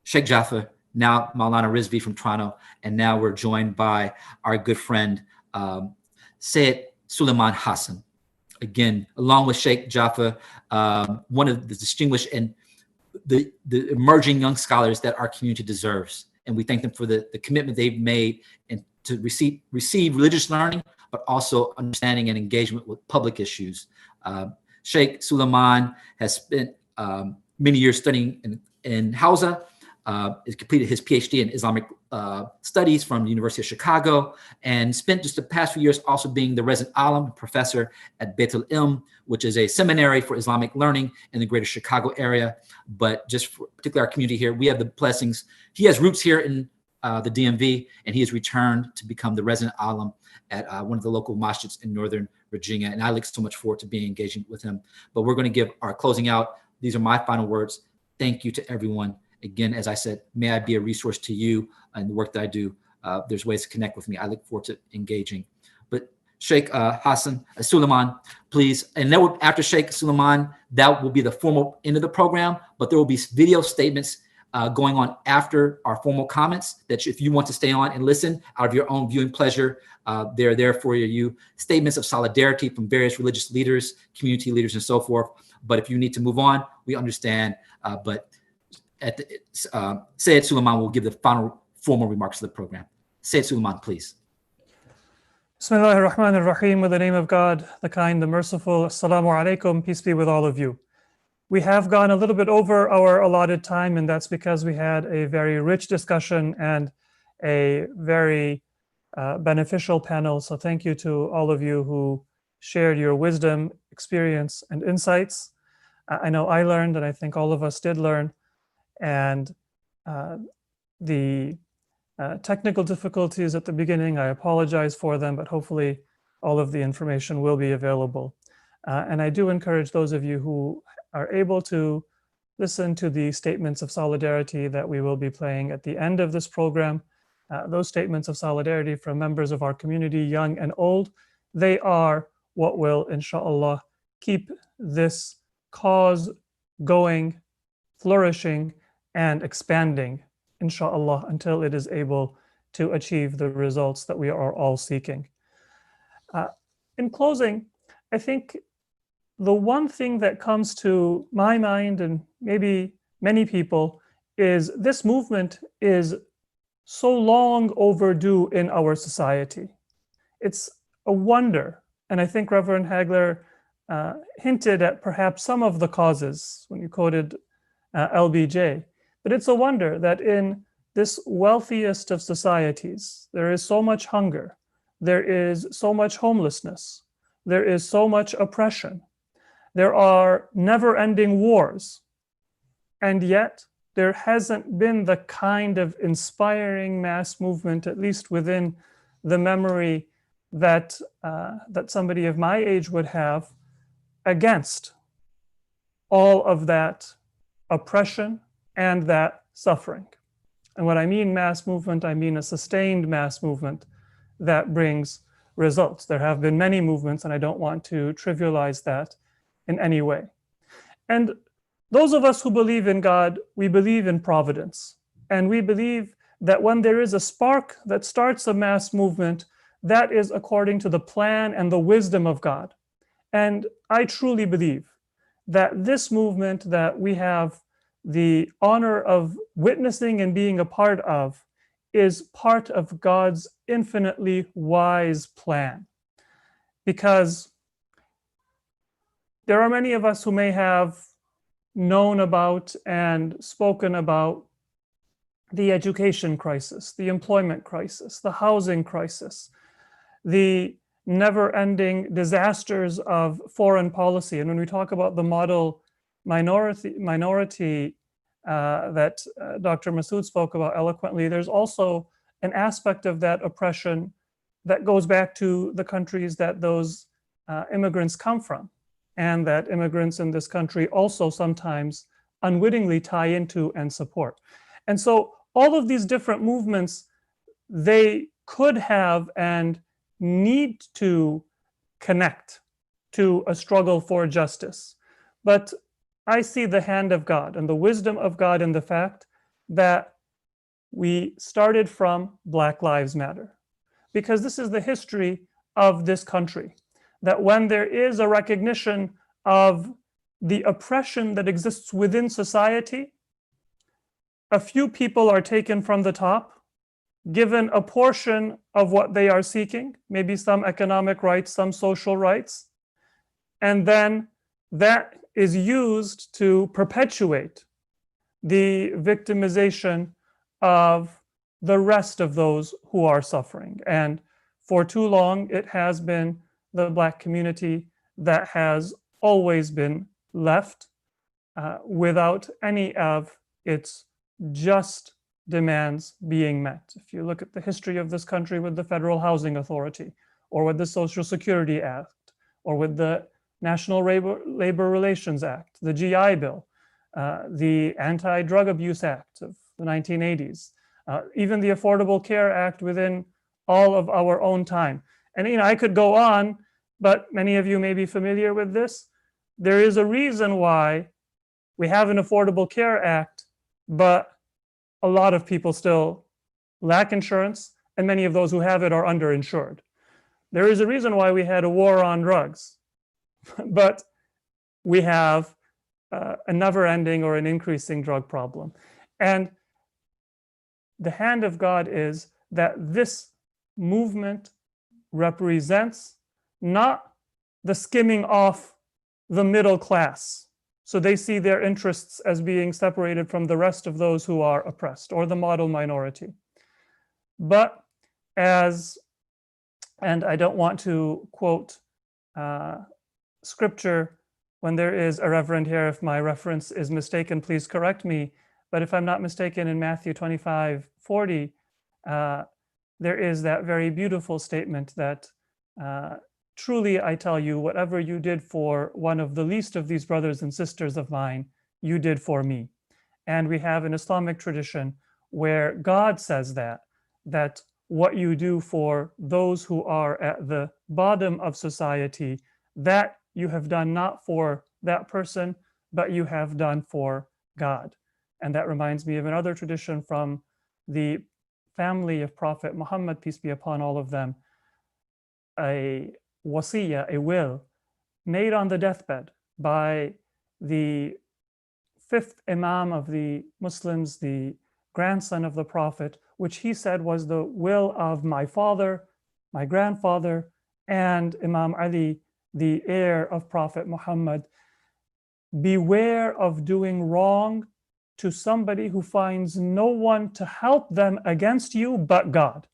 Sheikh Jaffa, now Maulana Rizvi from Toronto, and now we're joined by our good friend, Syed Suleiman Hassan. Again, along with Sheikh Jaffa, one of the distinguished and the emerging young scholars that our community deserves. And we thank them for the commitment they've made and to receive religious learning, but also understanding and engagement with public issues. Sheikh Suleiman has spent many years studying in Hausa, has completed his PhD in Islamic studies from the University of Chicago, and spent just the past few years also being the resident alim professor at Beit al-Ilm, which is a seminary for Islamic learning in the greater Chicago area. But just for particularly our community here, we have the blessings. He has roots here in the DMV, and he has returned to become the resident alim at one of the local masjids in Northern Virginia. And I look so much forward to being engaging with him. But we're going to give our closing out. These are my final words. Thank you to everyone. Again, as I said, may I be a resource to you and the work that I do. There's ways to connect with me. I look forward to engaging. But Sheikh Hassan Suleiman, please. And then after Sheikh Suleiman, that will be the formal end of the program, but there will be video statements going on after our formal comments that if you want to stay on and listen out of your own viewing pleasure, they're there for you. Statements of solidarity from various religious leaders, community leaders, and so forth. But if you need to move on, we understand. But Sayyid Suleiman will give the final formal remarks of the program. Sayyid Suleiman, please. Bismillah ar-Rahman ar-Rahim, with the name of God, the kind, the merciful. Assalamu alaikum, peace be with all of you. We have gone a little bit over our allotted time, and that's because we had a very rich discussion and a very beneficial panel. So thank you to all of you who shared your wisdom, experience, and insights. I know I learned, and I think all of us did learn. And the technical difficulties at the beginning, I apologize for them, but hopefully all of the information will be available. And I do encourage those of you who are able to listen to the statements of solidarity that we will be playing at the end of this program. Those statements of solidarity from members of our community, young and old, they are what will, inshallah, keep this cause going, flourishing, and expanding, inshallah, until it is able to achieve the results that we are all seeking. In closing, I think the one thing that comes to my mind, and maybe many people, is this movement is so long overdue in our society. It's a wonder, and I think Reverend Hagler hinted at perhaps some of the causes when you quoted LBJ. But it's a wonder that in this wealthiest of societies, there is so much hunger, there is so much homelessness, there is so much oppression, there are never-ending wars, and yet there hasn't been the kind of inspiring mass movement, at least within the memory that somebody of my age would have, against all of that oppression and that suffering. And when I mean mass movement, I mean a sustained mass movement that brings results. There have been many movements, and I don't want to trivialize that in any way. And those of us who believe in God, we believe in providence. And we believe that when there is a spark that starts a mass movement, that is according to the plan and the wisdom of God. And I truly believe that this movement that we have the honor of witnessing and being a part of is part of God's infinitely wise plan. Because there are many of us who may have known about and spoken about the education crisis, the employment crisis, the housing crisis, the never-ending disasters of foreign policy. And when we talk about the model minority that Dr. Masood spoke about eloquently, there's also an aspect of that oppression that goes back to the countries that those immigrants come from, and that immigrants in this country also sometimes unwittingly tie into and support. And so all of these different movements, they could have and need to connect to a struggle for justice. But I see the hand of God and the wisdom of God in the fact that we started from Black Lives Matter, because this is the history of this country, that when there is a recognition of the oppression that exists within society, a few people are taken from the top, given a portion of what they are seeking, maybe some economic rights, some social rights, and then that is used to perpetuate the victimization of the rest of those who are suffering. And for too long, it has been the Black community that has always been left without any of its just demands being met. If you look at the history of this country with the Federal Housing Authority, or with the Social Security Act, or with the National Labor Relations Act, the GI Bill, the Anti-Drug Abuse Act of the 1980s, even the Affordable Care Act within all of our own time. And I could go on, but many of you may be familiar with this. There is a reason why we have an Affordable Care Act, but a lot of people still lack insurance, and many of those who have it are underinsured. There is a reason why we had a war on drugs, but we have a never-ending or an increasing drug problem. And the hand of God is that this movement represents not the skimming off the middle class. So they see their interests as being separated from the rest of those who are oppressed, or the model minority. But as, and I don't want to quote scripture when there is a reverend here. If my reference is mistaken, please correct me. But if I'm not mistaken, in Matthew 25:40, there is that very beautiful statement that truly I tell you, whatever you did for one of the least of these brothers and sisters of mine, you did for me. And we have an Islamic tradition where God says that what you do for those who are at the bottom of society, that you have done not for that person, but you have done for God. And that reminds me of another tradition from the family of Prophet Muhammad, peace be upon all of them, a wasiyah, a will, made on the deathbed by the fifth Imam of the Muslims, the grandson of the Prophet, which he said was the will of my father, my grandfather, and Imam Ali, the heir of Prophet Muhammad. Beware of doing wrong to somebody who finds no one to help them against you but God,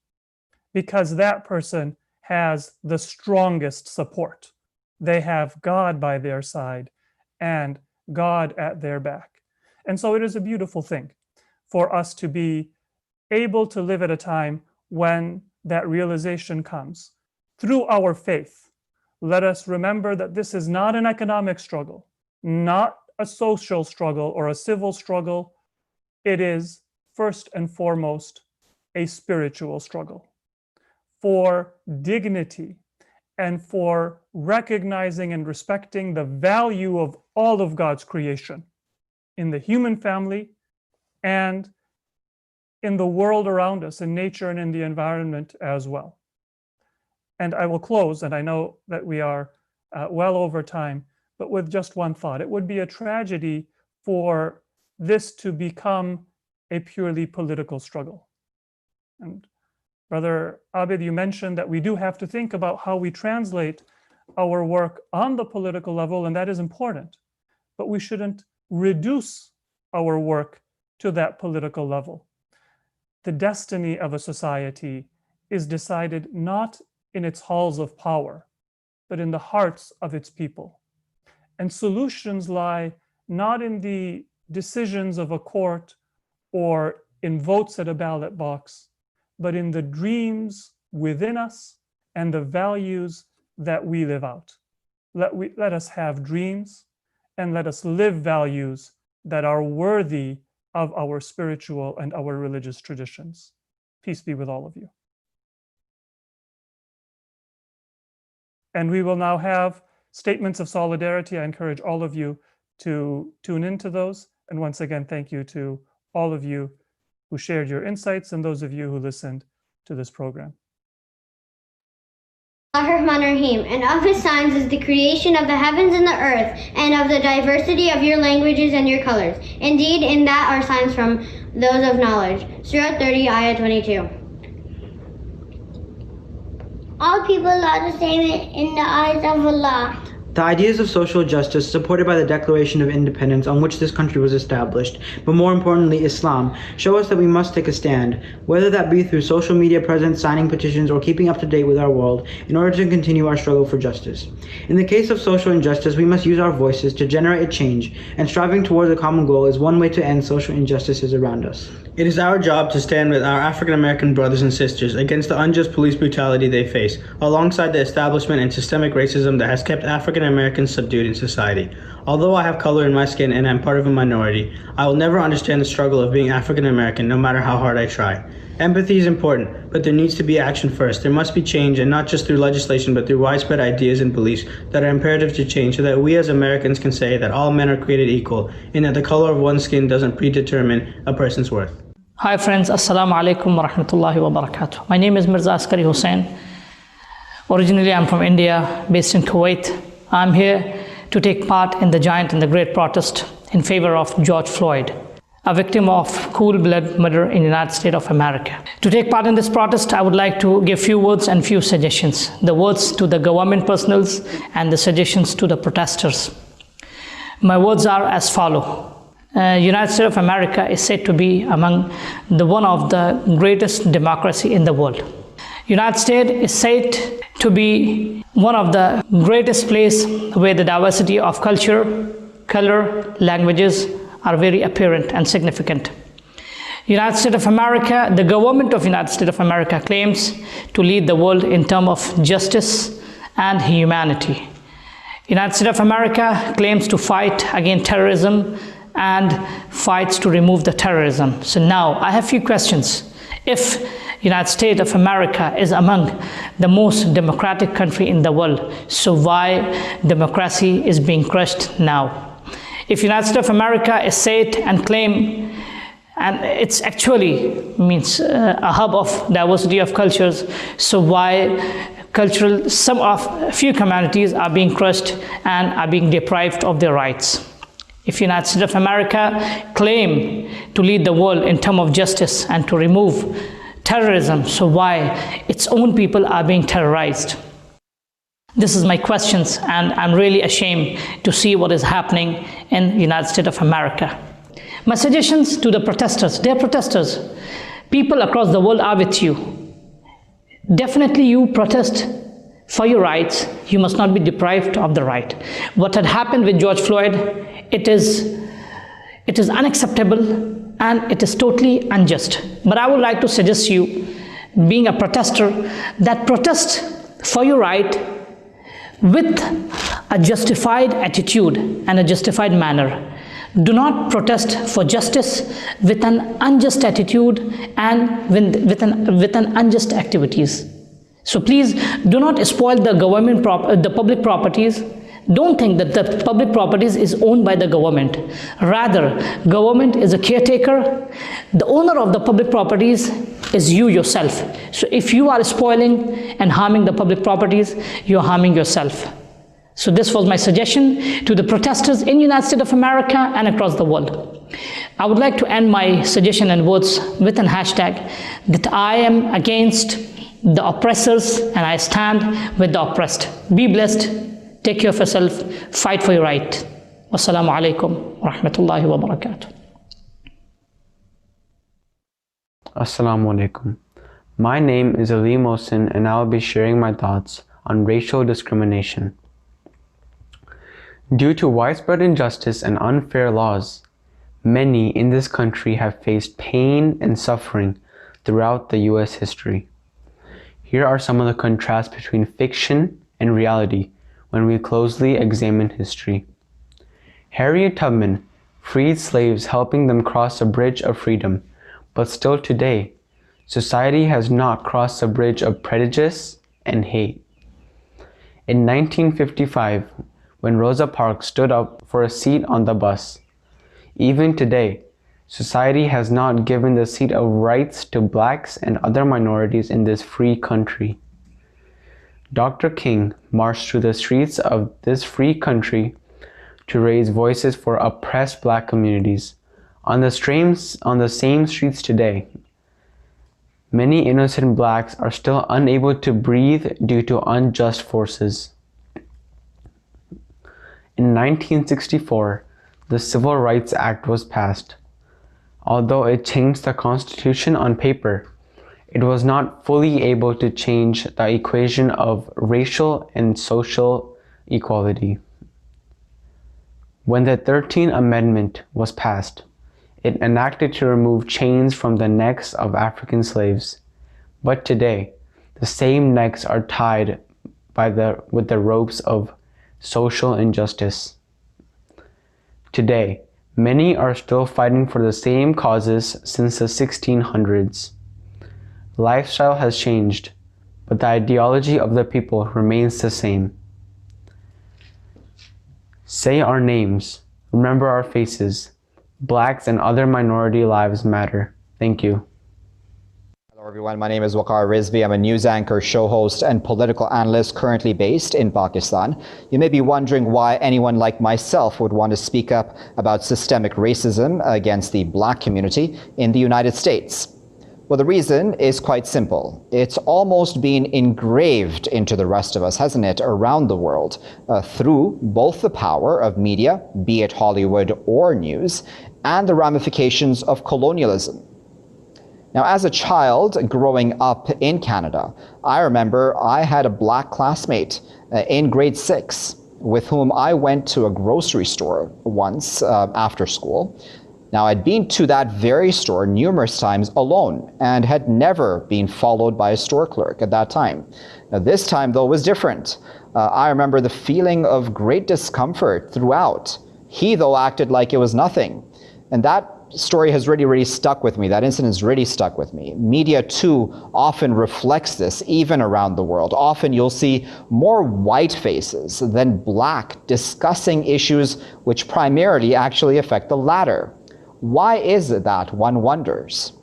because that person has the strongest support. They have God by their side and God at their back. And so it is a beautiful thing for us to be able to live at a time when that realization comes. Through our faith, let us remember that this is not an economic struggle, not a social struggle or a civil struggle. It is first and foremost a spiritual struggle for dignity and for recognizing and respecting the value of all of God's creation in the human family and in the world around us, in nature and in the environment as well. And I will close, and I know that we are well over time, but with just one thought. It would be a tragedy for this to become a purely political struggle. And Brother Abid, you mentioned that we do have to think about how we translate our work on the political level, and that is important. But we shouldn't reduce our work to that political level. The destiny of a society is decided not in its halls of power, but in the hearts of its people. And solutions lie not in the decisions of a court or in votes at a ballot box, but in the dreams within us and the values that we live out. Let us have dreams and let us live values that are worthy of our spiritual and our religious traditions. Peace be with all of you. And we will now have statements of solidarity. I encourage all of you to tune into those. And once again, thank you to all of you who shared your insights and those of you who listened to this program. Ar-Rahman-Ar-Rahim, and of his signs is the creation of the heavens and the earth, and of the diversity of your languages and your colors. Indeed, in that are signs from those of knowledge. Surah 30, Ayah 22. All people are the same in the eyes of Allah. The ideas of social justice supported by the Declaration of Independence on which this country was established, but more importantly Islam, show us that we must take a stand, whether that be through social media presence, signing petitions, or keeping up to date with our world in order to continue our struggle for justice. In the case of social injustice, we must use our voices to generate a change, and striving towards a common goal is one way to end social injustices around us. It is our job to stand with our African American brothers and sisters against the unjust police brutality they face, alongside the establishment and systemic racism that has kept African Americans subdued in society. Although I have color in my skin and am part of a minority, I will never understand the struggle of being African American no matter how hard I try. Empathy is important, but there needs to be action first. There must be change, and not just through legislation, but through widespread ideas and beliefs that are imperative to change so that we as Americans can say that all men are created equal and that the color of one's skin doesn't predetermine a person's worth. Hi friends, Assalamu alaikum wa rahmatullahi wa barakatuh. My name is Mirza Askari Hussain. Originally I'm from India, based in Kuwait. I'm here to take part in the giant and the great protest in favor of George Floyd, a victim of cool blood murder in the United States of America. To take part in this protest, I would like to give few words and few suggestions. The words to the government personnels and the suggestions to the protesters. My words are as follow. United States of America is said to be among one of the greatest democracy in the world. United States is said to be one of the greatest place where the diversity of culture, color, languages are very apparent and significant. United States of America, the government of United States of America claims to lead the world in terms of justice and humanity. United States of America claims to fight against terrorism and fights to remove the terrorism. So now I have few questions. If United States of America is among the most democratic country in the world, so why democracy is being crushed now? If United States of America is said and claim, and it's actually means a hub of diversity of cultures, so why few communities are being crushed and are being deprived of their rights? If United States of America claim to lead the world in terms of justice and to remove terrorism, so why its own people are being terrorized? This is my questions, and I'm really ashamed to see what is happening in the United States of America. My suggestions to the protesters, dear protesters, people across the world are with you. Definitely you protest for your rights. You must not be deprived of the right. What had happened with George Floyd, it is unacceptable and it is totally unjust. But I would like to suggest you, being a protester, that protest for your right with a justified attitude and a justified manner. Do not protest for justice with an unjust attitude and with an unjust activities. So please do not spoil the public properties. Don't think that the public properties is owned by the government. Rather, government is a caretaker. The owner of the public properties is you yourself. So if you are spoiling and harming the public properties, you are harming yourself. So this was my suggestion to the protesters in the United States of America and across the world. I would like to end my suggestion and words with an hashtag that I am against the oppressors and I stand with the oppressed. Be blessed. Take care of yourself. Fight for your right. Wassalamu alaikum wa rahmatullahi wa barakatuh. Assalamu alaikum. My name is Ali Mohsin and I will be sharing my thoughts on racial discrimination. Due to widespread injustice and unfair laws, many in this country have faced pain and suffering throughout the US history. Here are some of the contrasts between fiction and reality when we closely examine history. Harriet Tubman freed slaves, helping them cross a bridge of freedom, but still today, society has not crossed the bridge of prejudice and hate. In 1955, when Rosa Parks stood up for a seat on the bus, even today, society has not given the seat of rights to blacks and other minorities in this free country. Dr. King marched through the streets of this free country to raise voices for oppressed Black communities. On the same streets today, many innocent Blacks are still unable to breathe due to unjust forces. In 1964, the Civil Rights Act was passed. Although it changed the Constitution on paper, it was not fully able to change the equation of racial and social equality. When the 13th Amendment was passed, it enacted to remove chains from the necks of African slaves. But today, the same necks are tied with the ropes of social injustice. Today, many are still fighting for the same causes since the 1600s. Lifestyle has changed, but the ideology of the people remains the same. Say our names, remember our faces. Blacks and other minority lives matter. Thank you. Hello everyone, my name is Waqar Rizvi. I'm a news anchor, show host, and political analyst currently based in Pakistan. You may be wondering why anyone like myself would want to speak up about systemic racism against the Black community in the United States. Well, the reason is quite simple. It's almost been engraved into the rest of us, hasn't it, around the world, through both the power of media, be it Hollywood or news, and the ramifications of colonialism. Now, as a child growing up in Canada, I remember I had a Black classmate in grade 6 with whom I went to a grocery store once after school. Now, I'd been to that very store numerous times alone and had never been followed by a store clerk at that time. Now, this time, though, was different. I remember the feeling of great discomfort throughout. He, though, acted like it was nothing. And that story has really stuck with me. That incident has really stuck with me. Media, too, often reflects this, even around the world. Often you'll see more white faces than Black discussing issues which primarily actually affect the latter. Why is it that, one wonders?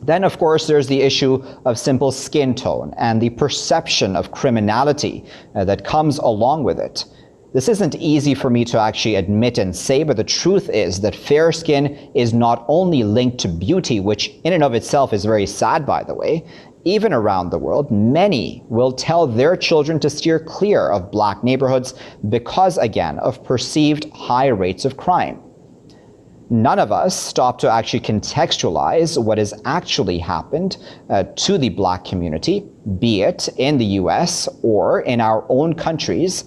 Then, of course, there's the issue of simple skin tone and the perception of criminality that comes along with it. This isn't easy for me to actually admit and say, but the truth is that fair skin is not only linked to beauty, which in and of itself is very sad, by the way. Even around the world, many will tell their children to steer clear of Black neighborhoods because, again, of perceived high rates of crime. None of us stop to actually contextualize what has actually happened to the Black community, be it in the US or in our own countries,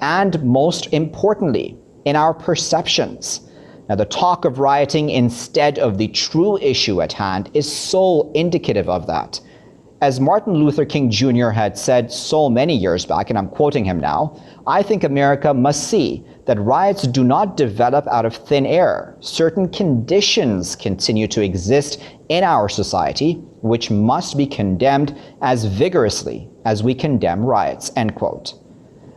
and most importantly, in our perceptions. Now, the talk of rioting instead of the true issue at hand is so indicative of that. As Martin Luther King Jr. had said so many years back, and I'm quoting him now, I think America must see that riots do not develop out of thin air. Certain conditions continue to exist in our society, which must be condemned as vigorously as we condemn riots, end quote.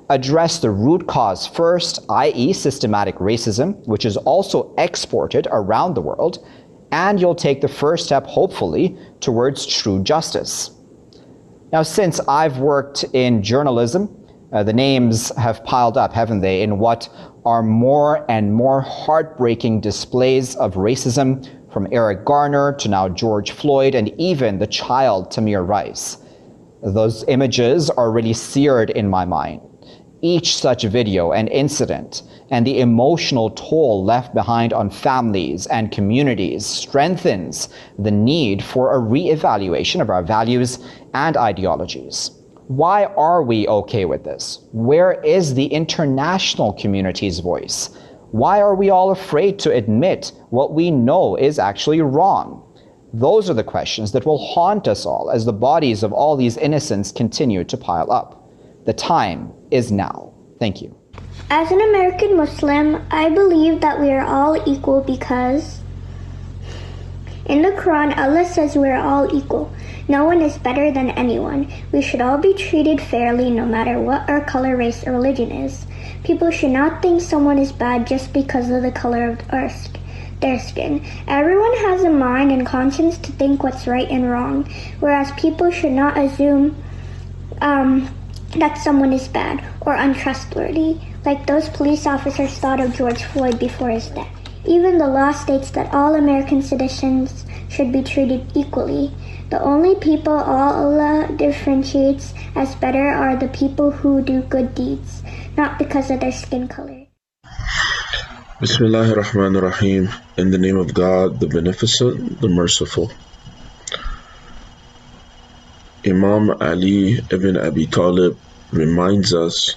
Address the root cause first, i.e. systematic racism, which is also exported around the world, and you'll take the first step, hopefully, towards true justice. Now, since I've worked in journalism, the names have piled up, haven't they, in what are more and more heartbreaking displays of racism, from Eric Garner to now George Floyd and even the child Tamir Rice. Those images are really seared in my mind. Each such video and incident and the emotional toll left behind on families and communities strengthens the need for a re-evaluation of our values and ideologies. Why are we okay with this? Where is the international community's voice? Why are we all afraid to admit what we know is actually wrong? Those are the questions that will haunt us all as the bodies of all these innocents continue to pile up. The time is now. Thank you. As an American Muslim, I believe that we are all equal because in the Quran, Allah says we are all equal. No one is better than anyone. We should all be treated fairly no matter what our color, race, or religion is. People should not think someone is bad just because of the color of their skin. Everyone has a mind and conscience to think what's right and wrong, whereas people should not assume that someone is bad or untrustworthy, like those police officers thought of George Floyd before his death. Even the law states that all American citizens should be treated equally. The only people Allah differentiates as better are the people who do good deeds, not because of their skin color. Bismillahir Rahmanir Rahim. In the name of God, the Beneficent, the Merciful. Imam Ali ibn Abi Talib reminds us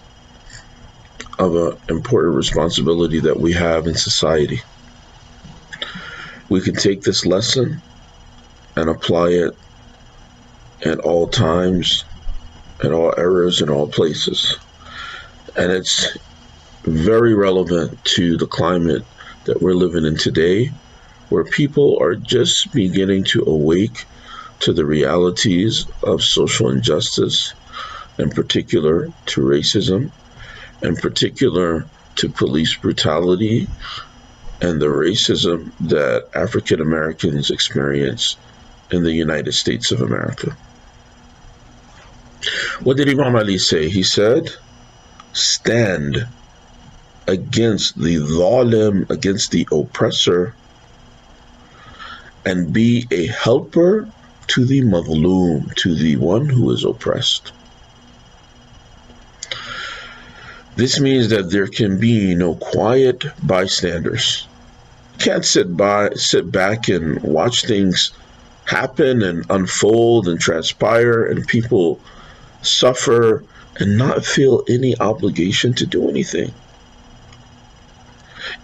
of an important responsibility that we have in society. We can take this lesson and apply it at all times, at all eras, in all places. And it's very relevant to the climate that we're living in today, where people are just beginning to awake to the realities of social injustice, in particular to racism, in particular to police brutality, and the racism that African Americans experience in the United States of America. What did Imam Ali say? He said, stand against the zalim, against the oppressor, and be a helper to the mazloom, to the one who is oppressed. This means that there can be no quiet bystanders. You can't sit back and watch things happen and unfold and transpire and people suffer and not feel any obligation to do anything.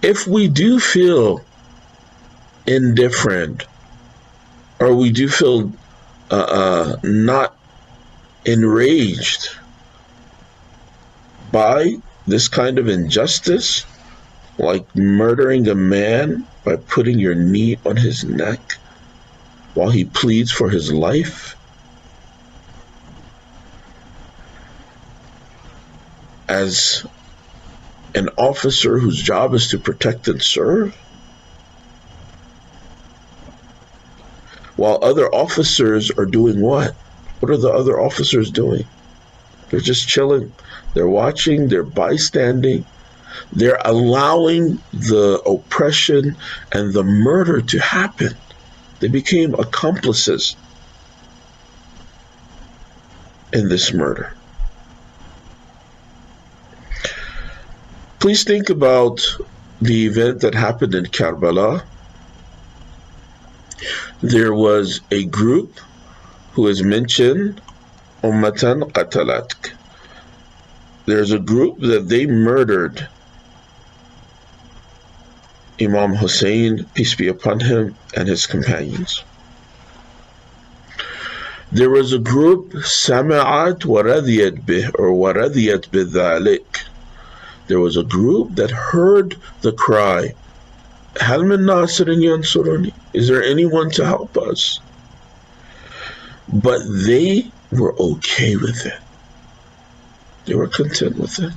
If we do feel indifferent, or we do feel not enraged by this kind of injustice, like murdering a man by putting your knee on his neck while he pleads for his life, as an officer whose job is to protect and serve, while other officers are doing what? What are the other officers doing? They're just chilling. They're watching. They're bystanding. They're allowing the oppression and the murder to happen. They became accomplices in this murder. Please think about the event that happened in Karbala. There was a group who is mentioned, Ummatan Qatalatk. There's a group that they murdered Imam Hussein, peace be upon him, and his companions. There was a group, Sama'at wa radiyat bih, or wa radiyat bidhalik. There was a group that heard the cry, Hal min nasirin yansuruni? Is there anyone to help us? But they were okay with it. They were content with it.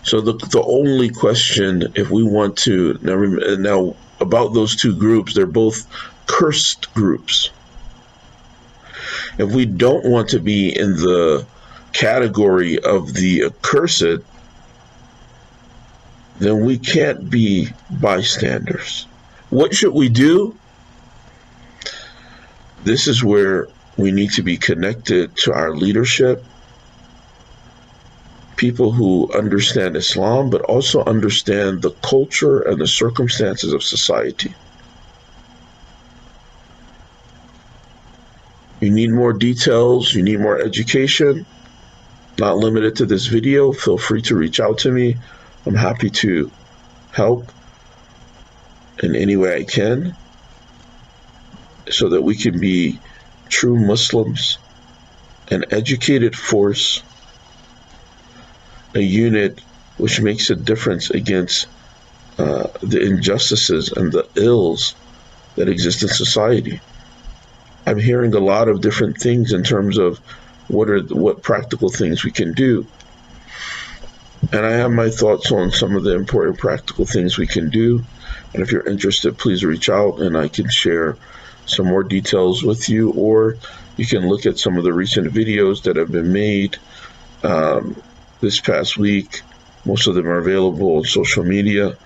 So the only question, if we want to, now about those two groups, they're both cursed groups. If we don't want to be in the category of the accursed, then we can't be bystanders. What should we do? This is where we need to be connected to our leadership, people who understand Islam, but also understand the culture and the circumstances of society. You need more details, you need more education, not limited to this video. Feel free to reach out to me. I'm happy to help in any way I can so that we can be true Muslims, an educated force, a unit which makes a difference against the injustices and the ills that exist in society. I'm hearing a lot of different things in terms of what practical things we can do. And I have my thoughts on some of the important practical things we can do. And if you're interested, please reach out and I can share some more details with you, or you can look at some of the recent videos that have been made this past week. Most of them are available on social media,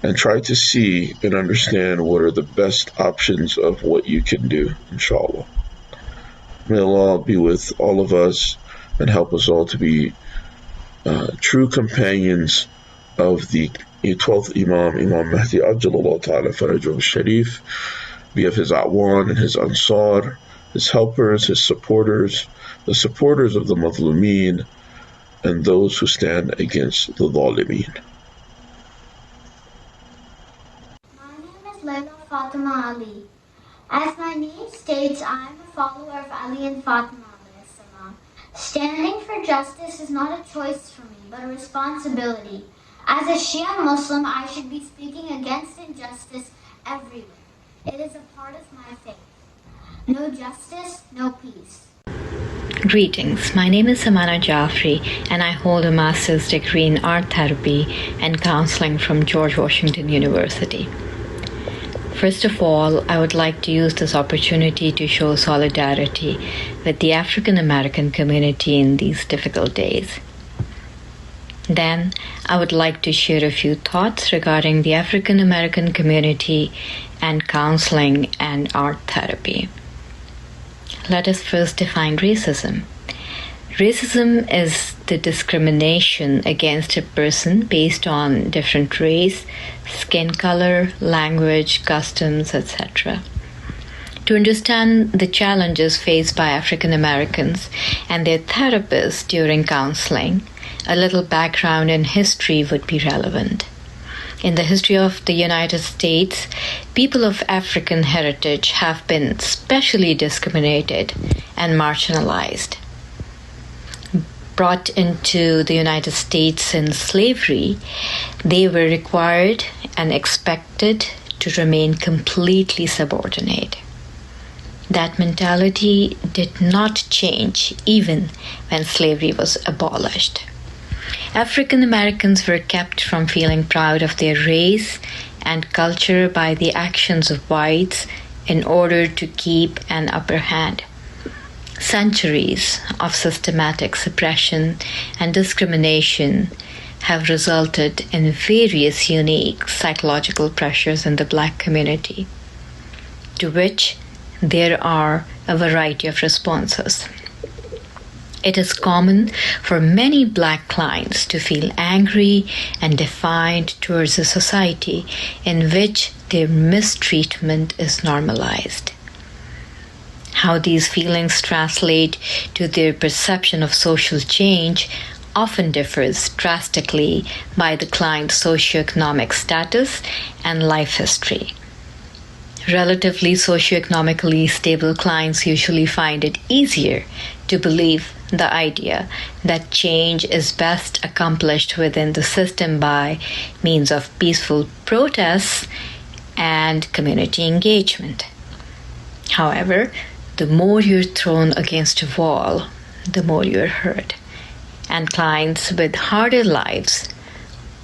and try to see and understand what are the best options of what you can do, inshallah. May Allah be with all of us and help us all to be true companions of the 12th Imam, Imam Mahdi Ajjalallahu Ta'ala Farajahu Sharif, be of his A'wan and his Ansar, his helpers, his supporters, the supporters of the Mazlumeen, and those who stand against the Zalimeen. My name is Layla Fatima Ali. As my name states, I am a follower of Ali and Fatima. Standing for justice is not a choice for me, but a responsibility. As a Shia Muslim, I should be speaking against injustice everywhere. It is a part of my faith. No justice, no peace. Greetings, my name is Samana Jaffrey and I hold a master's degree in art therapy and counseling from George Washington University. First of all, I would like to use this opportunity to show solidarity with the African American community in these difficult days. Then, I would like to share a few thoughts regarding the African American community and counseling and art therapy. Let us first define racism. Racism is the discrimination against a person based on different race, skin color, language, customs, etc. To understand the challenges faced by African Americans and their therapists during counseling, a little background in history would be relevant. In the history of the United States, people of African heritage have been specially discriminated and marginalized. Brought into the United States in slavery, they were required and expected to remain completely subordinate. That mentality did not change even when slavery was abolished. African Americans were kept from feeling proud of their race and culture by the actions of whites in order to keep an upper hand. Centuries of systematic suppression and discrimination have resulted in various unique psychological pressures in the Black community, to which there are a variety of responses. It is common for many Black clients to feel angry and defiant towards a society in which their mistreatment is normalized. How these feelings translate to their perception of social change often differs drastically by the client's socioeconomic status and life history. Relatively socioeconomically stable clients usually find it easier to believe the idea that change is best accomplished within the system by means of peaceful protests and community engagement. However, the more you're thrown against a wall, the more you're hurt. And clients with harder lives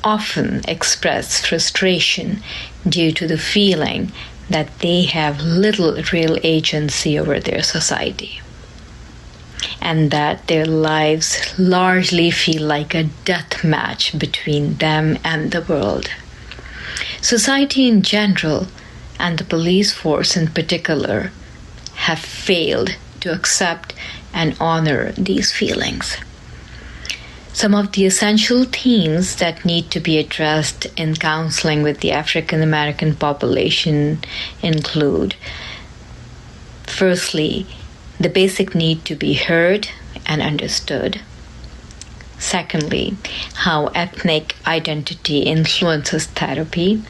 often express frustration due to the feeling that they have little real agency over their society, and that their lives largely feel like a death match between them and the world. Society in general, and the police force in particular, have failed to accept and honor these feelings. Some of the essential themes that need to be addressed in counseling with the African American population include, firstly, the basic need to be heard and understood. Secondly, how ethnic identity influences therapy.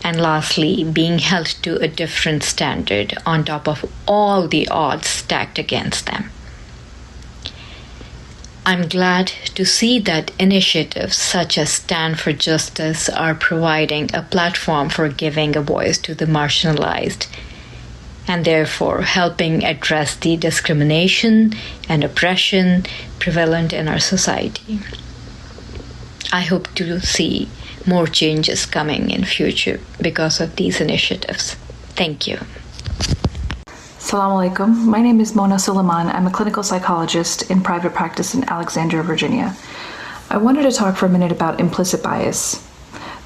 And lastly, being held to a different standard on top of all the odds stacked against them. I'm glad to see that initiatives such as Stand for Justice are providing a platform for giving a voice to the marginalized, and therefore helping address the discrimination and oppression prevalent in our society. I hope to see more changes coming in future because of these initiatives. Thank you. Assalamu alaikum. My name is Mona Suleiman. I'm a clinical psychologist in private practice in Alexandria, Virginia. I wanted to talk for a minute about implicit bias.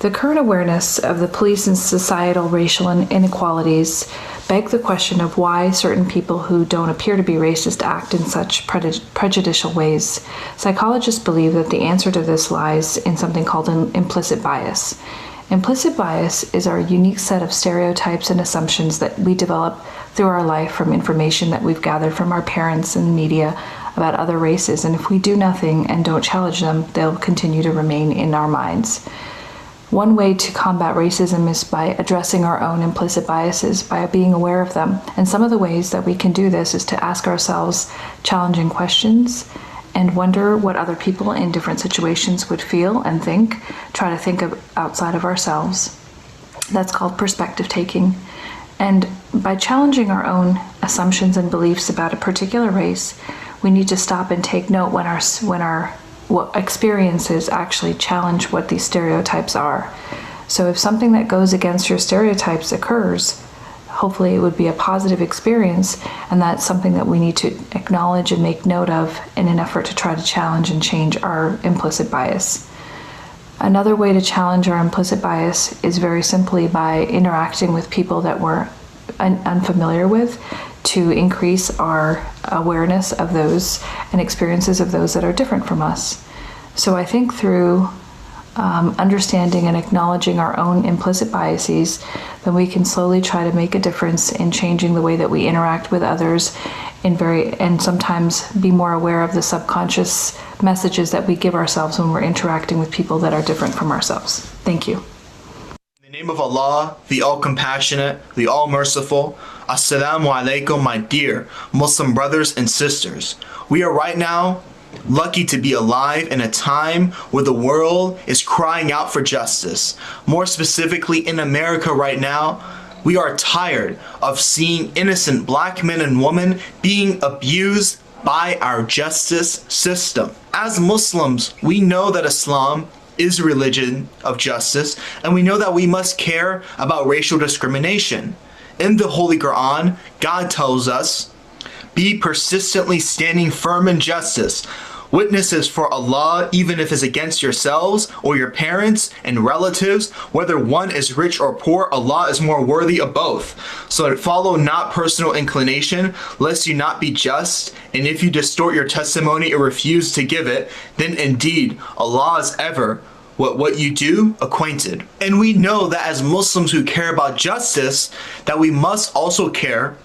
The current awareness of the police and societal racial inequalities beg the question of why certain people who don't appear to be racist act in such prejudicial ways. Psychologists believe that the answer to this lies in something called an implicit bias. Implicit bias is our unique set of stereotypes and assumptions that we develop through our life from information that we've gathered from our parents and media about other races, and if we do nothing and don't challenge them, they'll continue to remain in our minds. One way to combat racism is by addressing our own implicit biases, by being aware of them. And some of the ways that we can do this is to ask ourselves challenging questions and wonder what other people in different situations would feel and think, try to think of outside of ourselves. That's called perspective taking. And by challenging our own assumptions and beliefs about a particular race, we need to stop and take note when our experiences actually challenge what these stereotypes are. So if something that goes against your stereotypes occurs, hopefully it would be a positive experience, and that's something that we need to acknowledge and make note of in an effort to try to challenge and change our implicit bias. Another way to challenge our implicit bias is very simply by interacting with people that we're unfamiliar with, to increase our awareness of those and experiences of those that are different from us. So I think through understanding and acknowledging our own implicit biases, then we can slowly try to make a difference in changing the way that we interact with others and sometimes be more aware of the subconscious messages that we give ourselves when we're interacting with people that are different from ourselves. Thank you. In the name of Allah, the All-Compassionate, the All-Merciful, Assalamu alaikum, my dear Muslim brothers and sisters. We are right now lucky to be alive in a time where the world is crying out for justice. More specifically, in America right now, we are tired of seeing innocent black men and women being abused by our justice system. As Muslims, we know that Islam is a religion of justice, and we know that we must care about racial discrimination. In the Holy Quran, God tells us, be persistently standing firm in justice, witnesses for Allah, even if it's against yourselves or your parents and relatives, whether one is rich or poor, Allah is more worthy of both. So follow not personal inclination, lest you not be just, and if you distort your testimony or refuse to give it, then indeed Allah is ever what you do acquainted. And we know that as Muslims who care about justice, that we must also care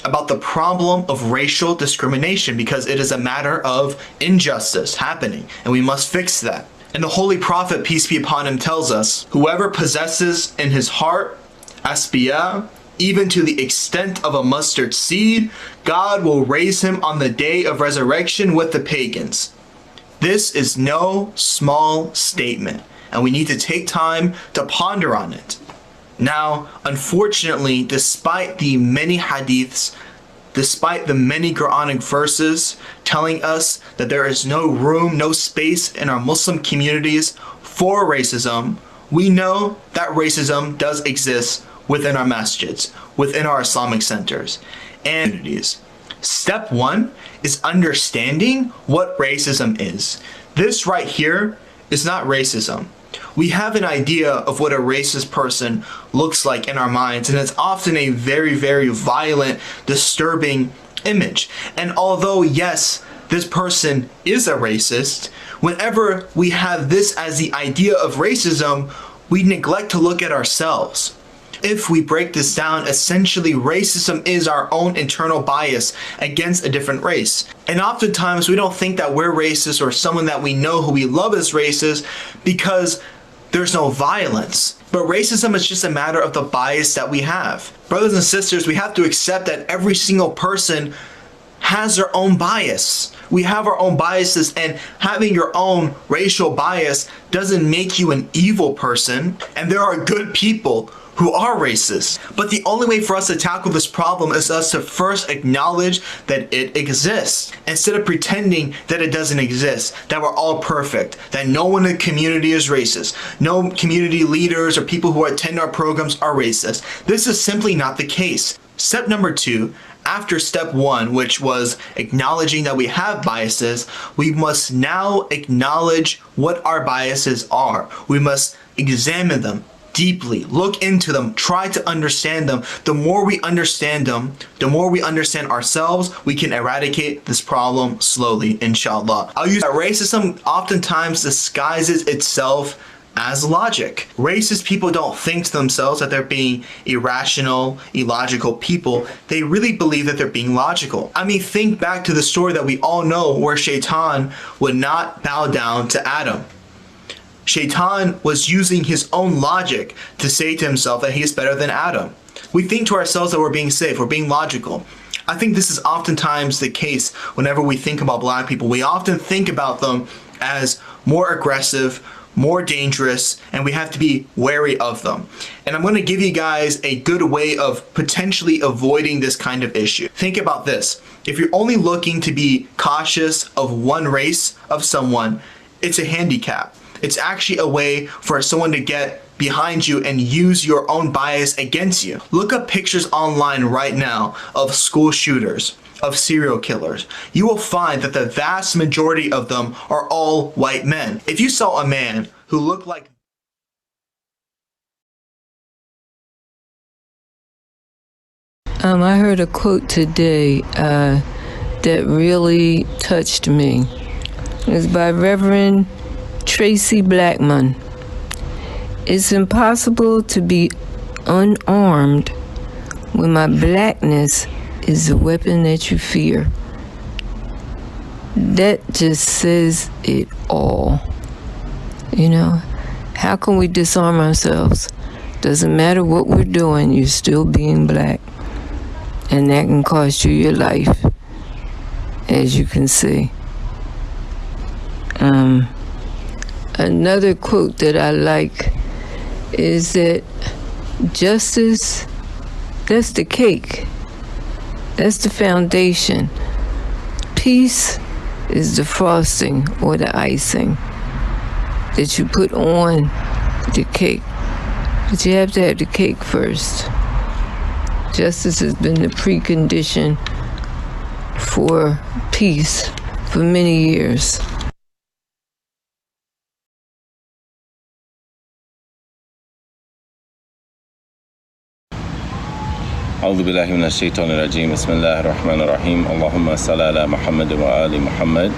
about the problem of racial discrimination, because it is a matter of injustice happening and we must fix that. And the Holy Prophet, peace be upon him, tells us, whoever possesses in his heart asbiyah, even to the extent of a mustard seed, God will raise him on the day of resurrection with the pagans. This is no small statement, and we need to take time to ponder on it. Now, unfortunately, despite the many hadiths, despite the many Quranic verses telling us that there is no room, no space in our Muslim communities for racism, we know that racism does exist within our masjids, within our Islamic centers and communities. Step one is understanding what racism is. This right here is not racism. We have an idea of what a racist person looks like in our minds, and it's often a very, very violent, disturbing image. And although, yes, this person is a racist, whenever we have this as the idea of racism, we neglect to look at ourselves. If we break this down, essentially racism is our own internal bias against a different race. And oftentimes we don't think that we're racist or someone that we know who we love is racist because there's no violence. But racism is just a matter of the bias that we have. Brothers and sisters, we have to accept that every single person has their own bias. We have our own biases, and having your own racial bias doesn't make you an evil person. And there are good people who are racist. But the only way for us to tackle this problem is us to first acknowledge that it exists, instead of pretending that it doesn't exist, that we're all perfect, that no one in the community is racist, no community leaders or people who attend our programs are racist. This is simply not the case. Step number 2, after step 1, which was acknowledging that we have biases, we must now acknowledge what our biases are. We must examine them deeply, look into them, try to understand them. The more we understand them, the more we understand ourselves, we can eradicate this problem slowly, inshallah. I'll use that racism oftentimes disguises itself as logic. Racist people don't think to themselves that they're being irrational, illogical people. They really believe that they're being logical. I mean, think back to the story that we all know where Shaitan would not bow down to Adam. Shaitan was using his own logic to say to himself that he is better than Adam. We think to ourselves that we're being safe, we're being logical. I think this is oftentimes the case whenever we think about black people. We often think about them as more aggressive, more dangerous, and we have to be wary of them. And I'm going to give you guys a good way of potentially avoiding this kind of issue. Think about this. If you're only looking to be cautious of one race of someone, it's a handicap. It's actually a way for someone to get behind you and use your own bias against you. Look up pictures online right now of school shooters, of serial killers. You will find that the vast majority of them are all white men. If you saw a man who looked like I heard a quote today that really touched me. It's by Reverend Tracy Blackman. It's impossible to be unarmed when my blackness is the weapon that you fear. That just says it all. You know, how can we disarm ourselves? Doesn't matter what we're doing, you're still being black. And that can cost you your life, as you can see. Another quote that I like is that justice, that's the cake. That's the foundation. Peace is the frosting or the icing that you put on the cake. But you have to have the cake first. Justice has been the precondition for peace for many years. أعوذ بالله من الشيطان الرجيم بسم الله الرحمن الرحيم اللهم صل على محمد وآل محمد.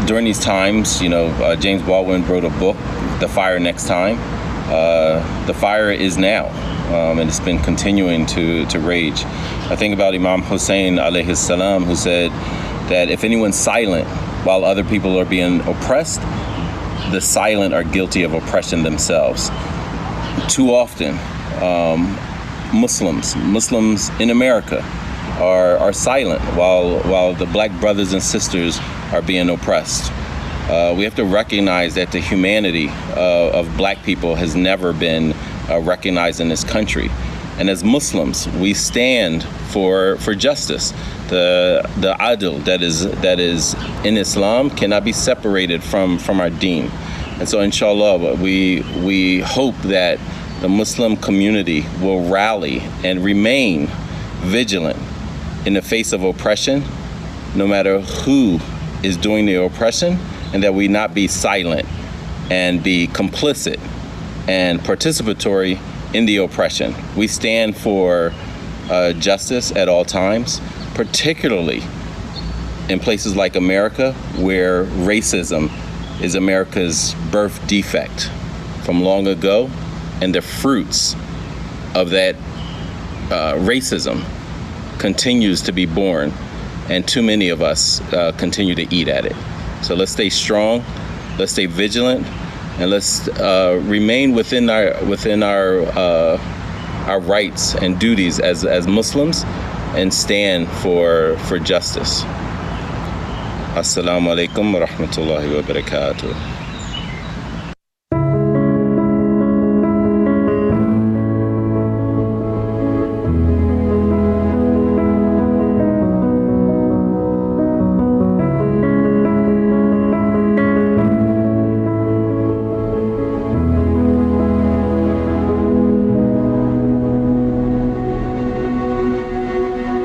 During these times, James Baldwin wrote a book, The Fire Next Time. The fire is now, and it's been continuing to rage. I think about Imam Hussein alayhi salam, who said that if anyone's silent while other people are being oppressed, the silent are guilty of oppression themselves. Too often, Muslims in America are silent while the black brothers and sisters are being oppressed. We have to recognize that the humanity of black people has never been recognized in this country. And as Muslims, we stand for justice. The adl that is in Islam cannot be separated from our deen. And so inshallah, we hope that the Muslim community will rally and remain vigilant in the face of oppression, no matter who is doing the oppression, and that we not be silent and be complicit and participatory in the oppression. We stand for justice at all times, particularly in places like America, where racism is America's birth defect from long ago, and the fruits of that racism continues to be born, and too many of us continue to eat at it. So let's stay strong, let's stay vigilant, and let's remain within our rights and duties as Muslims, and stand for justice. Assalamu alaikum wa rahmatullahi wa barakatuh.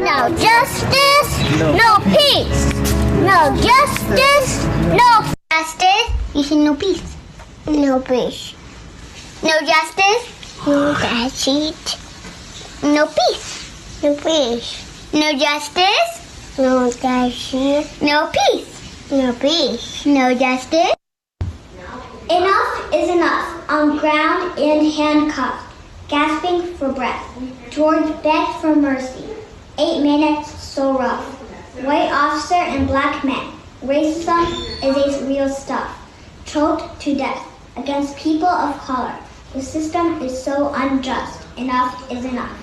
No justice, no peace. No justice, no justice. You said no peace. No peace. No justice. No justice. No peace. No peace. No justice. No justice. No peace. No peace. No justice. Enough is enough. On ground and handcuffed, gasping for breath. George begged for mercy. 8 minutes so rough. White officer and black men. Racism is a real stuff. Choked to death against people of color. The system is so unjust. Enough is enough.